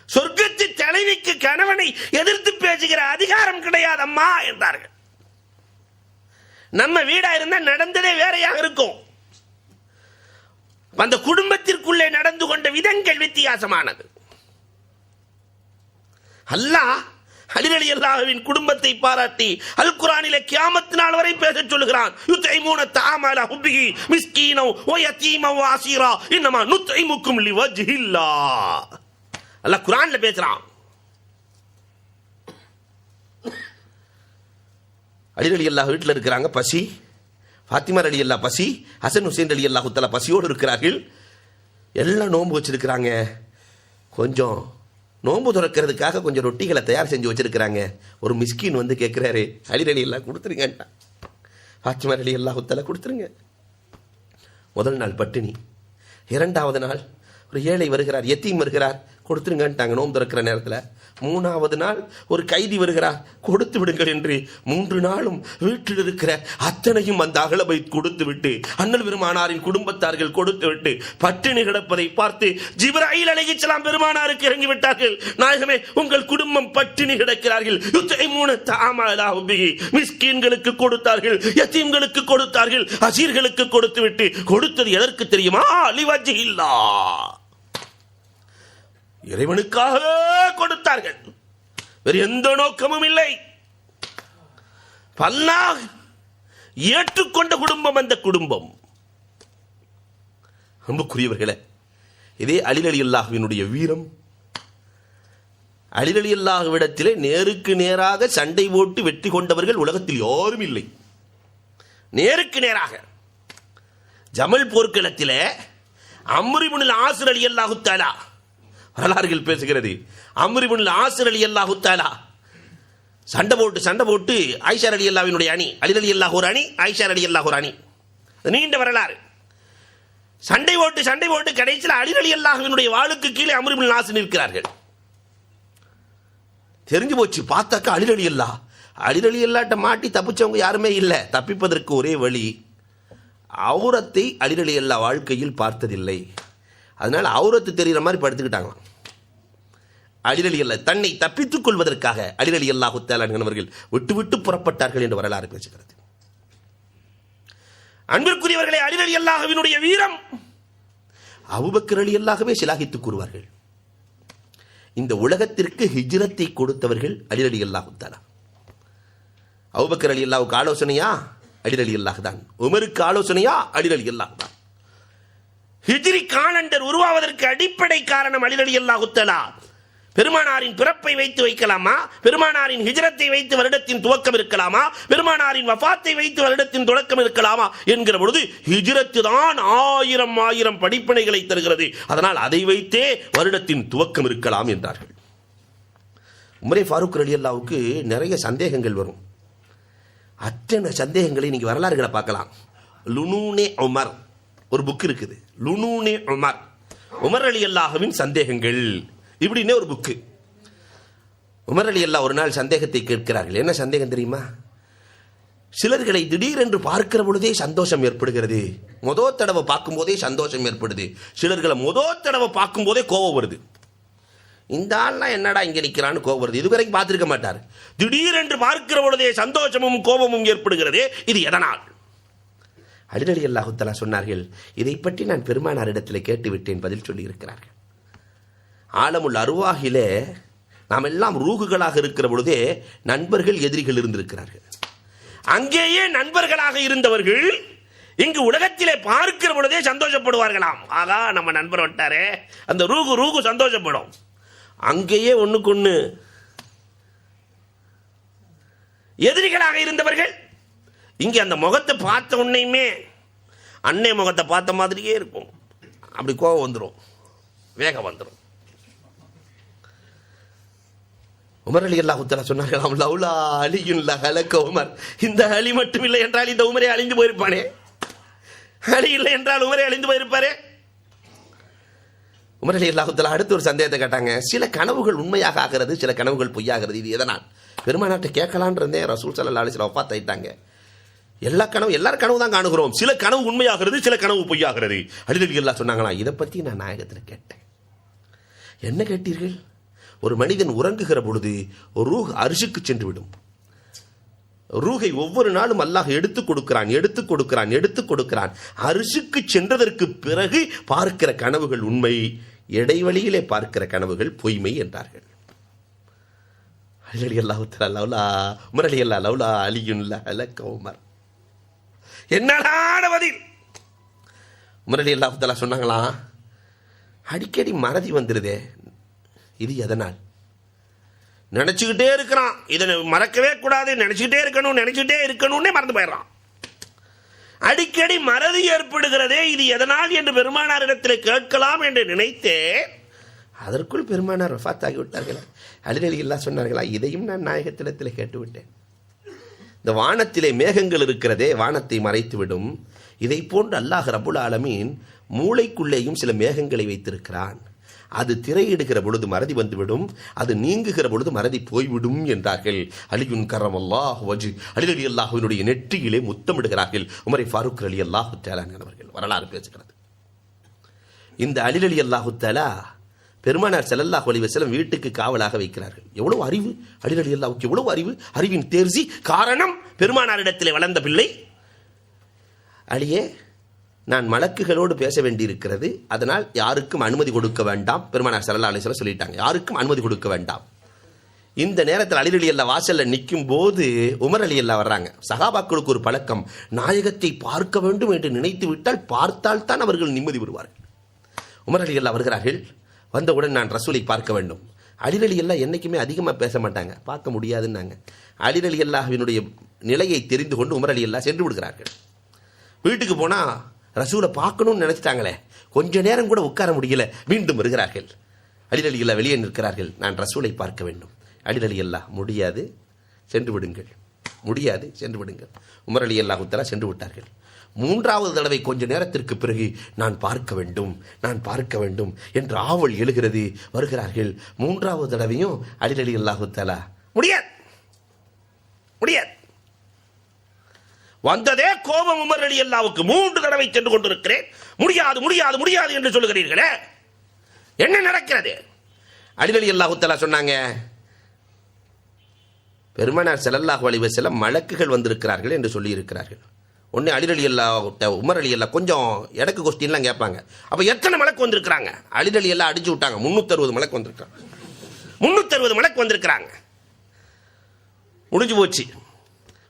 சொர்க்கத்து தலைவிக்கு கணவனை எதிர்த்து பேசுகிற அதிகாரம் கிடையாது அம்மா என்றார்கள். நம்ம வீடா இருந்தா நடந்ததே வேறையாக இருக்கும். அந்த குடும்பத்திற்குள்ளே நடந்து கொண்ட விதங்கள் வித்தியாசமானது. அல்லாஹ் அலி ரலியல்லாஹுவின் குடும்பத்தை பாராட்டி அல் குர்ஆனிலே கியாமத் நாள் வரை பேச சொல்கிறான். யுத்இமூன தஆமல ஹுப்பிஹி மிஸ்கீனோ வ யதீமோ வ அஸீரா இன்னமா நுத்இமுக்கும் லிவஜ்ஹில்லாஹ். அல்லாஹ் குர்ஆன்ல பேசுறான். அலி ரலியல்லாஹு வீட்டில் இருக்கிறாங்க, பசி. ஃபாத்திமா ரலியல்லாஹு பசி. ஹசன் ஹுசைன் ரலியல்லாஹு தஆலா பசியோடு இருக்கிறார்கள். எல்லாம் நோன்பு வச்சிருக்கிறாங்க. கொஞ்சம் நோன்பு துறக்கிறதுக்காக கொஞ்சம் ரொட்டிகளை தயார் செஞ்சு வச்சிருக்கிறாங்க. ஒரு மிஸ்கின் வந்து கேட்குறாரு, அலி ரலியல்லாஹு கொடுத்துருங்கட்டா. ஃபாத்திமா ரலியல்லாஹு தஆலா கொடுத்துருங்க. முதல் நாள் பட்டினி. இரண்டாவது நாள் ஒரு ஏழை வருகிறார், எத்தீம் வருகிறார், கொடுத்துருங்கன்ட்டாங்க நோன்பு திறக்கிற நேரத்தில். மூணாவது நாள் ஒரு கைதி வருகிறார், கொடுத்து விடுங்கள் என்று 3 நாளும் வீட்டில் இருக்கிற அத்தனையும் அந்த அகலபை கொடுத்து விட்டு, அண்ணல் பெருமானாரின் குடும்பத்தார்கள் கொடுத்து விட்டு பட்டினி கிடப்பதை பார்த்து ஜிப்ராயில் அலைஹிஸ்ஸலாம் பெருமானாருக்கு இறங்கி விட்டார்கள். நாயகமே, உங்கள் குடும்பம் பட்டினி கிடக்கிறார்கள். மிஸ்கீன்களுக்கு கொடுத்தார்கள், யத்தீம்களுக்கு கொடுத்தார்கள், அசீர்களுக்கு கொடுத்து விட்டு, கொடுத்தது எதற்கு தெரியுமா? லிவஜ்ஹில்லாஹ், இறைவனுக்காக கொடுத்தார்கள், வேறு எந்த நோக்கமும் இல்லை. அல்லாஹ் ஏற்றுக்கொண்ட குடும்பம் அந்த குடும்பம். அன்புக்குரியவர்களே, இதே அலி ரலியல்லாஹுவினுடைய வீரம். அலி ரலியல்லாஹுவிடத்திலே நேருக்கு நேராக சண்டை போட்டு வெற்றி கொண்டவர்கள் உலகத்தில் யாரும் இல்லை. நேருக்கு நேராக ஜமல் போர்க்களத்திலே அம்ர் இப்னுல் ஆஸ் ரலியல்லாஹு தஆலா, வரலாறுகள் பேசுகிறது, அம்ர் இப்னுல் ஆஸ் ரலியல்லாஹு தஆலா சண்டை போட்டு ஆயிஷா ரலியல்லாஹுவினுடைய அணி, அலி ரலியல்லாஹு ஒரு அணி, ஆயிஷா ரலியல்லாஹு ஒரு அணி, நீண்ட வரலாறு. சண்டை போட்டு கடைசியில் அலி ரலியல்லாஹுவினுடைய வாளுக்கு கீழே அம்ர் இப்னுல் ஆஸ் நிற்கிறார்கள். தெரிஞ்சு போச்சு. பார்த்தாக்கா அலி ரலியல்லாஹ்ட்ட மாட்டி தப்பிச்சவங்க யாருமே இல்லை. தப்பிப்பதற்கு ஒரே வழி, அவுரத்தை அலி ரலியல்லாஹு வாழ்க்கையில் பார்த்ததில்லை. அதனால அவுரத்து தெரிகிற மாதிரி படுத்துக்கிட்டாங்களாம். அலி ரலியல்லாஹு தன்னை தப்பித்துக் கொள்வதற்காக அலி ரலியல்லாஹு தஆலா அவர்கள் விட்டு புறப்பட்டார்கள் என்று வரலாறு பேசுகிறது. அன்பிற்குரியவர்களே, அலி ரலியல்லாஹுவினுடைய வீரம் அபூபக்கர் ரலியல்லாஹுவே சிலாகித்துக் கூறுவார்கள். இந்த உலகத்திற்கு ஹிஜ்ரத்தை கொடுத்தவர்கள் அலி ரலியல்லாஹு தஆலா. அபூபக்கர் ரலியல்லாஹுக்கு ஆலோசனையா? அலி ரலியல்லாஹு தான். உமருக்கு ஆலோசனையா? அலி ரலியல்லாஹு தான். ஹிஜ்ரி காலண்டர் உருவாவதற்கு அடிப்படை காரணம் அலி ரலியல்லாஹு தஆலா. பெருமானாரின் பிறப்பை வைத்து வைக்கலாமா? பெருமானாரின் ஹிஜ்ரத்தை வைத்து வருடத்தின் துவக்கம் இருக்கலாமா? பெருமானாரின் வஃபாத்தை வைத்து வருடத்தின் தொடக்கம் இருக்கலாமா என்கிற பொழுது ஹிஜ்ரத்து தான் 1000 படிப்பினைகளை தருகிறது. அதனால் அதை வைத்தே வருடத்தின் துவக்கம் இருக்கலாம் என்றார்கள். உமரே ஃபாரூக் ரலியல்லாஹுவுக்கு நிறைய சந்தேகங்கள் வரும். அத்தனை சந்தேகங்களை நீங்க வரலாறுகளை பார்க்கலாம். லுனூனே உமர் ஒரு புக் இருக்குது, லுனூனே உமர், உமர் ரலியல்லாஹுவின் சந்தேகங்கள் இப்படின்னே ஒரு புக்கு. உமர் ரலியல்லாஹு ஒரு நாள் சந்தேகத்தை கேட்கிறார்கள். என்ன சந்தேகம் தெரியுமா? சிலர்களை திடீரென்று பார்க்கிற பொழுதே சந்தோஷம் ஏற்படுகிறது. முதல் தடவை பார்க்கும் போதே சந்தோஷம் ஏற்படுது. சிலர்களை முதல் தடவை பார்க்கும் போதே கோபம் வருது. இந்த ஆள்லாம் என்னடா இங்க நிற்கிறான்னு கோபம் வருது. இதுவரைக்கும் பார்த்திருக்க மாட்டார். திடீரென்று பார்க்கிற பொழுதே சந்தோஷமும் கோபமும் ஏற்படுகிறது. இது எதனால்? அலி ரலியல்லாஹு தஆலா சொன்னார்கள், இதை பற்றி நான் பெருமானாரிடத்தில் கேட்டுவிட்டேன், பதில் சொல்லி இருக்கிறார்கள். ஆலமுல் அர்வாஹிலே நாம் எல்லாம் ரூகுகளாக இருக்கிற பொழுதே நண்பர்கள் எதிரிகள் இருந்திருக்கிறார்கள். அங்கேயே நண்பர்களாக இருந்தவர்கள் இங்கு உலகத்திலே பார்க்கிற பொழுதே சந்தோஷப்படுவார்களாம். ஆகா, நம்ம நண்பர் வட்டாரே, அந்த ரூகு சந்தோஷப்படும். அங்கேயே ஒண்ணுக்கொண்ணு எதிரிகளாக இருந்தவர்கள் இங்கே அந்த முகத்தை பார்த்த உன்னையுமே அன்னை முகத்தை பார்த்த மாதிரியே இருக்கும். அப்படி கோபம் வந்துடும், வேகம் வந்துடும். உமர் ரலியல்லாஹு தஆலா சொன்னார்களாம், லௌலா அலியுன் லஹலக உமர். இந்த அலி மட்டும் இல்லை என்றால் இந்த உமரே அழிந்து போயிருப்பானே. அலி இல்லை என்றால் உமரே அழிந்து போயிருப்பாரே. உமர் ரலியல்லாஹு தஆலா அடுத்து ஒரு சந்தேகத்தை கேட்டாங்க. சில கனவுகள் உண்மையாக ஆகிறது, சில கனவுகள் பொய்யாகிறது. இது எதனால்? பெருமானார்ட்ட கேட்கலான் இருந்தேன். ரசூல் ஸல்லல்லாஹு அலைஹி வஸல்லம் வஃபாத் ஆயிட்டாங்க. எல்லாரும் கனவு தான் காணுகிறோம். சில கனவு உண்மையாகிறது, சில கனவு பொய்யாகிறது. அலி ரலியல்லாஹு சொன்னாங்களா, இதை பற்றி நான் நாயகத்தில் கேட்டேன். என்ன கேட்டீர்கள்? ஒரு மனிதன் உறங்குகிற பொழுது ரூஹ் அர்ஷுக்கு சென்று விடும். ரூஹை ஒவ்வொரு நாளும் அல்லாஹ் எடுத்துக் கொடுக்கிறான். அர்ஷுக்கு சென்றதற்கு பிறகு பார்க்கிற கனவுகள் உண்மை, இடைவெளியிலே பார்க்கிற கனவுகள் பொய்மை என்றார்கள். அலி ரலியல்லாஹு தஆலா உமர் ரலியல்லாஹு லௌலா அலியுன் லஹலக உமர். என்னடான பதில்? உமர் ரலியல்லாஹு தஆலா சொன்னாங்களா, அடிக்கடி மறதி வந்துருதே, இது எதனால்? நினைச்சுக்கிட்டே இருக்கிறான், இதை மறக்கவே கூடாது, நினைச்சுக்கிட்டே இருக்கணும்னே மறந்து போயிடறான். அடிக்கடி மறதி ஏற்படுகிறதே, இது எதனால் என்று பெருமானாரிடத்தில் கேட்கலாம் என்று நினைத்தேன். அதற்குள் பெருமானார் வஃபாத் ஆகிவிட்டார்களா? அலி எல்லாம் சொன்னார்களா? இதையும் நான் நாயகத்திடத்தில் கேட்டுவிட்டேன். இந்த வானத்திலே மேகங்கள் இருக்கிறதே, வானத்தை மறைத்துவிடும். இதை போன்று அல்லாஹ் ரப்புல் ஆலமீன் மூளைக்குள்ளேயும் சில மேகங்களை வைத்திருக்கிறான். அது திரையிடுகிற பொழுது மறதி வந்துவிடும், அது நீங்குகிற பொழுது மறதி போய்விடும் என்றார்கள். அலியுன் கர்ரமல்லாஹு வஜ்ஹு, அலி ரலியல்லாஹுவினுடைய நெற்றியிலே முத்தமிடுகிறார்கள் உமரை ஃபாரூக் ரலியல்லாஹு தஆலா அவர்கள். வரலாறு பேசுகிறது. இந்த அலி ரலியல்லாஹு தஆலா பெருமானார் ஸல்லல்லாஹு அலைஹி வஸல்லம் வீட்டுக்கு காவலாக வைக்கிறார்கள். எவ்வளவு அறிவு அலி ரலியல்லாஹுக்கு, எவ்வளவு அறிவு, அறிவின் தேர்ச்சி. காரணம், பெருமானாரிடத்திலே வளர்ந்த பிள்ளை. அலியே, நான் மலக்குகளோடு பேச வேண்டியிருக்கிறது, அதனால் யாருக்கும் அனுமதி கொடுக்க வேண்டாம். பெருமானார் ஸல்லல்லாஹு அலைஹி வஸல்லம் சொல்லிட்டாங்க, யாருக்கும் அனுமதி கொடுக்க வேண்டாம். இந்த நேரத்தில் அலி ரலியல்லாஹு வாசல்ல நிற்கும் போது உமர் ரலியல்லாஹு வர்றாங்க. சஹாபாக்களுக்கு ஒரு பழக்கம், நாயகத்தை பார்க்க வேண்டும் என்று நினைத்து விட்டால் பார்த்தால் தான் அவர்கள் நிம்மதி பெறுவார்கள். உமர் ரலியல்லாஹு வருகிறார்கள். வந்தவுடன் நான் ரசூலை பார்க்க வேண்டும். அலி ரலியல்லாஹு என்னைக்குமே அதிகமாக பேச மாட்டாங்க, பார்க்க முடியாதுன்னாங்க. அலி ரலியல்லாஹுவினுடைய நிலையை தெரிந்து கொண்டு உமர் ரலியல்லாஹு சென்று விடுகிறார்கள். வீட்டுக்கு போனால் ரசூலை பார்க்கணும்னு நினைச்சிட்டாங்களே, கொஞ்ச நேரம் கூட உட்கார முடியல. மீண்டும் வருகிறார்கள். அலி ரலியல்லாஹு வெளியே நிற்கிறார்கள். நான் ரசூலை பார்க்க வேண்டும். அலி ரலியல்லாஹு முடியாது, சென்று விடுங்கள், முடியாது, சென்று விடுங்கள். உமர் ரலியல்லாஹு தஆலா சென்று விட்டார்கள். மூன்றாவது தடவை கொஞ்ச நேரத்திற்கு பிறகு நான் பார்க்க வேண்டும், நான் பார்க்க வேண்டும் என்று ஆவல் எழுகிறது. வருகிறார்கள். மூன்றாவது தடவையும் அலி ரலியல்லாஹு தஆலா முடியாது, முடியாது. வந்ததே கோபம் உமர் ரலியல்லாஹுவுக்கு. 3 தடவை சென்று கொண்டிருக்கிறேன், முடியாது முடியாது முடியாது என்று சொல்லுகிறீர்களே, என்ன நடக்கிறது? அலி ரலியல்லாஹு தஆலா சொன்னாங்க, பெருமானார் ஸல்லல்லாஹு அலைஹி வஸல்லம் மலக்குகள் வந்திருக்கிறார்கள் என்று சொல்லி இருக்கிறார்கள். உடனே அலி ரலியல்லாஹு உமர் ரலியல்லாஹு கொஞ்சம் எடக்கு கொஸ்டின்லாம் கேட்பாங்க. அப்ப எத்தனை மலக்கு வந்திருக்கிறாங்க? அலி ரலியல்லாஹு அடிச்சு விட்டாங்க, 360 மலக்கு வந்திருக்காங்க. 360 மலக்கு வந்திருக்கிறாங்க. முடிஞ்சு போச்சு.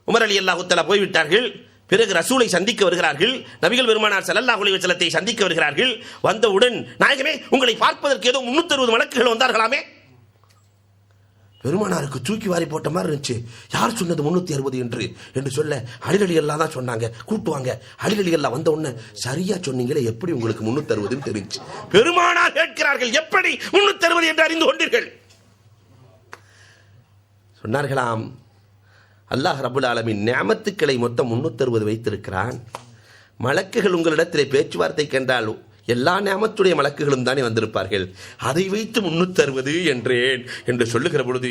உமர் ரலியல்லாஹு தஆலா போய்விட்டார்கள். பிறகு ரசூலை சந்திக்க வருகிறார்கள். நபிகள் பெருமானார் ஸல்லல்லாஹு அலைஹி வஸல்லத்தை சந்திக்க வருகிறார்கள். வந்தவுடன், நாயகமே, உங்களை பார்ப்பதற்கு ஏதோ 360 மலக்குகள் வந்தார்களாமே. பெருமானாருக்கு தூக்கி வாரி போட்ட மாதிரி இருந்துச்சு. யார் சொன்னது 360 என்று சொல்ல அலி ரலியல்லாஹு தான் சொன்னாங்க, கூட்டுவாங்க. அலி ரலியல்லாஹு வந்த உடனே, சரியா சொன்னீங்களே, எப்படி உங்களுக்கு 360 தெரிஞ்சு? பெருமானார் கேட்கிறார்கள், எப்படி 360 என்று அறிந்து கொண்டீர்கள்? சொன்னார்களாம், அல்லாஹ் ரப்புல் ஆலமீன் நிஅமத்துக்களை மொத்தம் 360 வைத்திருக்கிறான். மலக்குகள் உங்களிடத்திலே பேச்சுவார்த்தை கண்டால் எல்லா நிஅமத்துடைய மலக்குகளும் தானே வந்திருப்பார்கள், அதை வைத்து 360 என்றேன் என்று சொல்லுகிற பொழுது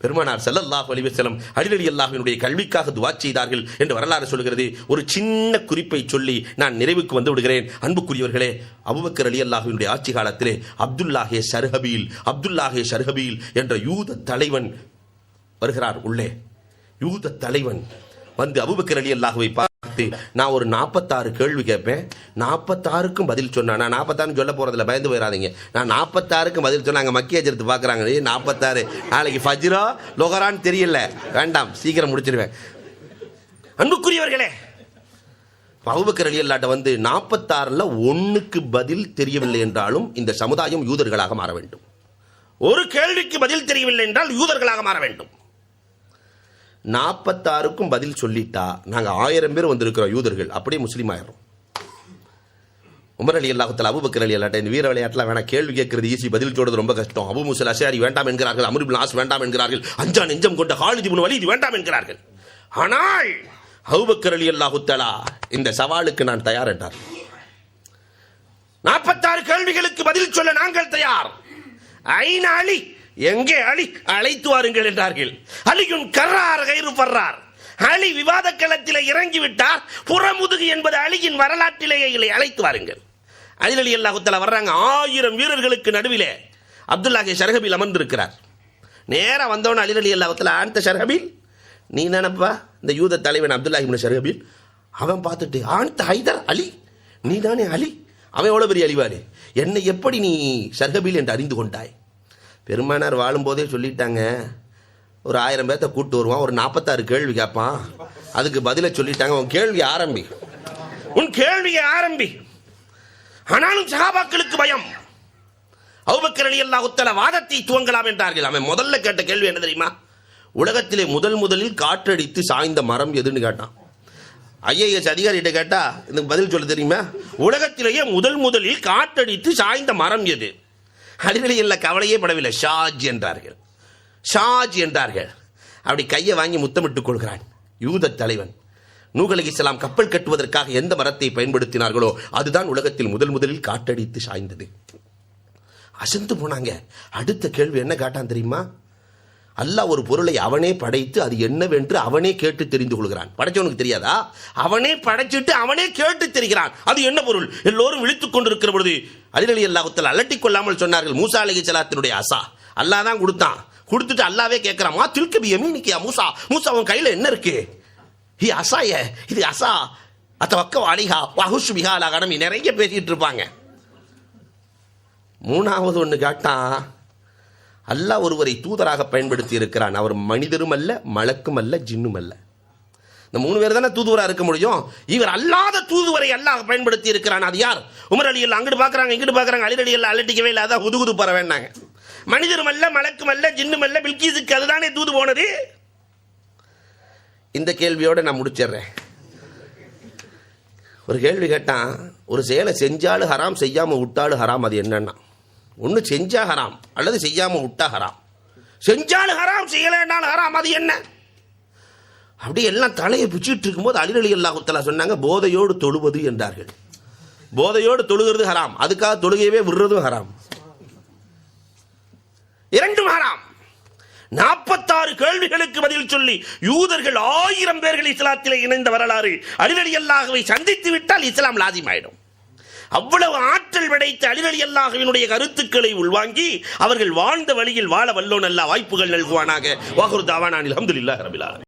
பெருமானார் ஸல்லல்லாஹு அலைஹி வஸல்லம் அலி ரலியல்லாஹுவினுடைய கல்விக்காக துஆ செய்தார்கள் என்று வரலாறு சொல்கிறது. ஒரு சின்ன குறிப்பை சொல்லி நான் நிறைவுக்கு வந்து விடுகிறேன். அன்புக்குரியவர்களே, அபூபக்கர் ரலியல்லாஹுவினுடைய ஆட்சி காலத்திலே அப்துல்லாஹே ஷர்ஹபீல் என்ற யூத தலைவன் வருகிறார். உள்ளே யூத தலைவன் வந்து அபூபக்கர் ரலியல்லாஹுவை பார்த்து, நான் ஒரு 46 கேள்வி கேட்பேன், 46க்கும் பதில் சொன்னா, நான் 46 சொல்ல போறதில்ல, பயந்து போயிடாதீங்க, நான் 46க்கும் பதில் சொன்னாங்க. மக்கிய அஜரத்து பார்க்குறாங்க, 46 நாளைக்கு ஃபஜ்ரா லொஹரான்னு தெரியல, வேண்டாம், சீக்கிரம் முடிச்சிருவேன். அன்புக்குரியவர்களே, அபூபக்கர் ரலியல்லாஹு வந்து 46ல் 1க்கு பதில் தெரியவில்லை என்றாலும் இந்த சமுதாயம் யூதர்களாக மாற வேண்டும். ஒரு கேள்விக்கு பதில் தெரியவில்லை என்றால் யூதர்களாக மாற வேண்டும். 46க்கும் பதில் சொல்லிட்டா நாங்க 1000 பேர் வந்திருக்கிறோம் யூதர்கள், அப்படியே முஸ்லீம் ஆயிரும். உமர் ரலியல்லாஹு தஆலா அபூபக்கர் ரலியல்லாஹு இந்த வீர விளையாட்டுலாம் வேணா, கேள்வி கேட்கறது ஈஸி, பதில் சொல்றது ரொம்ப கஷ்டம். அபூ மூஸா அஷ்அரி வேண்டாம் என்கிறார்கள், அம்ர் இப்னு ஆஸ் வேண்டாம் என்கிறார்கள், அஞ்சா நெஞ்சம் கொண்ட காலித் இப்னு வலீத் வேண்டாம் என்கிறார்கள். ஆனால் அபூபக்கர் ரலியல்லாஹு தஆலா இந்த சவாலுக்கு நான் தயார் என்றார். 46 கேள்விகளுக்கு பதில் சொல்ல நாங்கள் தயார். ஐன அலி, எங்கே அலி, அழைத்து வாருங்கள் என்றார்கள். அலியுன் கர்ரார் கைரு பர்ரார், அலி விவாத களத்திலே இறங்கிவிட்டார், புறமுதுகு என்பது அலியின் வரலாற்றிலேயே இல்லை, அழைத்து வாருங்கள். அலி ரலியல்லாஹு தஆலா வர்றாங்க. 1000 வீரர்களுக்கு நடுவிலே அப்துல்லாஹே ஷர்ஹபீல் அமர்ந்திருக்கிறார். நேரா வந்தவன அலி ரலியல்லாஹு தஆலா, அந்த ஷர்ஹபீல் நீ நினைப்பா, இந்த யூத தலைவன் அப்துல்லாஹ் இப்னு ஷர்ஹபீல், அவன் பார்த்துட்டு, ஆன்த ஹைதர் அலி, நீ தானே அலி? அவன் எவ்வளவு பெரிய அலிவாளி, என்னை எப்படி நீ ஷர்ஹபீல் என்று அறிந்து கொண்டாய்? பெருமானார் வாழும்போதே சொல்லிட்டாங்க, ஒரு 1000 பேர்த்த கூட்டு வருவான், ஒரு 46 கேள்வி கேட்பான், அதுக்கு பதில சொல்லிட்டாங்க, உன் கேள்வி ஆரம்பி, உன் கேள்வியை ஆரம்பி. ஆனாலும் சஹாபாக்களுக்கு பயம். அபூபக்கர் ரலியல்லாஹு தஆலா வாதத்தை துவங்கலாம் என்றார்கள். அவன் முதல்ல கேட்ட கேள்வி என்ன தெரியுமா? உலகத்திலே முதலில் காற்றடித்து சாய்ந்த மரம் எதுன்னு கேட்டான். ஐஏஎஸ் அதிகாரிகிட்ட கேட்டா இதுக்கு பதில் சொல்ல தெரியுமா? உலகத்திலேயே முதலில் காற்றடித்து சாய்ந்த மரம் எது? அடிநிலையில் கவலையே படவில்லை, ஷாஜ் என்றார்கள். ஷாஜ் என்றார்கள். அப்படி கையை வாங்கி முத்தமிட்டுக் கொள்கிறான். யூத தலைவன் நூஹ் அலைஹிஸ்ஸலாம் கப்பல் கட்டுவதற்காக எந்த மரத்தை பயன்படுத்தினார்களோ அதுதான் உலகத்தில் முதலில் காற்றடித்து சாய்ந்தது. அசந்து போனாங்க. அடுத்த கேள்வி என்ன கேட்டான் தெரியுமா? அல்லாஹ் ஒரு பொருளை அவனே படைத்து அது என்னவென்று அவனே கேட்டு தெரிந்து கொள்கிறான். படைச்சவனுக்கு தெரியாதா? அவனே படைச்சிட்டு அவனே கேட்டு தெரிகிறான். அது என்ன பொருள்? எல்லோரும் விழித்துக் கொண்டிருக்கிற பொழுது அலி ரலியல்லாஹு தஆலா அலட்டிக் கொள்ளாமல் சொன்னார்கள், மூசா அலைஹிஸ்ஸலாத்தினுடைய அசா. அல்லாஹ் தான் கொடுத்தான். கொடுத்துட்டு அல்லாவே கேட்கிறான், மா தில்க பியமீனிக யா மூசா, மூசா உன் கையில என்ன இருக்கு? ஹி அசாய, இது அசா அத்தவக்கவ அலைஹா வஹுஷ் பிஹா அலா கனமி. நிறைய பேசிட்டு இருப்பாங்க. மூணாவது ஒன்று கேட்டான், அல்லாஹ் ஒருவரை தூதராக பயன்படுத்தி இருக்கிறான். அவர் மனிதரும் அல்ல, மலக்கும் அல்ல, ஜின்னும் அல்ல. இந்த 3 பேர் தானே தூதுவராக இருக்க முடியும். இவர் அல்லாத தூதுவரை அல்லாஹ் பயன்படுத்தி இருக்கிறான். அது யார்? உமர் ரலியல்லாஹு அங்கிட்டு பார்க்கறாங்க, இங்கிட்டு பார்க்கறாங்க. அலி ரலியல்லாஹு அலட்டிக்கவே இல்லை. அதான் ஹுதுகுது பற வேண்டாங்க. மனிதரும் அல்ல, மலக்கும் அல்ல, ஜின்னும் அல்ல, பில்கீஸுக்கு அதுதானே தூது போனது. இந்த கேள்வியோட நான் முடிச்சிடுறேன். ஒரு கேள்வி கேட்டான், ஒரு செயலை செஞ்சாலும் ஹராம், செய்யாம விட்டாலும் ஹராம். அது என்னன்னா, ஒன்று செஞ்சா ஹராம் அல்லது செய்யாம விட்டா ஹராம். செஞ்சாலும் ஹராம், செய்யலைன்னாலும் ஹராம். அது என்ன? அப்படி எல்லாம் தலையை பிச்சுட்டு இருக்கும்போது அலி ரலியல்லாஹு தஆலா சொன்னாங்க, போதையோடு தொழுவது என்றார்கள். போதையோடு தொழுகிறது ஹராம், அதுக்காக தொழுகையவே விடுறதும் ஹராம். இரண்டும் ஹராம். 46 கேள்விகளுக்கு பதில் சொல்லி யூதர்கள் 1000 பேர்கள் இஸ்லாத்திலே இணைந்த வரலாறு. அலி ரலியல்லாஹுவை சந்தித்து விட்டால் இஸ்லாம் லாசிமாயிடும். அவ்வளவு ஆற்றல் படைத்த அலி ரலியல்லாஹுவினுடைய கருத்துக்களை உள்வாங்கி அவர்கள் வாழ்ந்த வழியில் வாழ வல்லோன் அல்லாஹ் வாய்ப்புகள் நல்குவானாக. வாஹிரு தாவானா அல்ஹம்துலில்லாஹி ரப்பில் ஆலமீன்.